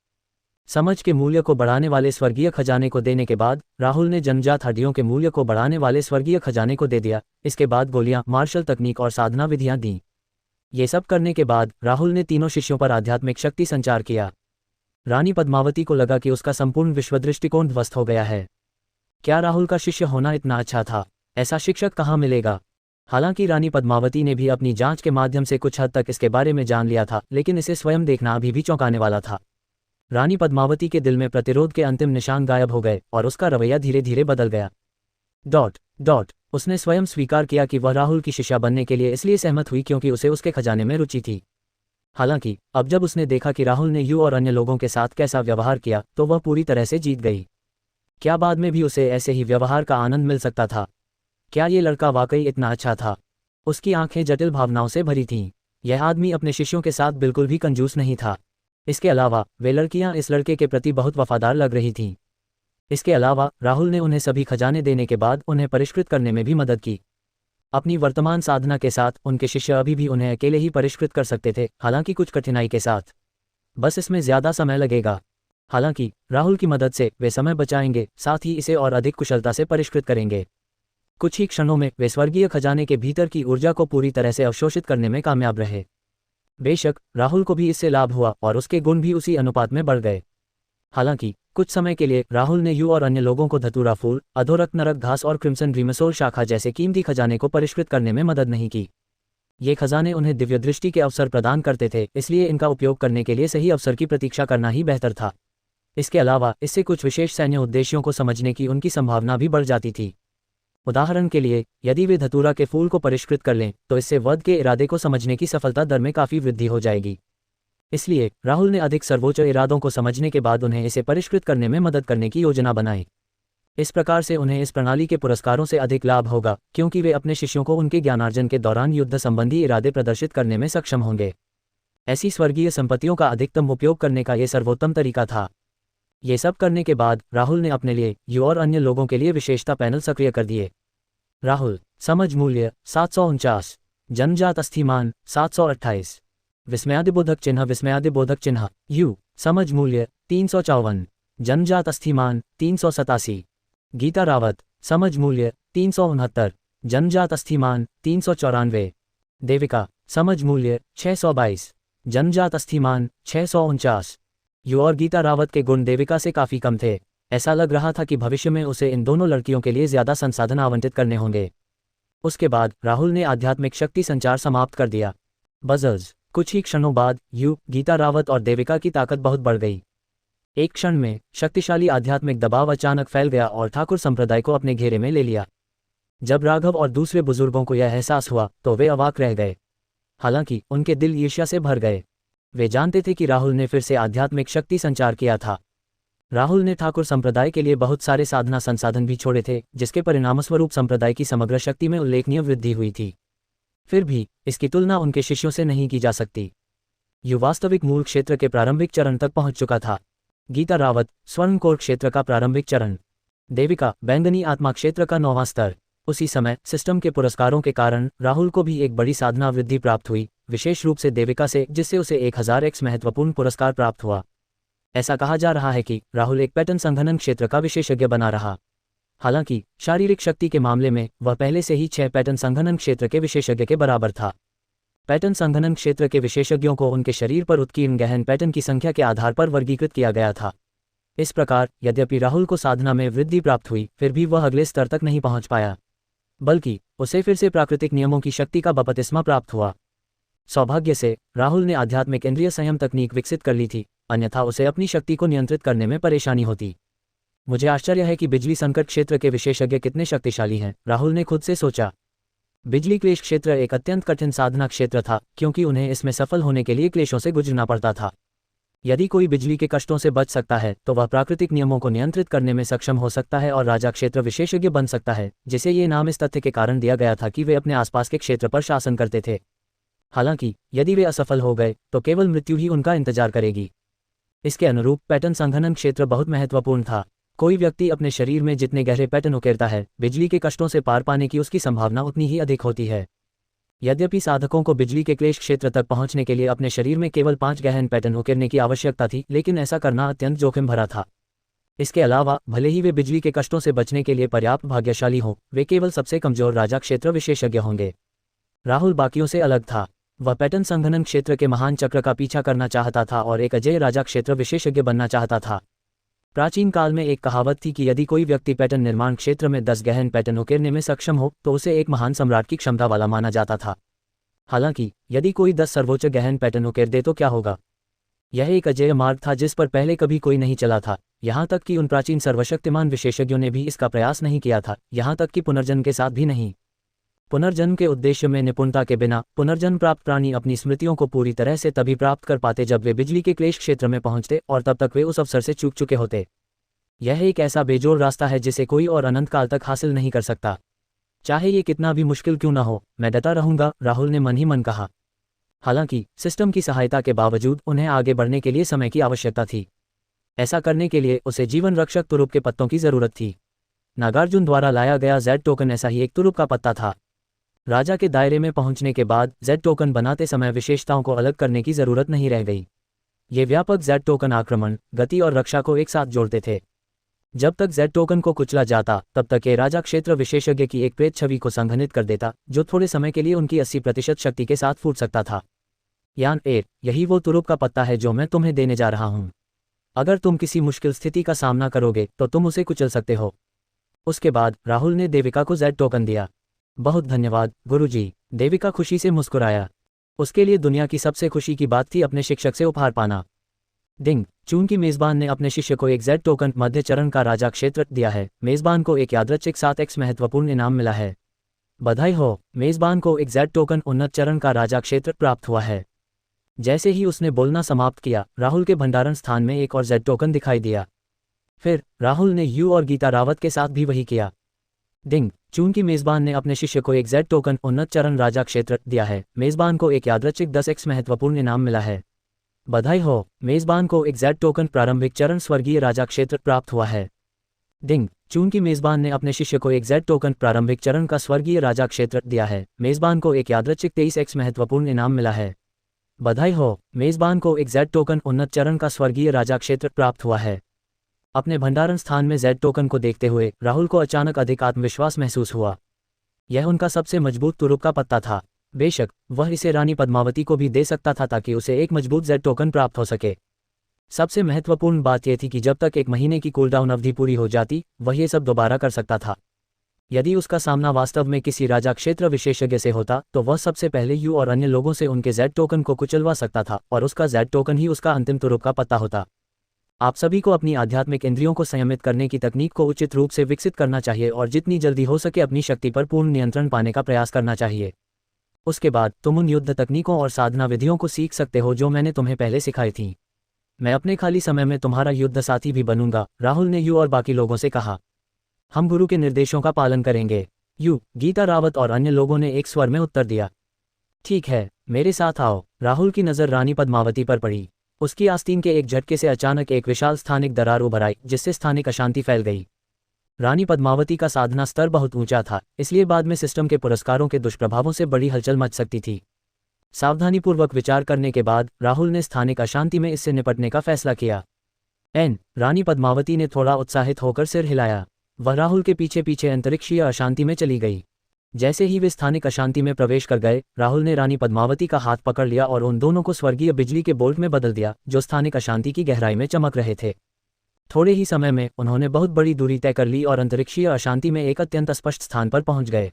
समझ के मूल्य को बढ़ाने वाले स्वर्गीय खजाने को देने के बाद राहुल ने जन्मजात हड्डियों के मूल्य को बढ़ाने वाले स्वर्गीय खजाने को दे दिया। इसके बाद गोलियां, मार्शल तकनीक और साधना विधियां दी। ये सब करने के बाद राहुल ने तीनों शिष्यों पर आध्यात्मिक शक्ति संचार किया। रानी पद्मावती को लगा कि उसका संपूर्ण विश्व दृष्टिकोण ध्वस्त हो गया है। क्या राहुल का शिष्य होना इतना अच्छा था? ऐसा शिक्षक कहाँ मिलेगा? हालांकि रानी पद्मावती ने भी अपनी जांच के माध्यम से कुछ हद तक इसके बारे में जान लिया था, लेकिन इसे स्वयं देखना अभी भी चौंकाने वाला था। रानी पद्मावती के दिल में प्रतिरोध के अंतिम निशान गायब हो गए और उसका रवैया धीरे धीरे बदल गया। उसने स्वयं स्वीकार किया कि वह राहुल की शिष्या बनने के लिए इसलिए सहमत हुई क्योंकि उसे उसके खजाने में रुचि थी। हालांकि अब जब उसने देखा कि राहुल ने यू और अन्य लोगों के साथ कैसा व्यवहार किया तो वह पूरी तरह से जीत गई। क्या बाद में भी उसे ऐसे ही व्यवहार का आनंद मिल सकता था? क्या ये लड़का वाकई इतना अच्छा था? उसकी आंखें जटिल भावनाओं से भरी थीं। यह आदमी अपने शिष्यों के साथ बिल्कुल भी कंजूस नहीं था। इसके अलावा वे लड़कियां इस लड़के के प्रति बहुत वफादार लग रही थीं। इसके अलावा राहुल ने उन्हें सभी खजाने देने के बाद उन्हें परिष्कृत करने में भी मदद की। अपनी वर्तमान साधना के साथ उनके शिष्य अभी भी उन्हें अकेले ही परिष्कृत कर सकते थे, हालांकि कुछ कठिनाई के साथ। बस इसमें ज़्यादा समय लगेगा। हालांकि राहुल की मदद से वे समय बचाएंगे, साथ ही इसे और अधिक कुशलता से परिष्कृत करेंगे। कुछ ही क्षणों में वे स्वर्गीय खजाने के भीतर की ऊर्जा को पूरी तरह से अवशोषित करने में कामयाब रहे। बेशक राहुल को भी इससे लाभ हुआ और उसके गुण भी उसी अनुपात में बढ़ गए। हालांकि कुछ समय के लिए राहुल ने यू और अन्य लोगों को धतूरा फूल, अधोरक्त नरक घास और क्रिम्सन ड्रीमसोल शाखा जैसे कीमती खजाने को परिष्कृत करने में मदद नहीं की। ये खजाने उन्हें दिव्य दृष्टि के अवसर प्रदान करते थे, इसलिए इनका उपयोग करने के लिए सही अवसर की प्रतीक्षा करना ही बेहतर था। इसके अलावा इससे कुछ विशेष सैन्य उद्देश्यों को समझने की उनकी संभावना भी बढ़ जाती थी। उदाहरण के लिए, यदि वे धतूरा के फूल को परिष्कृत कर लें तो इससे वध के इरादे को समझने की सफलता दर में काफ़ी वृद्धि हो जाएगी। इसलिए राहुल ने अधिक सर्वोच्च इरादों को समझने के बाद उन्हें इसे परिष्कृत करने में मदद करने की योजना बनाई। इस प्रकार से उन्हें इस प्रणाली के पुरस्कारों से अधिक लाभ होगा, क्योंकि वे अपने शिष्यों को उनके ज्ञानार्जन के दौरान युद्ध संबंधी इरादे प्रदर्शित करने में सक्षम होंगे। ऐसी स्वर्गीय संपत्तियों का अधिकतम उपयोग करने का यह सर्वोत्तम तरीका था। ये सब करने के बाद राहुल ने अपने लिए, यू और अन्य लोगों के लिए विशेषता पैनल सक्रिय कर दिए। राहुल, समझ मूल्य 749, जन्मजात अस्थिमान 728, विस्मयादिबोधक चिन्ह, यू, समझ मूल्य 354, जन्मजात अस्थिमान 387, गीता रावत, समझ मूल्य 369, जन्मजात अस्थिमान 394, देविका, समझ मूल्य 622, जन्मजात अस्थिमान 649। यू और गीता रावत के गुण देविका से काफ़ी कम थे। ऐसा लग रहा था कि भविष्य में उसे इन दोनों लड़कियों के लिए ज़्यादा संसाधन आवंटित करने होंगे। उसके बाद राहुल ने आध्यात्मिक शक्ति संचार समाप्त कर दिया। बजर्स, कुछ ही क्षणों बाद यू, गीता रावत और देविका की ताकत बहुत बढ़ गई। एक क्षण में शक्तिशाली आध्यात्मिक दबाव अचानक फैल गया और ठाकुर संप्रदाय को अपने घेरे में ले लिया। जब राघव और दूसरे बुजुर्गों को यह एहसास हुआ तो वे अवाक रह गए। हालांकि उनके दिल ईर्ष्या से भर गए। वे जानते थे कि राहुल ने फिर से आध्यात्मिक शक्ति संचार किया था। राहुल ने ठाकुर संप्रदाय के लिए बहुत सारे साधना संसाधन भी छोड़े थे, जिसके परिणामस्वरूप संप्रदाय की समग्र शक्ति में उल्लेखनीय वृद्धि हुई थी। फिर भी इसकी तुलना उनके शिष्यों से नहीं की जा सकती। यू वास्तविक मूल क्षेत्र के प्रारंभिक चरण तक पहुंच चुका था। गीता रावत, स्वर्णकोर क्षेत्र का प्रारंभिक चरण। देविका, बैंगनी आत्मा क्षेत्र का 9वां स्तर। उसी समय सिस्टम के पुरस्कारों के कारण राहुल को भी एक बड़ी साधना वृद्धि प्राप्त हुई, विशेष रूप से देविका से, जिससे उसे 1000x महत्वपूर्ण पुरस्कार प्राप्त हुआ। ऐसा कहा जा रहा है कि राहुल एक पैटर्न संघनन क्षेत्र का विशेषज्ञ बना रहा। हालांकि शारीरिक शक्ति के मामले में वह पहले से ही 6 पैटर्न संघनन क्षेत्र के विशेषज्ञ के बराबर था। पैटर्न संघनन क्षेत्र के विशेषज्ञों को उनके शरीर पर उत्कीर्ण गहन पैटर्न की संख्या के आधार पर वर्गीकृत किया गया था। इस प्रकार यद्यपि राहुल को साधना में वृद्धि प्राप्त हुई, फिर भी वह अगले स्तर तक नहीं पहुंच पाया, बल्कि उसे फिर से प्राकृतिक नियमों की शक्ति का बपतिस्मा प्राप्त हुआ। सौभाग्य से राहुल ने आध्यात्मिक इंद्रिय संयम तकनीक विकसित कर ली थी, अन्यथा उसे अपनी शक्ति को नियंत्रित करने में परेशानी होती। मुझे आश्चर्य है कि बिजली संकट क्षेत्र के विशेषज्ञ कितने शक्तिशाली हैं, राहुल ने खुद से सोचा। बिजली क्लेश क्षेत्र एक अत्यंत कठिन साधना क्षेत्र था, क्योंकि उन्हें इसमें सफल होने के लिए क्लेशों से गुजरना पड़ता था। यदि कोई बिजली के कष्टों से बच सकता है तो वह प्राकृतिक नियमों को नियंत्रित करने में सक्षम हो सकता है और राजा क्षेत्र विशेषज्ञ बन सकता है, जिसे ये नाम इस तथ्य के कारण दिया गया था कि वे अपने आसपास के क्षेत्र पर शासन करते थे। हालांकि यदि वे असफल हो गए तो केवल मृत्यु ही उनका इंतजार करेगी। इसके अनुरूप पैटर्न संघनन क्षेत्र बहुत महत्वपूर्ण था। कोई व्यक्ति अपने शरीर में जितने गहरे पैटर्न उकेरता है, बिजली के कष्टों से पार पाने की उसकी संभावना उतनी ही अधिक होती है। यद्यपि साधकों को बिजली के क्लेश क्षेत्र तक पहुंचने के लिए अपने शरीर में केवल 5 गहन पैटर्न उकेरने की आवश्यकता थी, लेकिन ऐसा करना अत्यंत जोखिम भरा था। इसके अलावा भले ही वे बिजली के कष्टों से बचने के लिए पर्याप्त भाग्यशाली हों, वे केवल सबसे कमजोर राजा क्षेत्र विशेषज्ञ होंगे। राहुल बाकियों से अलग था। वह पैटर्न संघनन क्षेत्र के महान चक्र का पीछा करना चाहता था और एक अजेय राजा क्षेत्र विशेषज्ञ बनना चाहता था। प्राचीन काल में एक कहावत थी कि यदि कोई व्यक्ति पैटर्न निर्माण क्षेत्र में 10 गहन पैटर्न उकेरने में सक्षम हो तो उसे एक महान सम्राट की क्षमता वाला माना जाता था। हालांकि यदि कोई 10 सर्वोच्च गहन पैटर्न उकेर दे तो क्या होगा? यह एक अजेय मार्ग था जिस पर पहले कभी कोई नहीं चला था। यहाँ तक कि उन प्राचीन सर्वशक्तिमान विशेषज्ञों ने भी इसका प्रयास नहीं किया था, यहाँ तक कि पुनर्जन्म के साथ भी नहीं। पुनर्जन्म के उद्देश्य में निपुणता के बिना पुनर्जन्म प्राप्त प्राणी अपनी स्मृतियों को पूरी तरह से तभी प्राप्त कर पाते जब वे बिजली के क्लेश क्षेत्र में पहुंचते, और तब तक वे उस अवसर से चूक चुके होते। यह एक ऐसा बेजोड़ रास्ता है जिसे कोई और अनंत काल तक हासिल नहीं कर सकता। चाहे ये कितना भी मुश्किल क्यों ना हो, मैं डटा रहूंगा, राहुल ने मन ही मन कहा। हालांकि सिस्टम की सहायता के बावजूद उन्हें आगे बढ़ने के लिए समय की आवश्यकता थी। ऐसा करने के लिए उसे जीवन रक्षक तुरुप के पत्तों की जरूरत थी। नागार्जुन द्वारा लाया गया जेड टोकन ऐसा ही एक तुरुप का पत्ता था। राजा के दायरे में पहुंचने के बाद जेड टोकन बनाते समय विशेषताओं को अलग करने की जरूरत नहीं रह गई। ये व्यापक जेड टोकन आक्रमण, गति और रक्षा को एक साथ जोड़ते थे। जब तक जेड टोकन को कुचला जाता तब तक ये राजा क्षेत्र विशेषज्ञ की एक प्रेत छवि को संघनित कर देता, जो थोड़े समय के लिए उनकी 80% शक्ति के साथ फूट सकता था। यान 8, यही वो तुरुप का पत्ता है जो मैं तुम्हें देने जा रहा हूं। अगर तुम किसी मुश्किल स्थिति का सामना करोगे तो तुम उसे कुचल सकते हो। उसके बाद राहुल ने देविका को जेड टोकन दिया। बहुत धन्यवाद गुरुजी, देविका खुशी से मुस्कुराया। उसके लिए दुनिया की सबसे खुशी की बात थी अपने शिक्षक से उपहार पाना। डिंग, चूंकि मेजबान ने अपने शिष्य को एक जेड टोकन मध्य चरण का राजा क्षेत्र दिया है, मेजबान को एक यादृच्छिक 7x महत्वपूर्ण इनाम मिला है। बधाई हो, मेजबान को एक जेड टोकन उन्नत चरण का राजा क्षेत्र प्राप्त हुआ है। जैसे ही उसने बोलना समाप्त किया, राहुल के भंडारण स्थान में एक और जेड टोकन दिखाई दिया। फिर राहुल ने यू और गीता रावत के साथ भी वही किया। डिंग, चूंकि मेजबान ने अपने शिष्य को एक जेड टोकन उन्नत चरण राजा क्षेत्र दिया है, मेजबान को एक यादृच्छिक 10x महत्वपूर्ण इनाम मिला है। बधाई हो, मेजबान को एक जेड टोकन प्रारंभिक चरण स्वर्गीय राजा क्षेत्र प्राप्त हुआ है। डिंग, चूंकि मेजबान ने अपने शिष्य को एक जेड टोकन प्रारंभिक चरण का स्वर्गीय राजा क्षेत्र दिया है, मेजबान को एक यादृच्छिक 23x महत्वपूर्ण इनाम मिला है। बधाई हो, मेजबान को एक जेड टोकन उन्नत चरण का स्वर्गीय राजा क्षेत्र प्राप्त हुआ है। अपने भंडारण स्थान में जेड टोकन को देखते हुए राहुल को अचानक अधिक आत्मविश्वास महसूस हुआ। यह उनका सबसे मजबूत तुरुप का पत्ता था। बेशक वह इसे रानी पद्मावती को भी दे सकता था ताकि उसे एक मजबूत जेड टोकन प्राप्त हो सके। सबसे महत्वपूर्ण बात यह थी कि जब तक 1 महीने की कूलडाउन अवधि पूरी हो जाती, वह ये सब दोबारा कर सकता था। यदि उसका सामना वास्तव में किसी राजा क्षेत्र विशेषज्ञ से होता तो वह सबसे पहले यू और अन्य लोगों से उनके जेड टोकन को कुचलवा सकता था, और उसका जेड टोकन ही उसका अंतिम तुरुप का पत्ता होता। आप सभी को अपनी आध्यात्मिक इंद्रियों को संयमित करने की तकनीक को उचित रूप से विकसित करना चाहिए और जितनी जल्दी हो सके अपनी शक्ति पर पूर्ण नियंत्रण पाने का प्रयास करना चाहिए। उसके बाद तुम उन युद्ध तकनीकों और साधना विधियों को सीख सकते हो जो मैंने तुम्हें पहले सिखाई थी। मैं अपने खाली समय में तुम्हारा युद्ध साथी भी बनूंगा, राहुल ने यू और बाकी लोगों से कहा। हम गुरु के निर्देशों का पालन करेंगे, यू, गीता रावत और अन्य लोगों ने एक स्वर में उत्तर दिया। ठीक है, मेरे साथ आओ। राहुल की नज़र रानी पद्मावती पर पड़ी। उसकी आस्तीन के एक झटके से अचानक एक विशाल स्थानिक दरार उभर आई, जिससे स्थानिक अशांति फैल गई। रानी पद्मावती का साधना स्तर बहुत ऊंचा था, इसलिए बाद में सिस्टम के पुरस्कारों के दुष्प्रभावों से बड़ी हलचल मच सकती थी। सावधानीपूर्वक विचार करने के बाद राहुल ने स्थानिक अशांति में इससे निपटने का फैसला किया। रानी पद्मावती ने थोड़ा उत्साहित होकर सिर हिलाया। वह राहुल के पीछे पीछे अंतरिक्षीय अशांति में चली गई। जैसे ही वे स्थानिक अशांति में प्रवेश कर गए, राहुल ने रानी पद्मावती का हाथ पकड़ लिया और उन दोनों को स्वर्गीय बिजली के बोल्ट में बदल दिया, जो स्थानिक अशांति की गहराई में चमक रहे थे। थोड़े ही समय में उन्होंने बहुत बड़ी दूरी तय कर ली और अंतरिक्षीय अशांति में एक अत्यंत स्पष्ट स्थान पर पहुंच गए।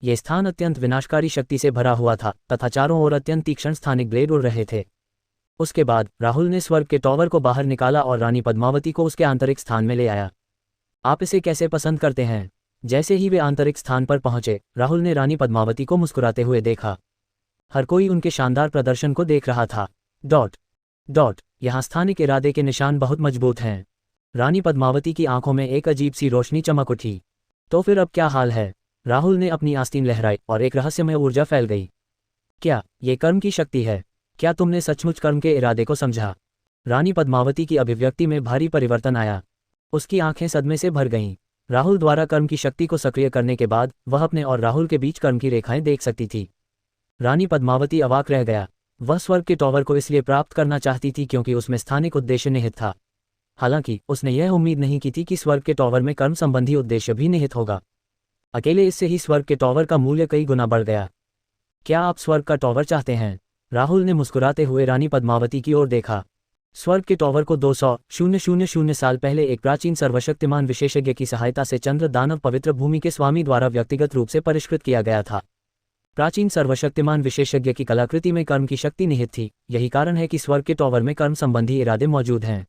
ये स्थान अत्यंत विनाशकारी शक्ति से भरा हुआ था तथा चारों ओर अत्यंत तीक्ष्ण स्थानिक ब्लेड उड़ रहे थे। उसके बाद राहुल ने स्वर्ग के टॉवर को बाहर निकाला और रानी पद्मावती को उसके आंतरिक स्थान में ले आया। आप इसे कैसे पसंद करते हैं? जैसे ही वे आंतरिक स्थान पर पहुंचे, राहुल ने रानी पद्मावती को मुस्कुराते हुए देखा। हर कोई उनके शानदार प्रदर्शन को देख रहा था। यहाँ स्थानिक इरादे के निशान बहुत मजबूत हैं। रानी पद्मावती की आंखों में एक अजीब सी रोशनी चमक उठी। तो फिर अब क्या हाल है? राहुल ने अपनी आस्तीन लहराई और एक रहस्यमय ऊर्जा फैल गई। क्या ये कर्म की शक्ति है? क्या तुमने सचमुच कर्म के इरादे को समझा? रानी पद्मावती की अभिव्यक्ति में भारी परिवर्तन आया। उसकी आंखें सदमे से भर गईं। राहुल द्वारा कर्म की शक्ति को सक्रिय करने के बाद वह अपने और राहुल के बीच कर्म की रेखाएं देख सकती थी। रानी पद्मावती अवाक रह गया। वह स्वर्ग के टॉवर को इसलिए प्राप्त करना चाहती थी क्योंकि उसमें स्थानिक उद्देश्य निहित था। हालांकि उसने यह उम्मीद नहीं की थी कि स्वर्ग के टॉवर में कर्म संबंधी उद्देश्य भी निहित होगा। अकेले इससे ही स्वर्ग के टॉवर का मूल्य कई गुना बढ़ गया। क्या आप स्वर्ग का टॉवर चाहते हैं? राहुल ने मुस्कुराते हुए रानी पद्मावती की ओर देखा। स्वर्ग के टॉवर को 200,000 साल पहले एक प्राचीन सर्वशक्तिमान विशेषज्ञ की सहायता से चंद्र दानव पवित्र भूमि के स्वामी द्वारा व्यक्तिगत रूप से परिष्कृत किया गया था। प्राचीन सर्वशक्तिमान विशेषज्ञ की कलाकृति में कर्म की शक्ति निहित थी, यही कारण है कि स्वर्ग के टॉवर में कर्म संबंधी इरादे मौजूद हैं।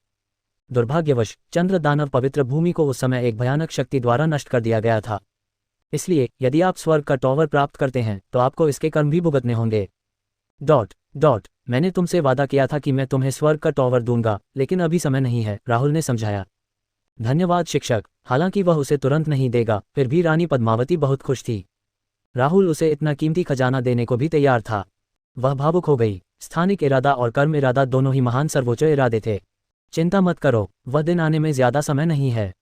दुर्भाग्यवश चंद्र दानव पवित्र भूमि को उस समय एक भयानक शक्ति द्वारा नष्ट कर दिया गया था। इसलिए यदि आप स्वर्ग का टॉवर प्राप्त करते हैं तो आपको इसके कर्म भी भुगतने होंगे। मैंने तुमसे वादा किया था कि मैं तुम्हें स्वर्ग का टॉवर दूंगा, लेकिन अभी समय नहीं है, राहुल ने समझाया। धन्यवाद शिक्षक। हालांकि वह उसे तुरंत नहीं देगा, फिर भी रानी पद्मावती बहुत खुश थी। राहुल उसे इतना कीमती खजाना देने को भी तैयार था। वह भावुक हो गई। स्थानिक इरादा और कर्म इरादा दोनों ही महान सर्वोच्च इरादे थे। चिंता मत करो, वह दिन आने में ज्यादा समय नहीं है।